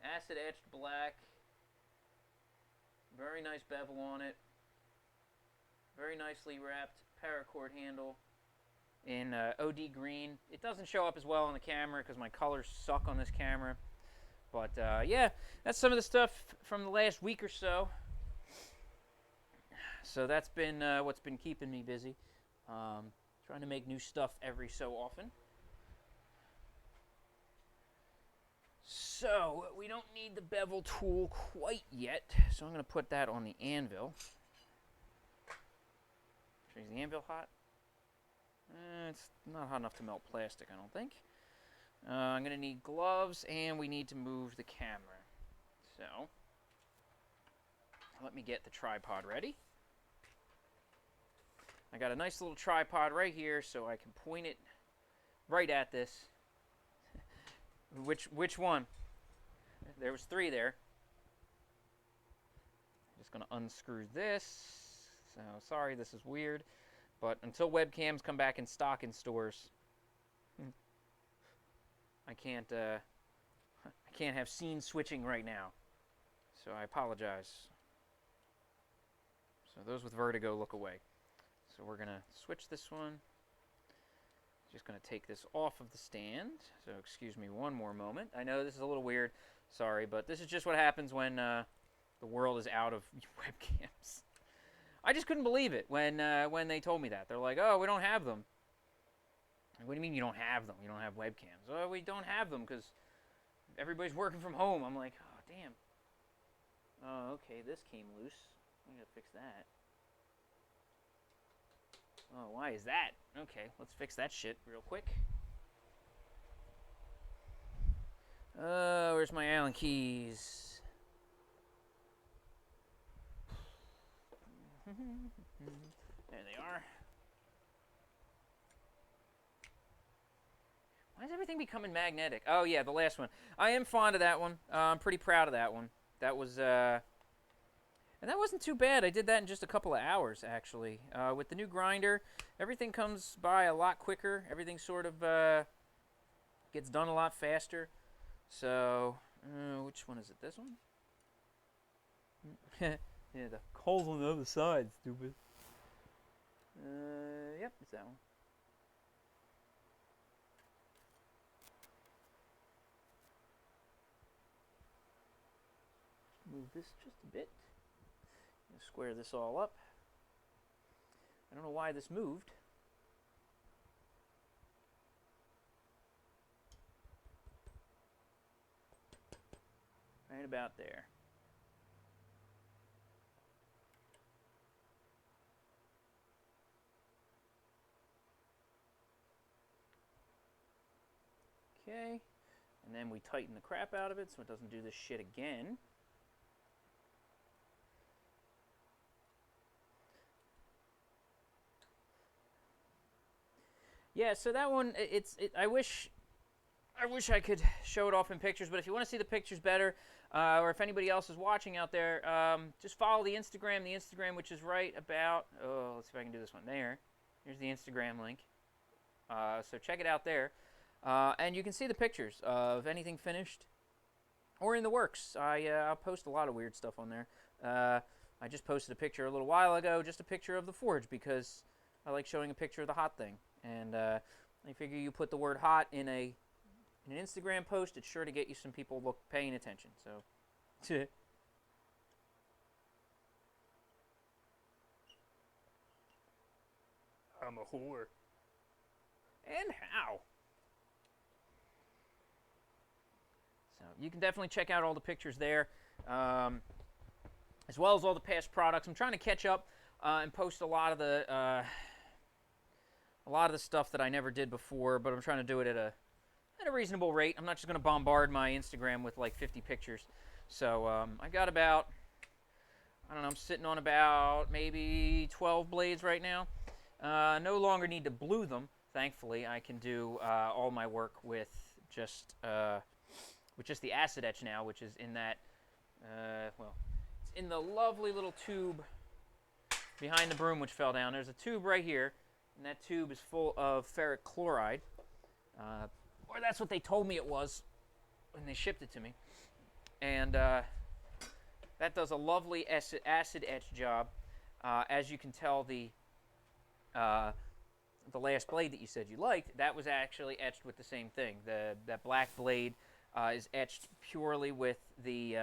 acid etched black. Very nice bevel on it. Very nicely wrapped paracord handle in OD green. It doesn't show up as well on the camera because my colors suck on this camera. But yeah, that's some of the stuff from the last week or so. So that's been what's been keeping me busy. Trying to make new stuff every so often. So we don't need the bevel tool quite yet, so I'm going to put that on the anvil. Is the anvil hot? It's not hot enough to melt plastic, I don't think. I'm going to need gloves, and we need to move the camera. So let me get the tripod ready. I got a nice little tripod right here, so I can point it right at this. Which one? There was 3 there. Just going to unscrew this. So sorry, this is weird. But until webcams come back in stock in stores, I can't have scene switching right now. So I apologize. So those with vertigo, look away. So we're going to switch this one. Just going to take this off of the stand. So excuse me one more moment. I know this is a little weird. Sorry, but this is just what happens when the world is out of webcams. I just couldn't believe it when they told me that. They're like, oh, we don't have them. What do you mean you don't have them? You don't have webcams? Oh, we don't have them because everybody's working from home. I'm like, oh, damn. Oh, okay, this came loose. We gotta fix that. Oh, why is that? Okay, let's fix that shit real quick. Where's my Allen keys? There they are. Why is everything becoming magnetic? Oh, yeah, the last one. I am fond of that one. I'm pretty proud of that one. That was, and that wasn't too bad. I did that in just a couple of hours, actually. With the new grinder, everything comes by a lot quicker. Everything sort of gets done a lot faster. So, which one is it? This one? Yeah, the hole's on the other side, stupid. Yep, it's that one. Move this just a bit. Square this all up. I don't know why this moved. Right about there. Okay, and then we tighten the crap out of it so it doesn't do this shit again. Yeah, so that one, I wish I could show it off in pictures, but if you want to see the pictures better, or if anybody else is watching out there, just follow the Instagram, which is right about, oh, let's see if I can do this one there. Here's the Instagram link. So check it out there. And you can see the pictures of anything finished or in the works. I'll post a lot of weird stuff on there. I just posted a picture a little while ago, just a picture of the forge, because I like showing a picture of the hot thing. And I figure you put the word hot in an Instagram post, it's sure to get you some people paying attention. So, I'm a whore. And how? So you can definitely check out all the pictures there, as well as all the past products. I'm trying to catch up and post a lot of the stuff that I never did before, but I'm trying to do it at a reasonable rate. I'm not just going to bombard my Instagram with like 50 pictures. So I got about, I don't know, I'm sitting on about maybe 12 blades right now. No longer need to blue them, thankfully. I can do all my work with just with just the acid etch now, which is in that well, it's in the lovely little tube behind the broom which fell down. There's a tube right here, and that tube is full of ferric chloride, or that's what they told me it was when they shipped it to me. And that does a lovely acid etch job. As you can tell, the last blade that you said you liked, that was actually etched with the same thing. That black blade is etched purely with the.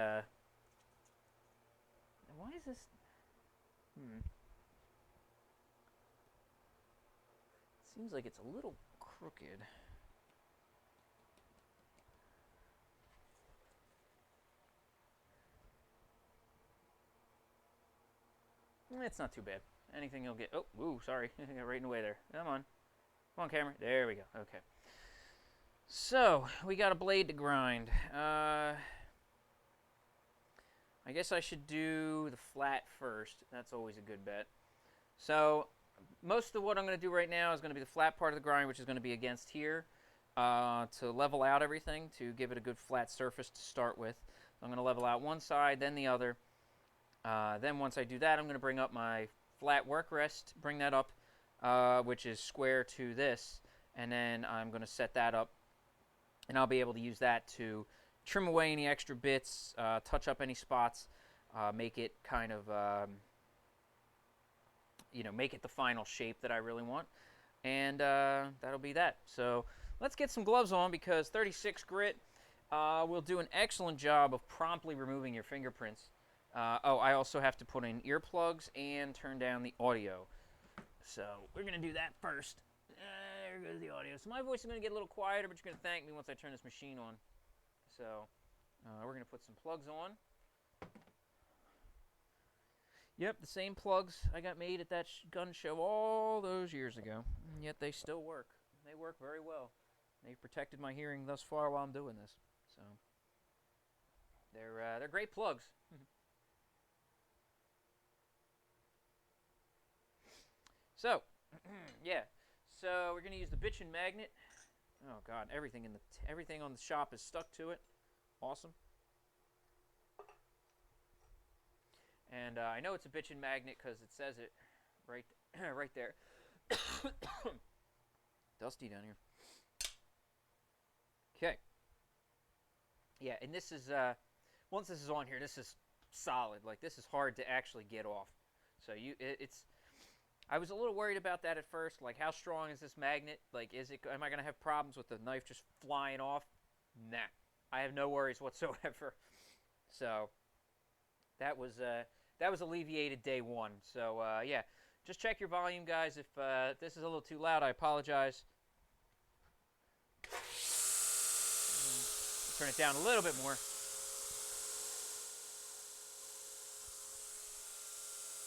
Why is this? Seems like it's a little crooked. It's not too bad. Anything you'll get. Oh, ooh, sorry. I got right in the way there. Come on. Come on, camera. There we go. Okay. So, we got a blade to grind. I guess I should do the flat first. That's always a good bet. So, most of what I'm going to do right now is going to be the flat part of the grind, which is going to be against here to level out everything, to give it a good flat surface to start with. I'm going to level out one side, then the other. Then once I do that, I'm going to bring up my flat work rest, bring that up, which is square to this, and then I'm going to set that up, and I'll be able to use that to trim away any extra bits, touch up any spots, make it kind of, make it the final shape that I really want, and that'll be that. So let's get some gloves on, because 36 grit will do an excellent job of promptly removing your fingerprints. I also have to put in earplugs and turn down the audio. So we're going to do that first. There goes the audio. So my voice is going to get a little quieter, but you're going to thank me once I turn this machine on. So we're going to put some plugs on. Yep, the same plugs I got made at that gun show all those years ago. And yet they still work. They work very well. They've protected my hearing thus far while I'm doing this. So they're great plugs. So, yeah. So we're gonna use the bitchin' magnet. Oh God, everything on the shop is stuck to it. Awesome. And I know it's a bitchin' magnet because it says it right, right there. Dusty down here. Okay. Yeah, and this is once this is on here, this is solid. Like, this is hard to actually get off. So it's. I was a little worried about that at first. Like, how strong is this magnet? Like, am I going to have problems with the knife just flying off? Nah. I have no worries whatsoever. So, that was alleviated day one. So, yeah. Just check your volume, guys. If this is a little too loud, I apologize. Turn it down a little bit more.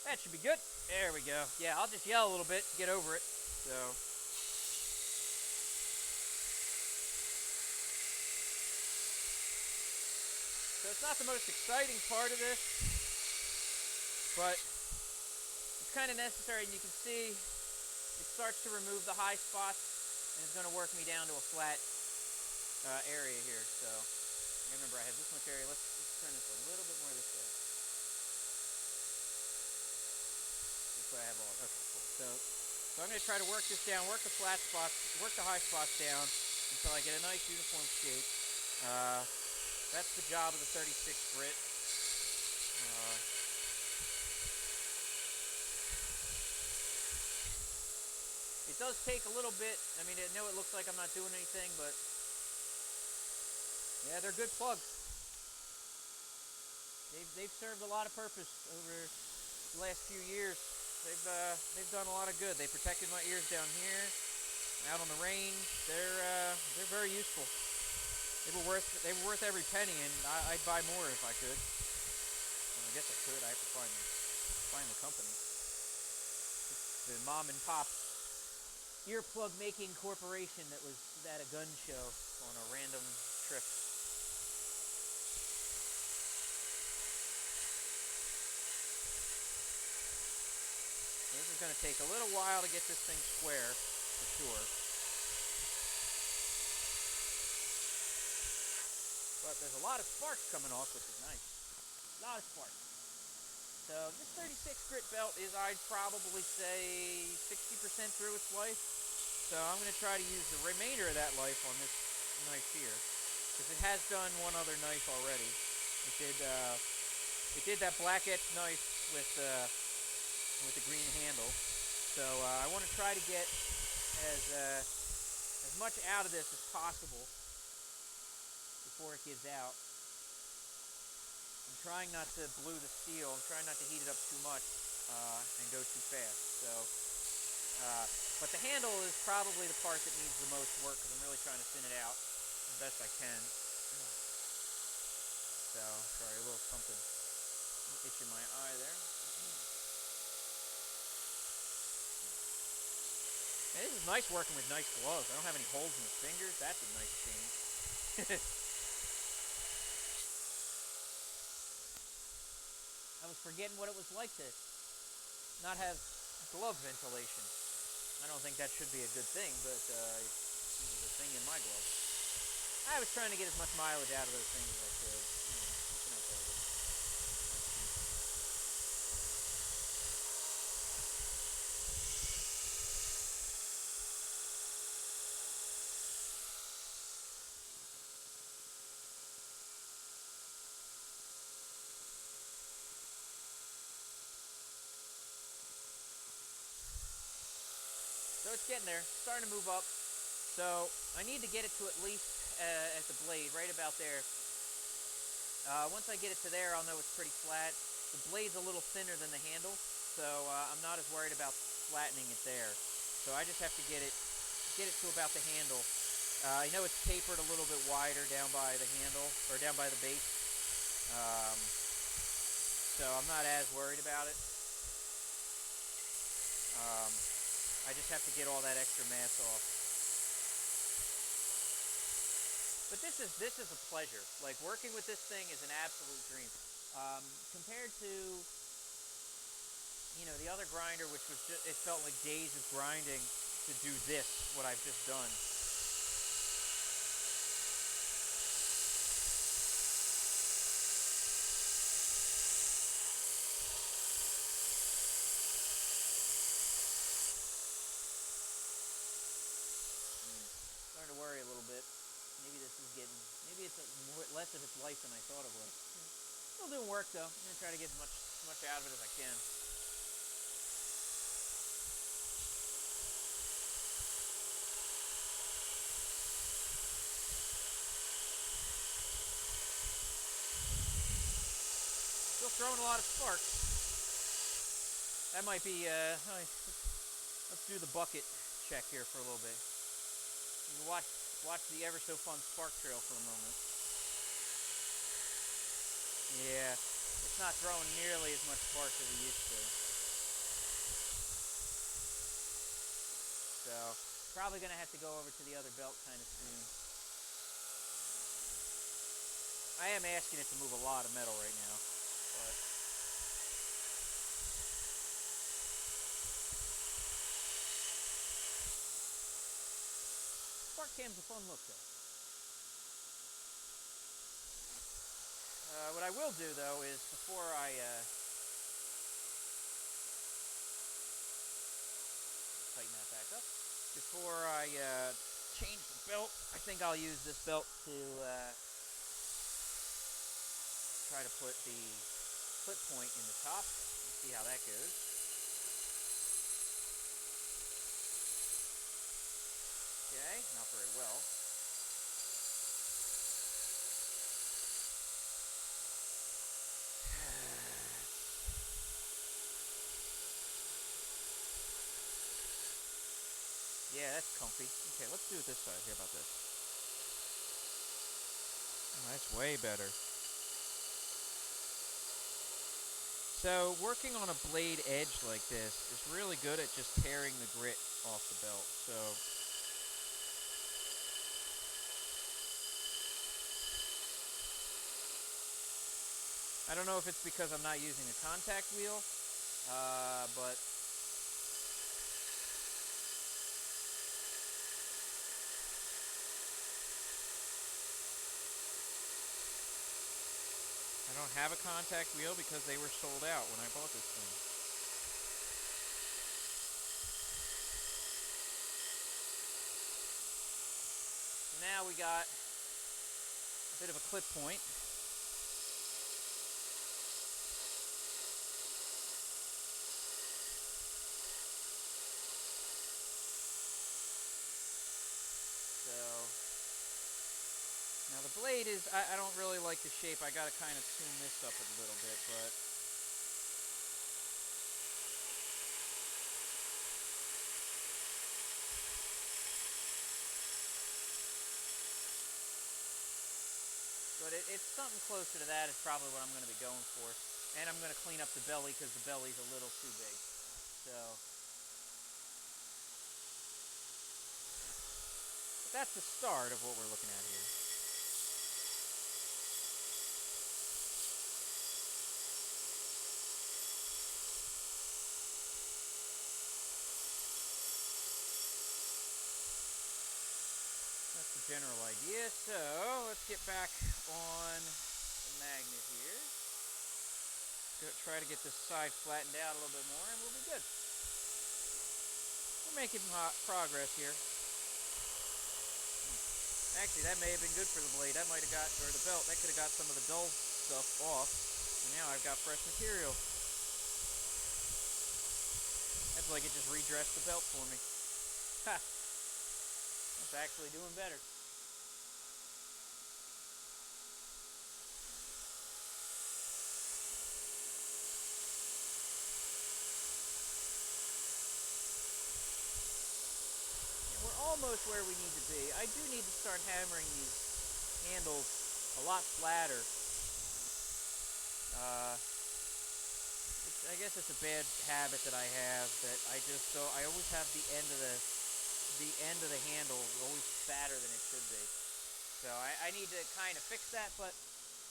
That should be good. There we go. Yeah, I'll just yell a little bit to get over it. So it's not the most exciting part of this, but it's kind of necessary, and you can see it starts to remove the high spots, and it's going to work me down to a flat area here. So remember, I have this much area. Let's turn this a little bit more this way. I have all. Okay, cool. So I'm going to try to work this down, work the flat spots, work the high spots down until I get a nice uniform shape. That's the job of the 36 grit. It does take a little bit. I mean, I know it looks like I'm not doing anything, but yeah, they're good plugs. They've served a lot of purpose over the last few years. They've done a lot of good. They protected my ears down here, out on the range. They're very useful. They were worth every penny, and I'd buy more if I could. Well, I guess I could. I have to find the company. It's the mom and pop earplug making corporation that was at a gun show on a random trip. This is going to take a little while to get this thing square, for sure. there's a lot of sparks coming off, which is nice. A lot of sparks. So this 36 grit belt is, I'd probably say, 60% through its life. So I'm going to try to use the remainder of that life on this knife here, because it has done one other knife already. It did that black etch knife with the green handle. So I want to try to get as much out of this as possible before it gives out. I'm trying not to blue the steel. I'm trying not to heat it up too much and go too fast. So, but the handle is probably the part that needs the most work, because I'm really trying to thin it out the best I can. So, sorry, a little something itching my eye there. Man, this is nice working with nice gloves. I don't have any holes in the fingers. That's a nice change. I was forgetting what it was like to not have glove ventilation. I don't think that should be a good thing, but this is a thing in my glove. I was trying to get as much mileage out of those things as I could. What can I tell you? So it's getting there, starting to move up. So I need to get it to at least at the blade, right about there. Once I get it to there, I'll know it's pretty flat. The blade's a little thinner than the handle, so I'm not as worried about flattening it there. So I just have to get it to about the handle. I know it's tapered a little bit wider down by the handle, or down by the base. So I'm not as worried about it. I just have to get all that extra mass off. But this is a pleasure. Like, working with this thing is an absolute dream. Compared to, the other grinder, which was just, it felt like days of grinding to do this, what I've just done. Starting to worry a little bit. Maybe it's less of its life than I thought it was. Still doing work though. I'm gonna try to get as much out of it as I can. Still throwing a lot of sparks. That might be. Let's do the bucket check here for a little bit. You can watch the ever so fun spark trail for a moment. Yeah, it's not throwing nearly as much spark as it used to. So, probably going to have to go over to the other belt kind of soon. I am asking it to move a lot of metal right now, but spark cam's a fun look though. What I will do though is, before I tighten that back up, before I change the belt, I think I'll use this belt to try to put the clip point in the top. Let's see how that goes. Okay, not very well. Yeah, that's comfy. Okay, let's do it this side. How about this? Oh, that's way better. So, working on a blade edge like this is really good at just tearing the grit off the belt. So, I don't know if it's because I'm not using a contact wheel, but don't have a contact wheel because they were sold out when I bought this thing. So now we got a bit of a clip point. So now the blade is, I don't really like the shape. I gotta kind of tune this up a little bit, but it's something closer to that is probably what I'm going to be going for. And I'm going to clean up the belly because the belly's a little too big. So but that's the start of what we're looking at here. That's the general idea. So let's get back on the magnet here. Try to get this side flattened out a little bit more and we'll be good. We're making progress here. Actually, that may have been good for the blade. That might have got, or the belt, that could have got some of the dull stuff off. And now I've got fresh material. That's like it just redressed the belt for me. Ha! That's actually doing better. Almost where we need to be. I do need to start hammering these handles a lot flatter. I guess it's a bad habit that I have that I just don't. I always have the end of the handle always fatter than it should be. So I need to kind of fix that, but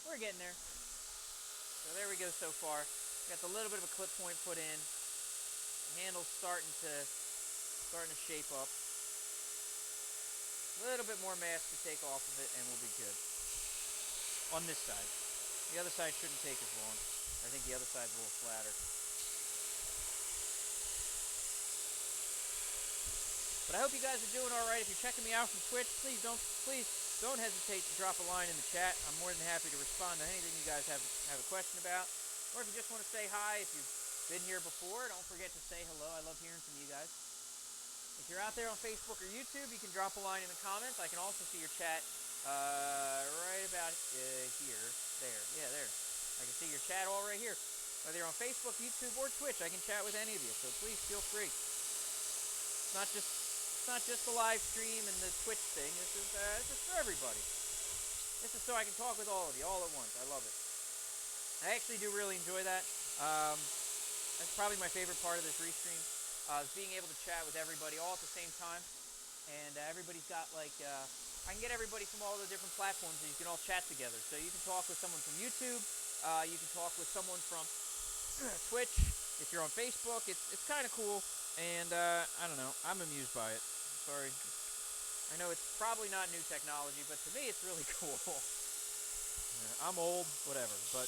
we're getting there. So there we go so far. Got the little bit of a clip point put in. The handle's starting to shape up. A little bit more mass to take off of it and we'll be good. On this side. The other side shouldn't take as long. I think the other side's a little flatter. But I hope you guys are doing alright. If you're checking me out from Twitch, please don't hesitate to drop a line in the chat. I'm more than happy to respond to anything you guys have a question about. Or if you just want to say hi, if you've been here before, don't forget to say hello. I love hearing from you guys. If you're out there on Facebook or YouTube, you can drop a line in the comments. I can also see your chat right about here. There. Yeah, there. I can see your chat all right here. Whether you're on Facebook, YouTube, or Twitch, I can chat with any of you. So please feel free. It's not just the live stream and the Twitch thing. This is for everybody. This is so I can talk with all of you all at once. I love it. I actually do really enjoy that. That's probably my favorite part of this restream. Is being able to chat with everybody all at the same time, and everybody's got I can get everybody from all the different platforms, and you can all chat together. So you can talk with someone from YouTube, you can talk with someone from Twitch. If you're on Facebook, it's kind of cool, and I don't know, I'm amused by it. Sorry, I know it's probably not new technology, but to me it's really cool. I'm old, whatever, but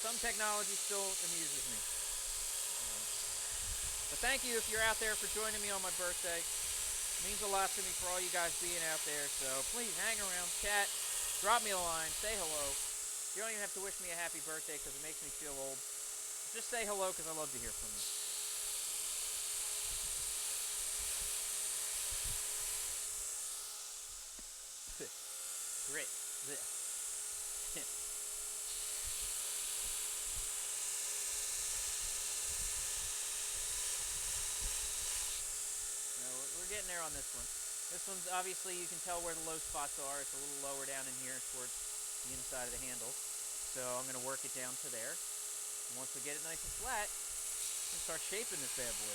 some technology still amuses me. But thank you if you're out there for joining me on my birthday. It means a lot to me for all you guys being out there. So please hang around, chat, drop me a line, say hello. You don't even have to wish me a happy birthday because it makes me feel old. Just say hello because I love to hear from you. Grit. We're getting there on this one. This one's obviously, you can tell where the low spots are. It's a little lower down in here towards the inside of the handle. So I'm going to work it down to there. And once we get it nice and flat, we'll start shaping this bad boy.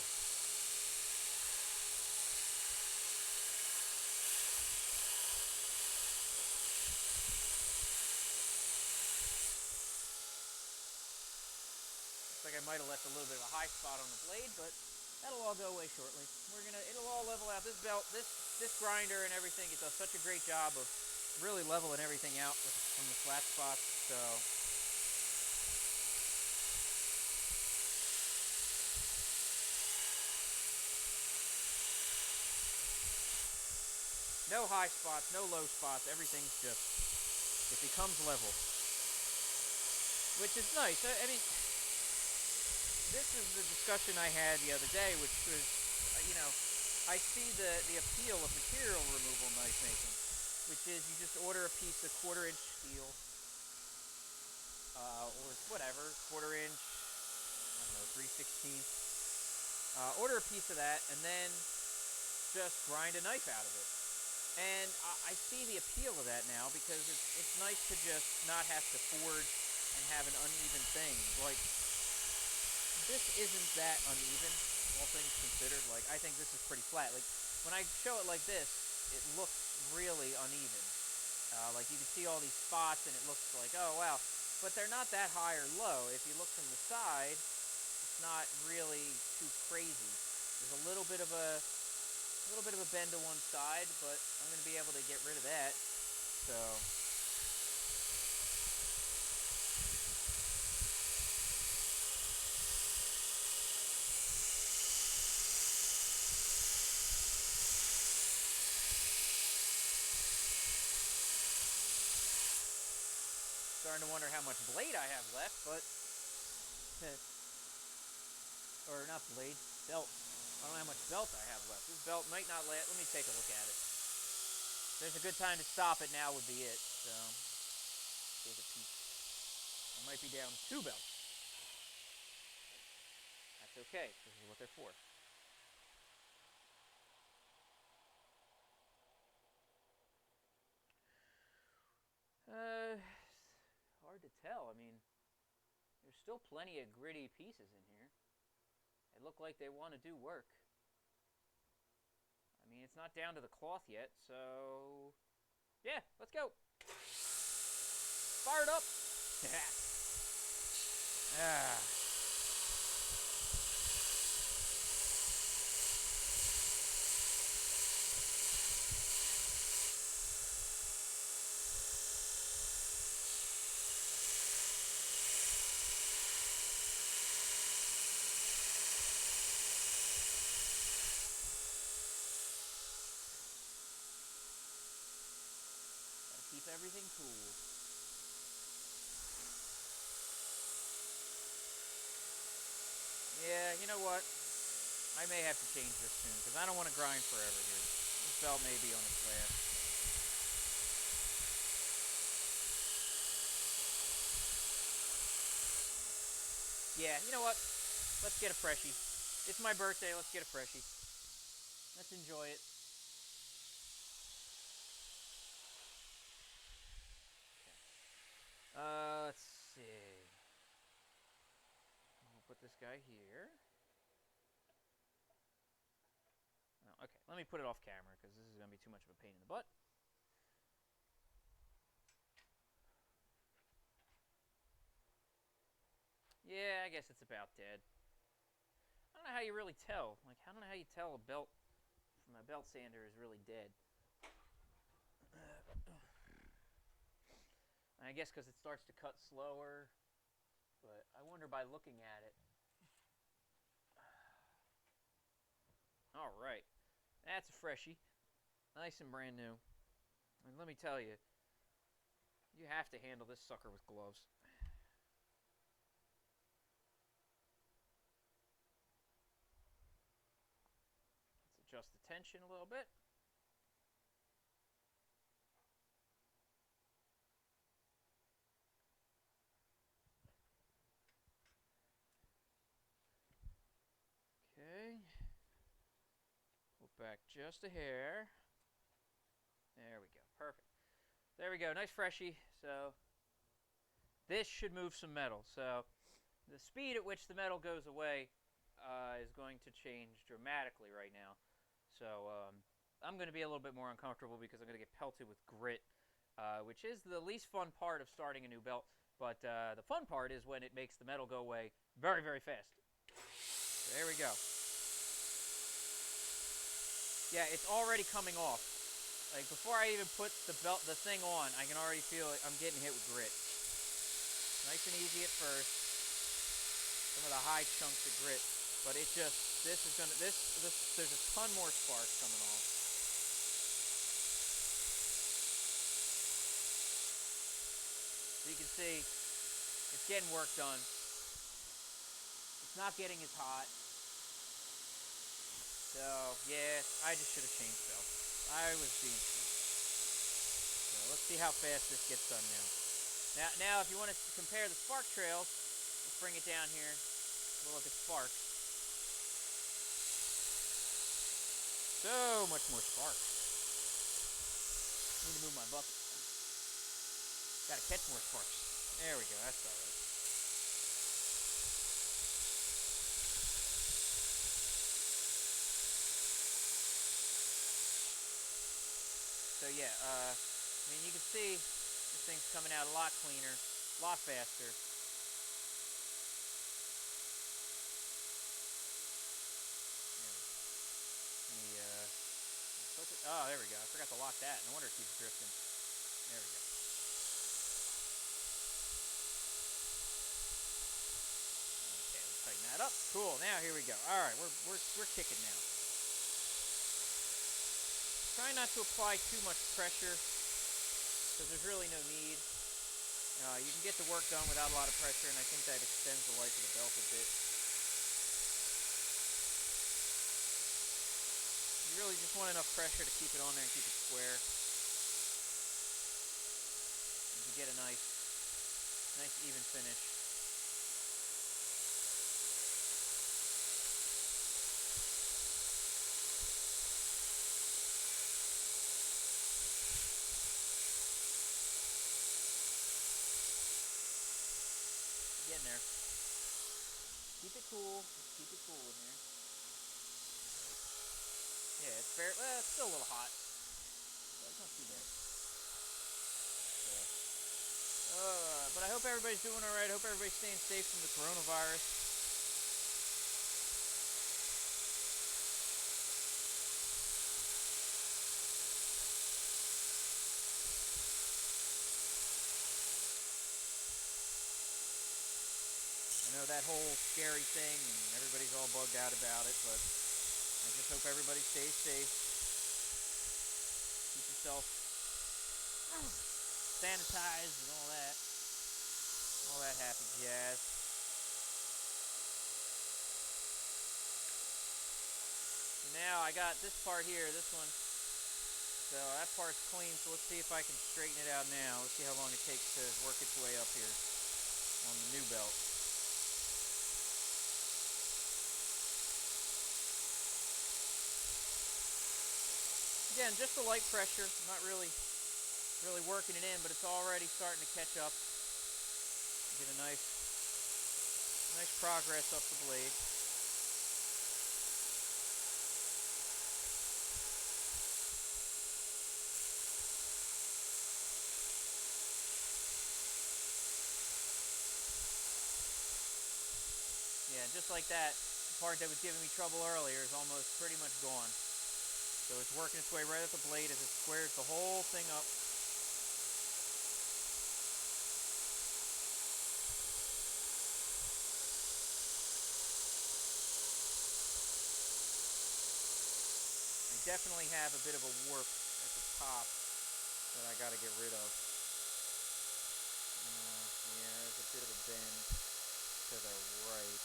Looks like I might have left a little bit of a high spot on the blade, but that'll all go away shortly. It'll all level out. This belt, this grinder and everything, it does such a great job of really leveling everything out with from the flat spots, so no high spots, no low spots, everything's just, it becomes level, which is nice. I mean, this is the discussion I had the other day, which was, I see the appeal of material removal knife making, which is you just order a piece of 1/4 inch steel, or whatever, 1/4 inch, I don't know, 3/16. Order a piece of that, and then just grind a knife out of it. And I see the appeal of that now, because it's nice to just not have to forge and have an uneven thing. Like, this isn't that uneven, all things considered. Like, I think this is pretty flat. Like, when I show it like this, it looks really uneven. Like, you can see all these spots, and it looks like, oh, wow. But they're not that high or low. If you look from the side, it's not really too crazy. There's a little bit of a bend to one side, but I'm going to be able to get rid of that. So starting to wonder how much blade I have left, but or not blade, belt. I don't know how much belt I have left. This belt might not last. Let me take a look at it. There's a good time to stop it now would be it. So, take a peek. I might be down 2 belts. That's okay. This is what they're for. Hard to tell. I mean, there's still plenty of gritty pieces in here. They look like they want to do work. I mean, it's not down to the cloth yet, so yeah, let's go. Fire it up. Ah. Keep everything cool. Yeah, you know what? I may have to change this soon, because I don't want to grind forever here. This belt may be on its last. Yeah, you know what? Let's get a freshie. It's my birthday, let's get a freshie. Let's enjoy it. Let's see. We'll put this guy here. Oh, okay, let me put it off camera, because this is going to be too much of a pain in the butt. Yeah, I guess it's about dead. I don't know how you really tell. Like, I don't know how you tell a belt from a belt sander is really dead. I guess because it starts to cut slower, but I wonder by looking at it. All right, that's a freshie, nice and brand new. And let me tell you, you have to handle this sucker with gloves. Let's adjust the tension a little bit. Okay. Pull back just a hair. There we go. Perfect. There we go. Nice freshie. So this should move some metal. So the speed at which the metal goes away is going to change dramatically right now. So I'm going to be a little bit more uncomfortable because I'm going to get pelted with grit, which is the least fun part of starting a new belt. But the fun part is when it makes the metal go away very, very fast. So there we go. Yeah, it's already coming off. Like before I even put the thing on, I can already feel it. I'm getting hit with grit. Nice and easy at first. Some of the high chunks of grit, but it just this is gonna this there's a ton more sparks coming off. So you can see it's getting work done. It's not getting as hot. So yeah, I just should have changed belts. I was being cheap. So let's see how fast this gets done now. Now, if you want to compare the spark trails, let's bring it down here. We'll look at sparks. So much more sparks. Need to move my bucket. Gotta catch more sparks. There we go. That's all right. So yeah, I mean you can see this thing's coming out a lot cleaner, a lot faster. Oh, there we go. I forgot to lock that. No wonder it keeps drifting. There we go. Okay, we'll tighten that up. Cool. Now here we go. All right, we're kicking now. Try not to apply too much pressure because there's really no need. You can get the work done without a lot of pressure, and I think that extends the life of the belt a bit. You really just want enough pressure to keep it on there and keep it square. And you get a nice even finish. Getting there. Keep it cool. Just keep it cool in there. Yeah, it's fair. Well, it's still a little hot. But it's not too bad. But I hope everybody's doing all right. I hope everybody's staying safe from the coronavirus. I know that whole scary thing, and everybody's all bugged out about it, but I just hope everybody stays safe. Keep yourself sanitized and all that. All that happy jazz. So now I got this part here, this one. So that part's clean, so let's see if I can straighten it out now. Let's see how long it takes to work its way up here on the new belt. Again, just a light pressure, not really working it in, but it's already starting to catch up. Get a nice progress up the blade. Yeah, just like that, the part that was giving me trouble earlier is almost pretty much gone. So it's working its way right up the blade as it squares the whole thing up. I definitely have a bit of a warp at the top that I got to get rid of. Yeah, there's a bit of a bend to the right.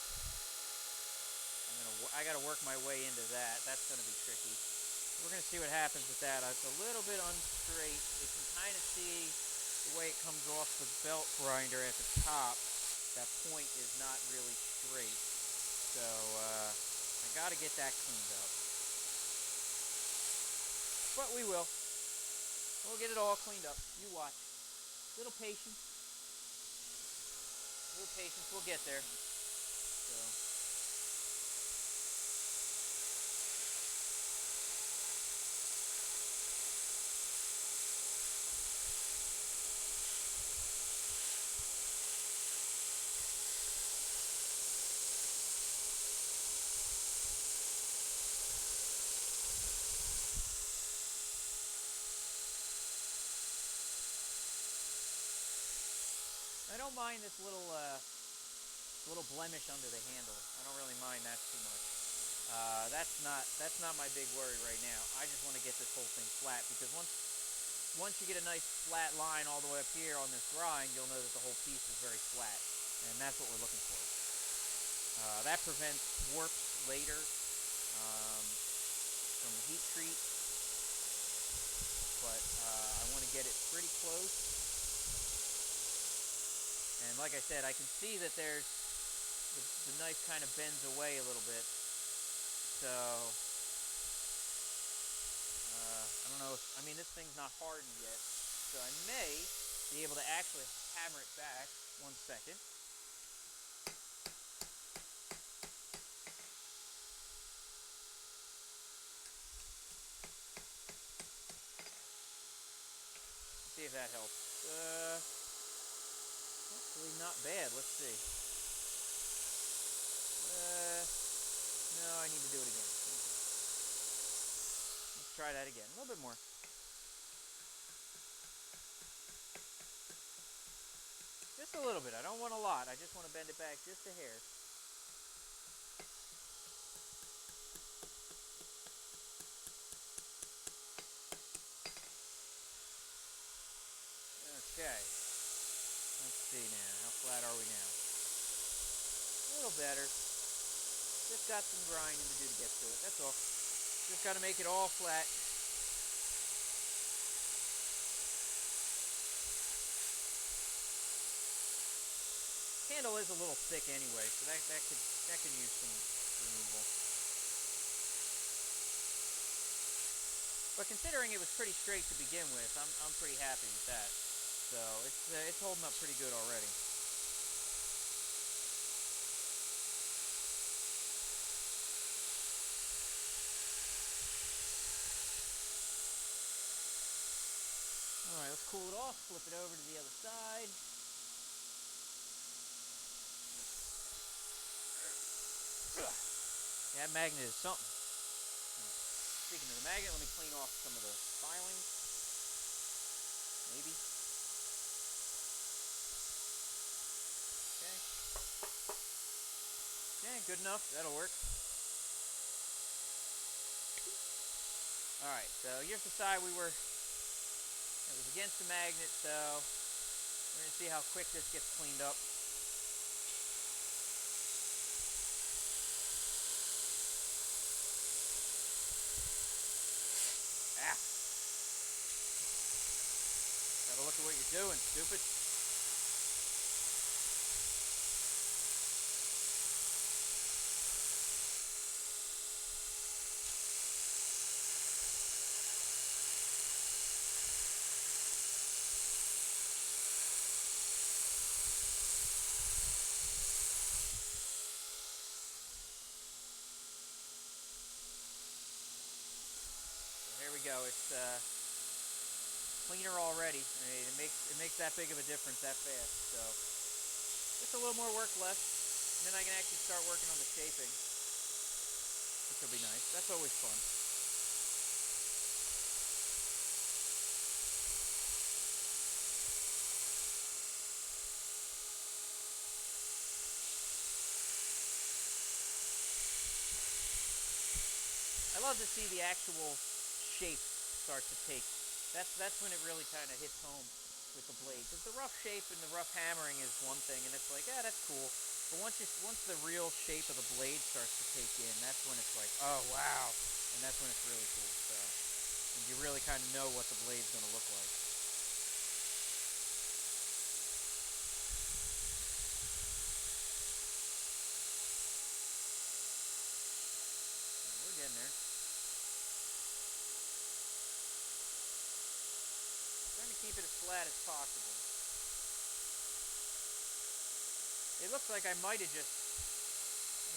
I got to work my way into that. That's going to be tricky. We're going to see what happens with that. It's a little bit unstraight. You can kind of see the way it comes off the belt grinder at the top. That point is not really straight. So I got to get that cleaned up. But we will. We'll get it all cleaned up. You watch. Little patience. We'll get there. So. I don't mind this little blemish under the handle. I don't really mind that too much. That's not my big worry right now. I just want to get this whole thing flat, because once you get a nice flat line all the way up here on this grind, you'll know that the whole piece is very flat, and that's what we're looking for. That prevents warps later from the heat treat, but I want to get it pretty close. And like I said, I can see that there's the knife kind of bends away a little bit, so I don't know if, I mean, this thing's not hardened yet, so I may be able to actually hammer it back. 1 second. See if that helps. Actually not bad. Let's see. No, I need to do it again. Okay. Let's try that again. A little bit more. Just a little bit. I don't want a lot. I just want to bend it back just a hair. Okay. Let's see now. How flat are we now? A little better. Just got some grinding to do to get to it. That's all. Just got to make it all flat. Handle is a little thick anyway, so that could use some removal. But considering it was pretty straight to begin with, I'm pretty happy with that. So it's holding up pretty good already. All right, let's cool it off. Flip it over to the other side. That magnet is something. Speaking of the magnet, let me clean off some of the filings. Maybe. Okay. Okay, good enough. That'll work. Alright, so here's the side it was against the magnet, so we're going to see how quick this gets cleaned up. Look at what you're doing, stupid. So here we go. It's cleaner already. I mean, it makes that big of a difference that fast. So just a little more work left, and then I can actually start working on the shaping, which will be nice. That's always fun. I love to see the actual shape start to take. That's when it really kind of hits home with the blade. Because the rough shape and the rough hammering is one thing, and it's like, yeah, that's cool. But once the real shape of the blade starts to take in, that's when it's like, oh wow, and that's when it's really cool. So, and you really kind of know what the blade's going to look like. And we're getting there. Keep it as flat as possible. It looks like I might have just,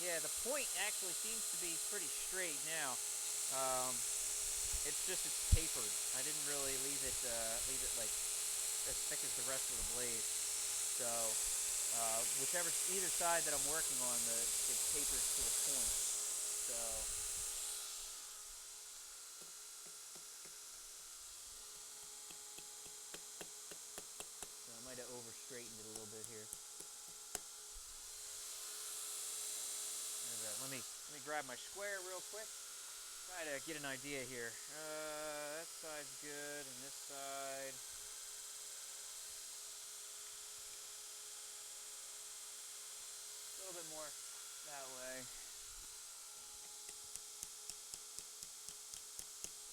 yeah, the point actually seems to be pretty straight now. It's tapered. I didn't really leave it like as thick as the rest of the blade. So either side that I'm working on, it tapers to a point. So. Might have over straightened it a little bit here. Let me grab my square real quick. Try to get an idea here. That side's good, and this side. A little bit more that way.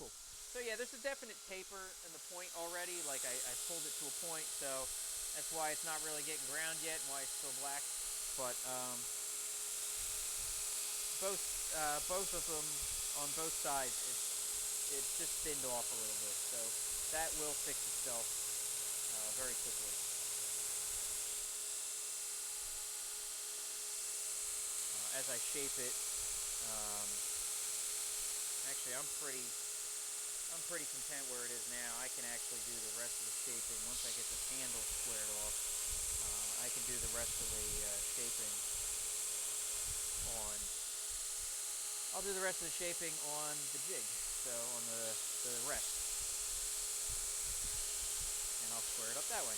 Cool. So yeah, there's a definite taper in the point already. Like I pulled it to a point, so that's why it's not really getting ground yet and why it's still black. But both of them on both sides, it's just thinned off a little bit. So that will fix itself very quickly. As I shape it, actually I'm pretty content where it is now. I can actually do the rest of the shaping once I get this handle squared off. I can do the rest of the shaping on. I'll do the rest of the shaping on the jig, so on the rest, and I'll square it up that way.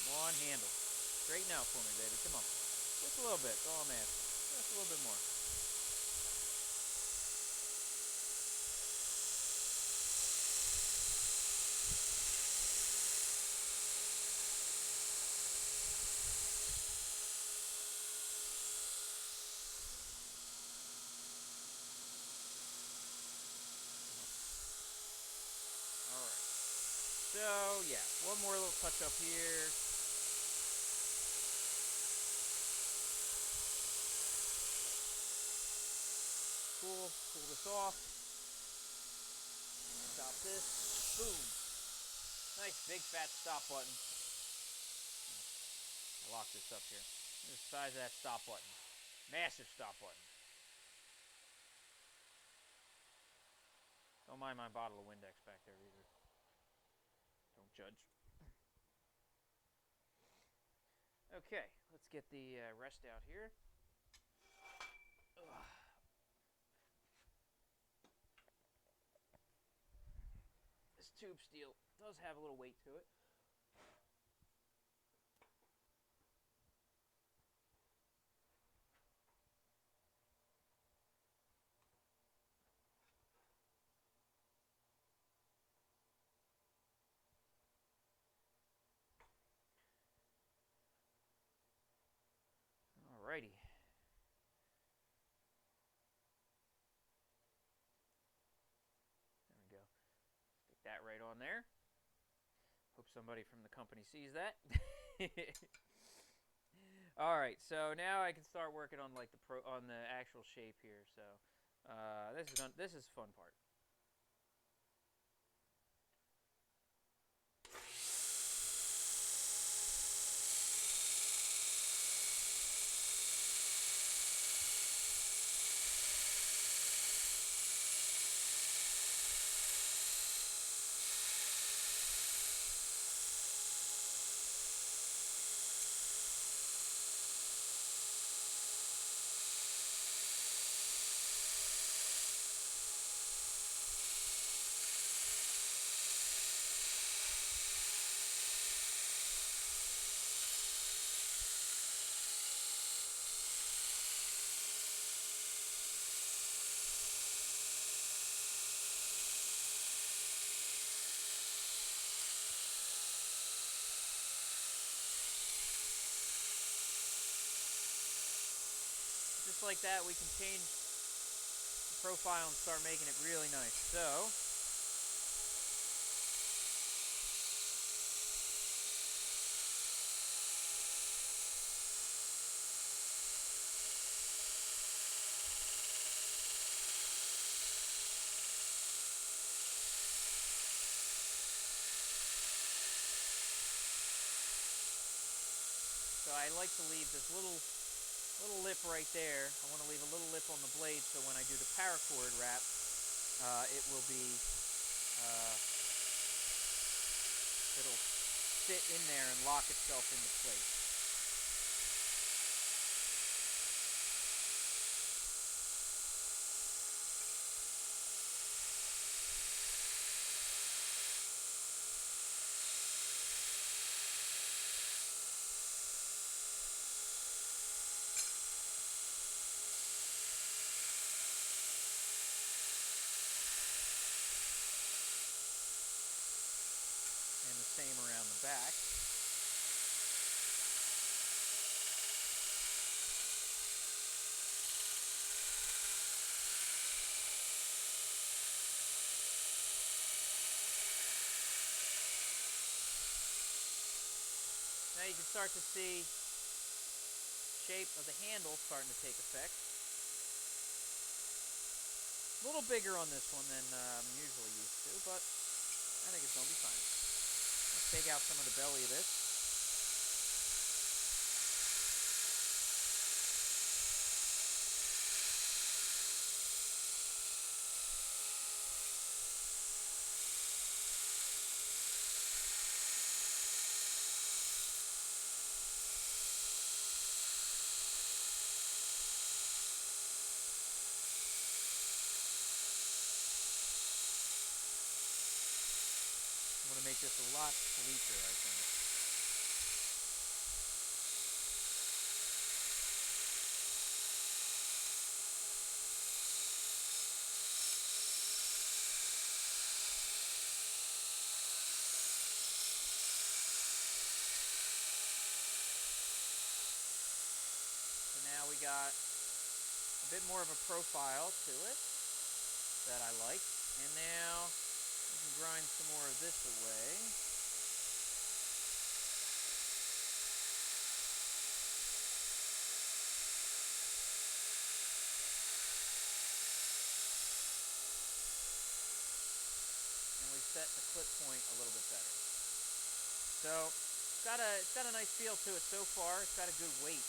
Come on, handle. Straighten out for me, baby. Come on. Just a little bit. That's all I'm asking. Just a little bit more. Alright. So, yeah. One more little touch up here. Cool. Pull this off. Stop this. Boom. Nice big fat stop button. I'll lock this up here. This is the size of that stop button. Massive stop button. Don't mind my bottle of Windex back there either. Don't judge. Okay, let's get the rest out here. Ugh. This tube steel does have a little weight to it. Alrighty. There we go. Stick that right on there. Hope somebody from the company sees that. All right, so now I can start working on like on the actual shape here. So this is the fun part. Just like that, we can change the profile and start making it really nice. So, I like to leave this little lip right there. I want to leave a little lip on the blade so when I do the paracord wrap, it will be, it'll sit in there and lock itself into place. same around the back. Now you can start to see shape of the handle starting to take effect. A little bigger on this one than I'm usually used to, but I think it's going to be fine. Let's take out some of the belly of this. I'm going to make this a lot sleeker, I think. So now we got a bit more of a profile to it that I like. And now we can grind some more of this away. And we set the clip point a little bit better. So it's got a nice feel to it so far. It's got a good weight.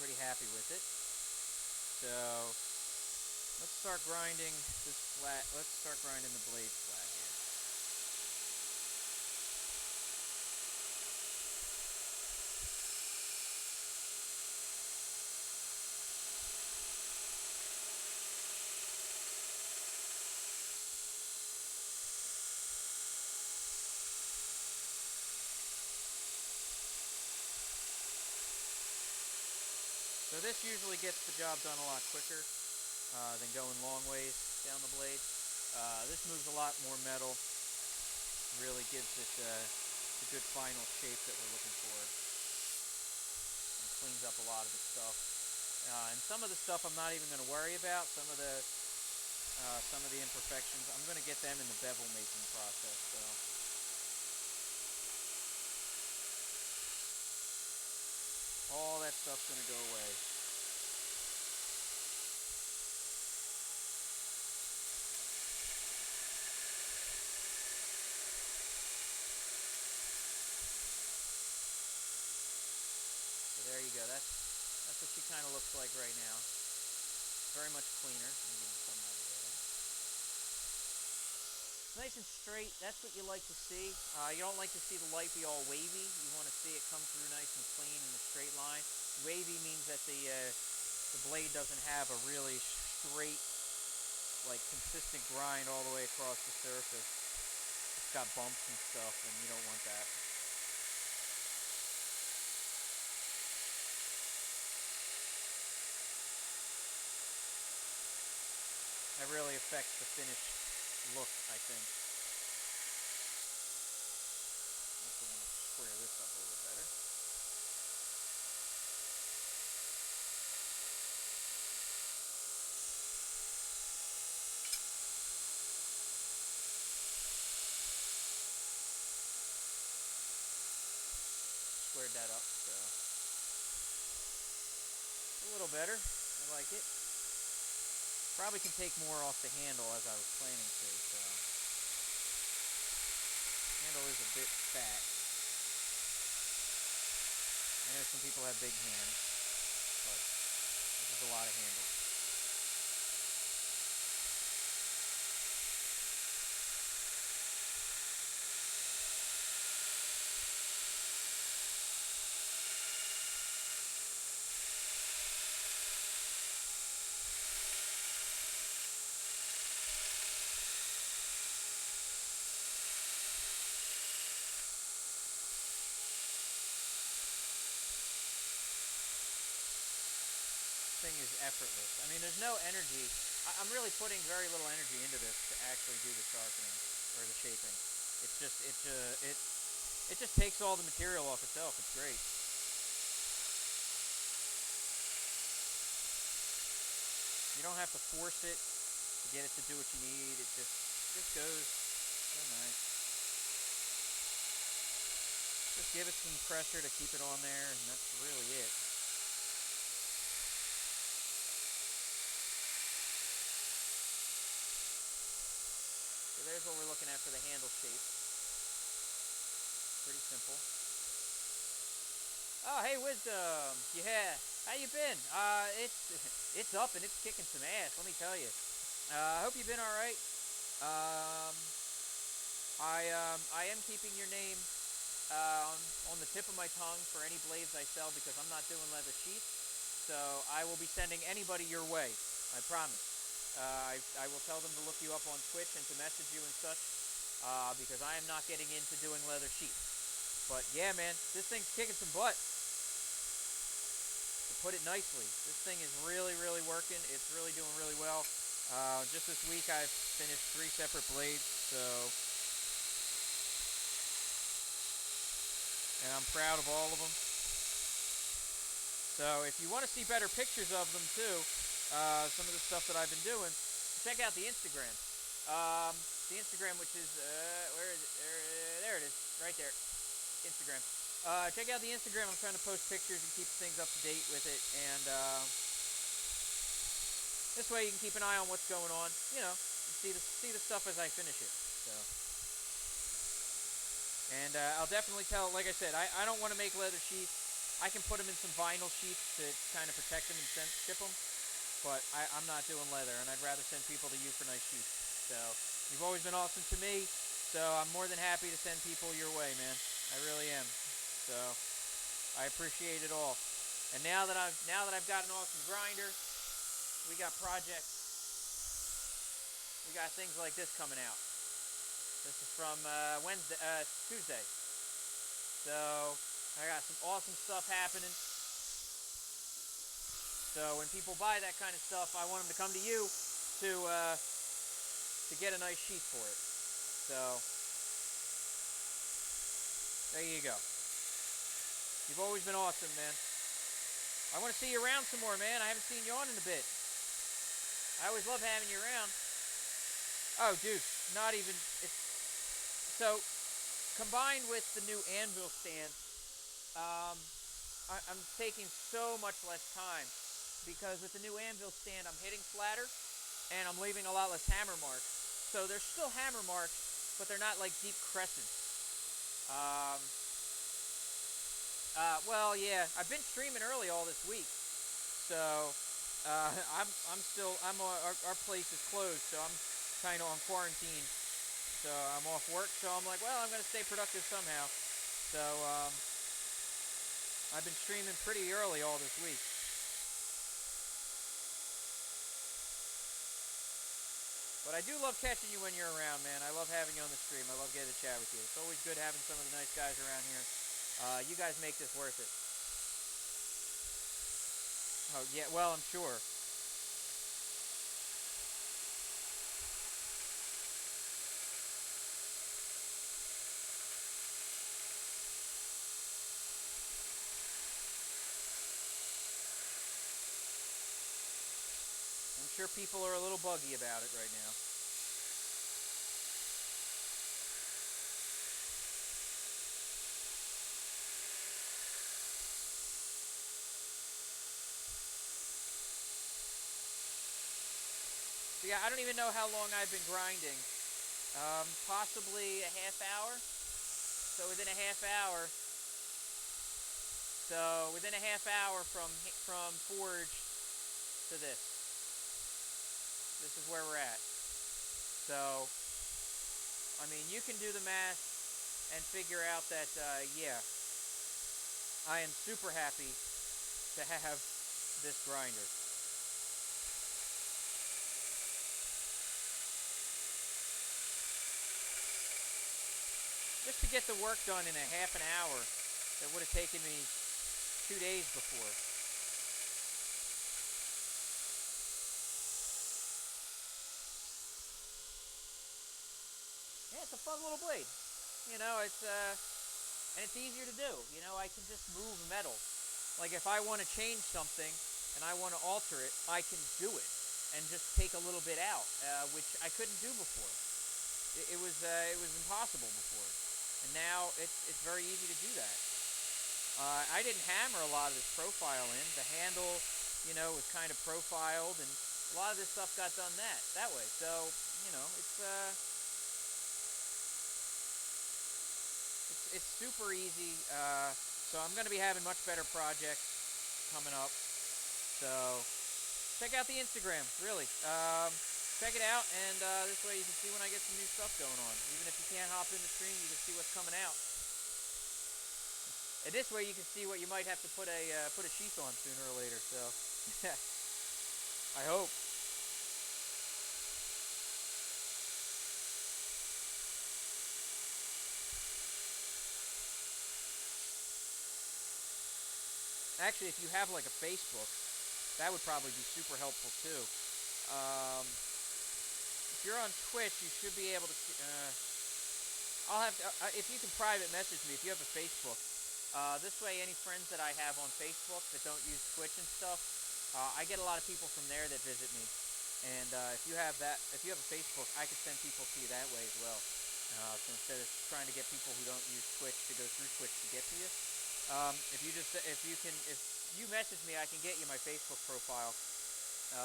Pretty happy with it. So let's start grinding this flat. Let's start grinding the blade flat here. So this usually gets the job done a lot quicker than going long ways down the blade. This moves a lot more metal, really gives it the good final shape that we're looking for. And cleans up a lot of the stuff. And some of the stuff I'm not even going to worry about. Some of the imperfections, I'm going to get them in the bevel making process. So. All that stuff's going to go away. So there you go. That's what she kind of looks like right now. Very much cleaner. Let me give you some out of there. Nice and straight. That's what you like to see. You don't like to see the light be all wavy. You want to see it come through nice and clean in a straight line. Wavy means that the blade doesn't have a really straight, like consistent grind all the way across the surface. It's got bumps and stuff, and you don't want that. That really affects the finished look, I think. Also want to square this up a little bit better. Squared that up, so a little better. I like it. Probably can take more off the handle as I was planning to, so. Handle is a bit fat. I know some people have big hands, but this is a lot of handles. Thing is effortless. I mean, there's no energy. I'm really putting very little energy into this to actually do the sharpening or or the shaping. It's just it just takes all the material off itself. It's great. You don't have to force it to get it to do what you need. It just goes so nice. Just give it some pressure to keep it on there, and that's really it. So there's what we're looking at for the handle shape. Pretty simple. Oh, hey, Wisdom. Yeah, how you been? It's up and it's kicking some ass. Let me tell you. I hope you've been all right. I am keeping your name on the tip of my tongue for any blades I sell because I'm not doing leather sheaths. So I will be sending anybody your way. I promise. I will tell them to look you up on Twitch and to message you and such because I am not getting into doing leather sheaths. But yeah, man, this thing's kicking some butt. To put it nicely, this thing is really, really working. It's really doing really well. Just this week, I've finished 3 separate blades, and I'm proud of all of them. So if you want to see better pictures of them too, some of the stuff that I've been doing, check out the Instagram. The Instagram, which is where is it? There it is, right there. Instagram. Check out the Instagram. I'm trying to post pictures and keep things up to date with it, and this way you can keep an eye on what's going on. You know, see the stuff as I finish it. So, and I'll definitely tell. Like I said, I don't want to make leather sheaths. I can put them in some vinyl sheaths to kind of protect them and ship them, but I'm not doing leather, and I'd rather send people to you for nice sheaths. So you've always been awesome to me. So I'm more than happy to send people your way, man. I really am. So I appreciate it all. And now that I've got an awesome grinder, we got projects. We got things like this coming out. This is from Tuesday. So I got some awesome stuff happening. So when people buy that kind of stuff, I want them to come to you to get a nice sheath for it. So there you go. You've always been awesome, man. I want to see you around some more, man. I haven't seen you on in a bit. I always love having you around. Oh, dude, not even. So, combined with the new anvil stand, I'm taking so much less time because with the new anvil stand, I'm hitting flatter and I'm leaving a lot less hammer marks. So there's still hammer marks, but they're not like deep crescents. Well, yeah, I've been streaming early all this week, so our place is closed, so I'm kind of on quarantine. So I'm off work, so I'm like, well, I'm gonna stay productive somehow. So I've been streaming pretty early all this week. But I do love catching you when you're around, man. I love having you on the stream. I love getting to chat with you. It's always good having some of the nice guys around here. You guys make this worth it. Oh, yeah, well, I'm sure. I'm sure people are a little buggy about it right now. So yeah, I don't even know how long I've been grinding. Possibly a half hour. So within a half hour. From forge to this. This is where we're at. So, I mean, you can do the math and figure out that, yeah, I am super happy to have this grinder. Just to get the work done in a half an hour that would have taken me 2 days before. Yeah, it's a fun little blade. You know, and it's easier to do. You know, I can just move metal. Like if I want to change something and I want to alter it, I can do it and just take a little bit out, which I couldn't do before. It was impossible before, and now it's very easy to do that. I didn't hammer a lot of this profile in. The handle, you know, was kind of profiled, and a lot of this stuff got done that way. So, you know, it's super easy. So I'm going to be having much better projects coming up. So check out the Instagram, really. Check it out, and this way you can see when I get some new stuff going on. Even if you can't hop in the stream, you can see what's coming out. And this way you can see what you might have to put a sheath on sooner or later. So I hope. Actually, if you have like a Facebook, that would probably be super helpful too. If you're on Twitch, you should be able to see. I'll have to, if you can private message me if you have a Facebook. This way, any friends that I have on Facebook that don't use Twitch and stuff, I get a lot of people from there that visit me. And if you have a Facebook, I could send people to you that way as well. So instead of trying to get people who don't use Twitch to go through Twitch to get to you, if you message me, I can get you my Facebook profile,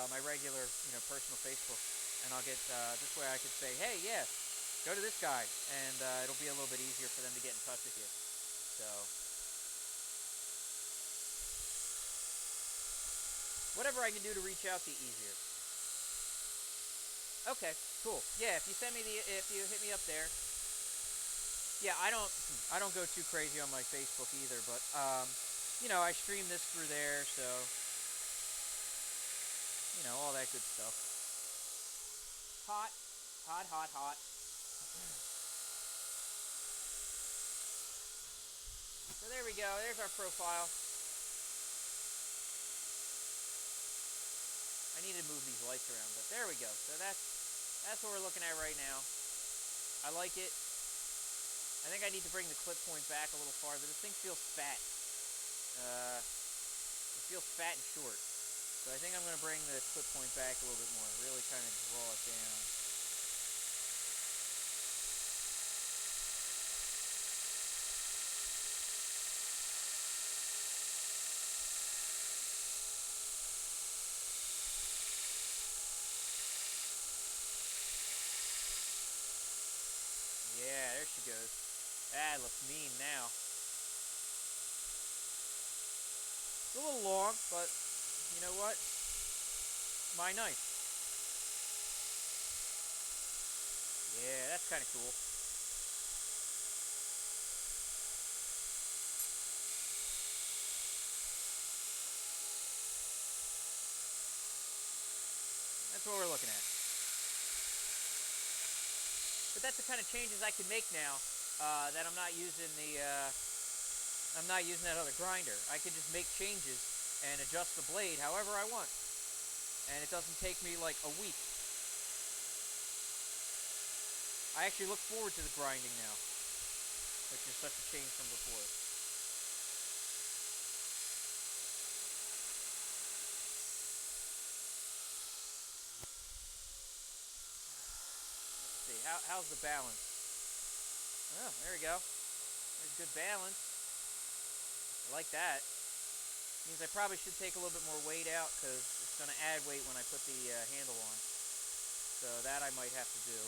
my regular, you know, personal Facebook, and I'll get this way I could say, hey, yeah, go to this guy, and it'll be a little bit easier for them to get in touch with you. So whatever I can do to reach out to you easier. Okay, cool. Yeah, if you hit me up there. Yeah, I don't go too crazy on my Facebook either, but you know, I stream this through there, so you know, all that good stuff. Hot, hot, hot, hot. So there we go. There's our profile. I need to move these lights around, but there we go. So that's what we're looking at right now. I like it. I think I need to bring the clip point back a little farther. This thing feels fat. It feels fat and short. So I think I'm going to bring the clip point back a little bit more. Really kind of draw it down. Yeah, there she goes. That looks mean now. It's a little long, but you know what? My knife. Yeah, that's kind of cool. That's what we're looking at. But that's the kind of changes I can make now that I'm not using that other grinder. I can just make changes and adjust the blade however I want, and it doesn't take me like a week. I actually look forward to the grinding now, which is such a change from before. Let's see, how's the balance? Oh, there we go. There's good balance. I like that. Means I probably should take a little bit more weight out because it's going to add weight when I put the handle on. So that I might have to do.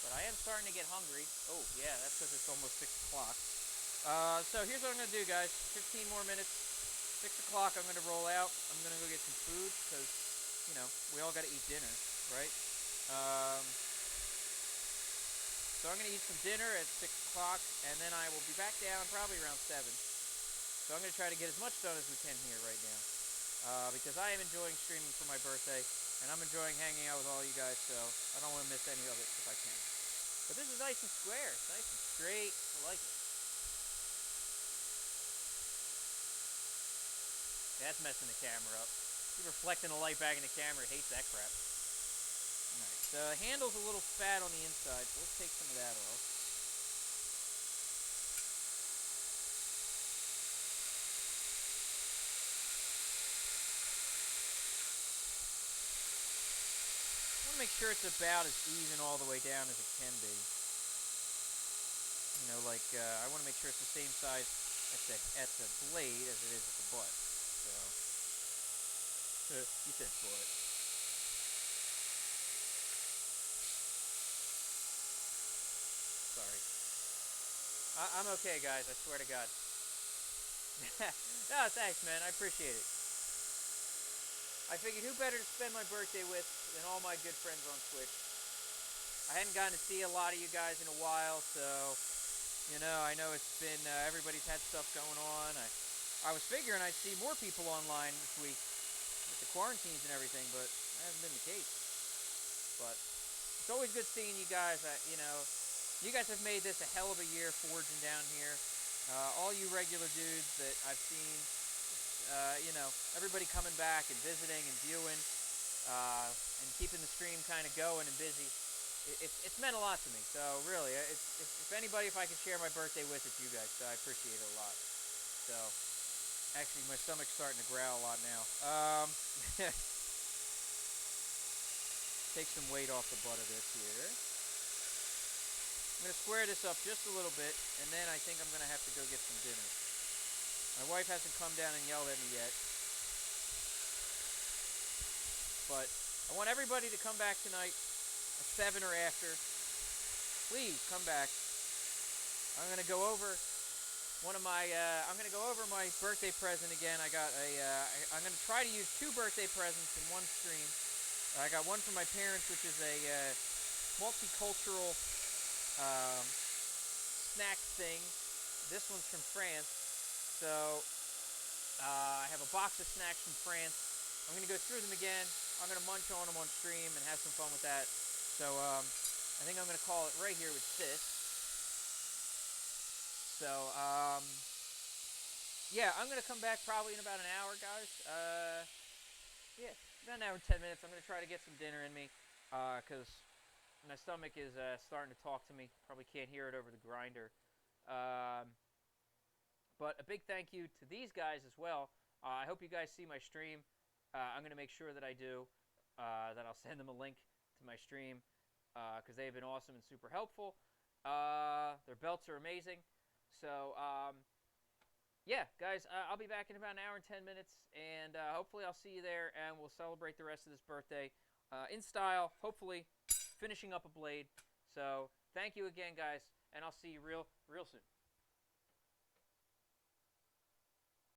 But I am starting to get hungry. Oh, yeah, that's because it's almost 6 o'clock. So here's what I'm going to do, guys. 15 more minutes. 6 o'clock, I'm going to roll out. I'm going to go get some food because, you know, we all got to eat dinner, right? So I'm going to eat some dinner at 6 o'clock, and then I will be back down probably around 7. So I'm going to try to get as much done as we can here right now. Because I am enjoying streaming for my birthday, and I'm enjoying hanging out with all you guys, so I don't want to miss any of it if I can. But this is nice and square. It's nice and straight. I like it. Yeah, that's messing the camera up. Keep reflecting the light back in the camera. It hates that crap. Alright, so the handle's a little fat on the inside, so let's take some of that off. I want to make sure it's about as even all the way down as it can be. You know, like, I want to make sure it's the same size at the blade as it is at the butt. So, you said butt. Sorry. I'm okay, guys. I swear to God. No, thanks, man. I appreciate it. I figured who better to spend my birthday with than all my good friends on Twitch. I hadn't gotten to see a lot of you guys in a while, so, you know, I know it's been, everybody's had stuff going on. I was figuring I'd see more people online this week with the quarantines and everything, but that hasn't been the case. But it's always good seeing you guys. You know, you guys have made this a hell of a year forging down here. All you regular dudes that I've seen, you know, everybody coming back and visiting and viewing, and keeping the stream kind of going and busy. It's meant a lot to me. So really, if anybody, if I can share my birthday with, it's you guys. So I appreciate it a lot. So actually, my stomach's starting to growl a lot now. Take some weight off the butt of this here. I'm going to square this up just a little bit, and then I think I'm going to have to go get some dinner. My wife hasn't come down and yelled at me yet. But I want everybody to come back tonight at 7 or after. Please come back. I'm going to go over I'm going to go over my birthday present again. I'm going to try to use 2 birthday presents in one stream. I got one from my parents, which is a multicultural snack thing. This one's from France. So I have a box of snacks from France. I'm going to go through them again. I'm going to munch on them on stream and have some fun with that. So I think I'm going to call it right here with this. So yeah, I'm going to come back probably in about an hour, guys. Yeah, about an hour and 10 minutes. I'm going to try to get some dinner in me because my stomach is starting to talk to me. Probably can't hear it over the grinder. But a big thank you to these guys as well. I hope you guys see my stream. I'm going to make sure that I do, that I'll send them a link to my stream because they've been awesome and super helpful. Their belts are amazing. So, yeah, guys, I'll be back in about an hour and 10 minutes, and hopefully I'll see you there, and we'll celebrate the rest of this birthday in style, hopefully finishing up a blade. So, thank you again, guys, and I'll see you real soon.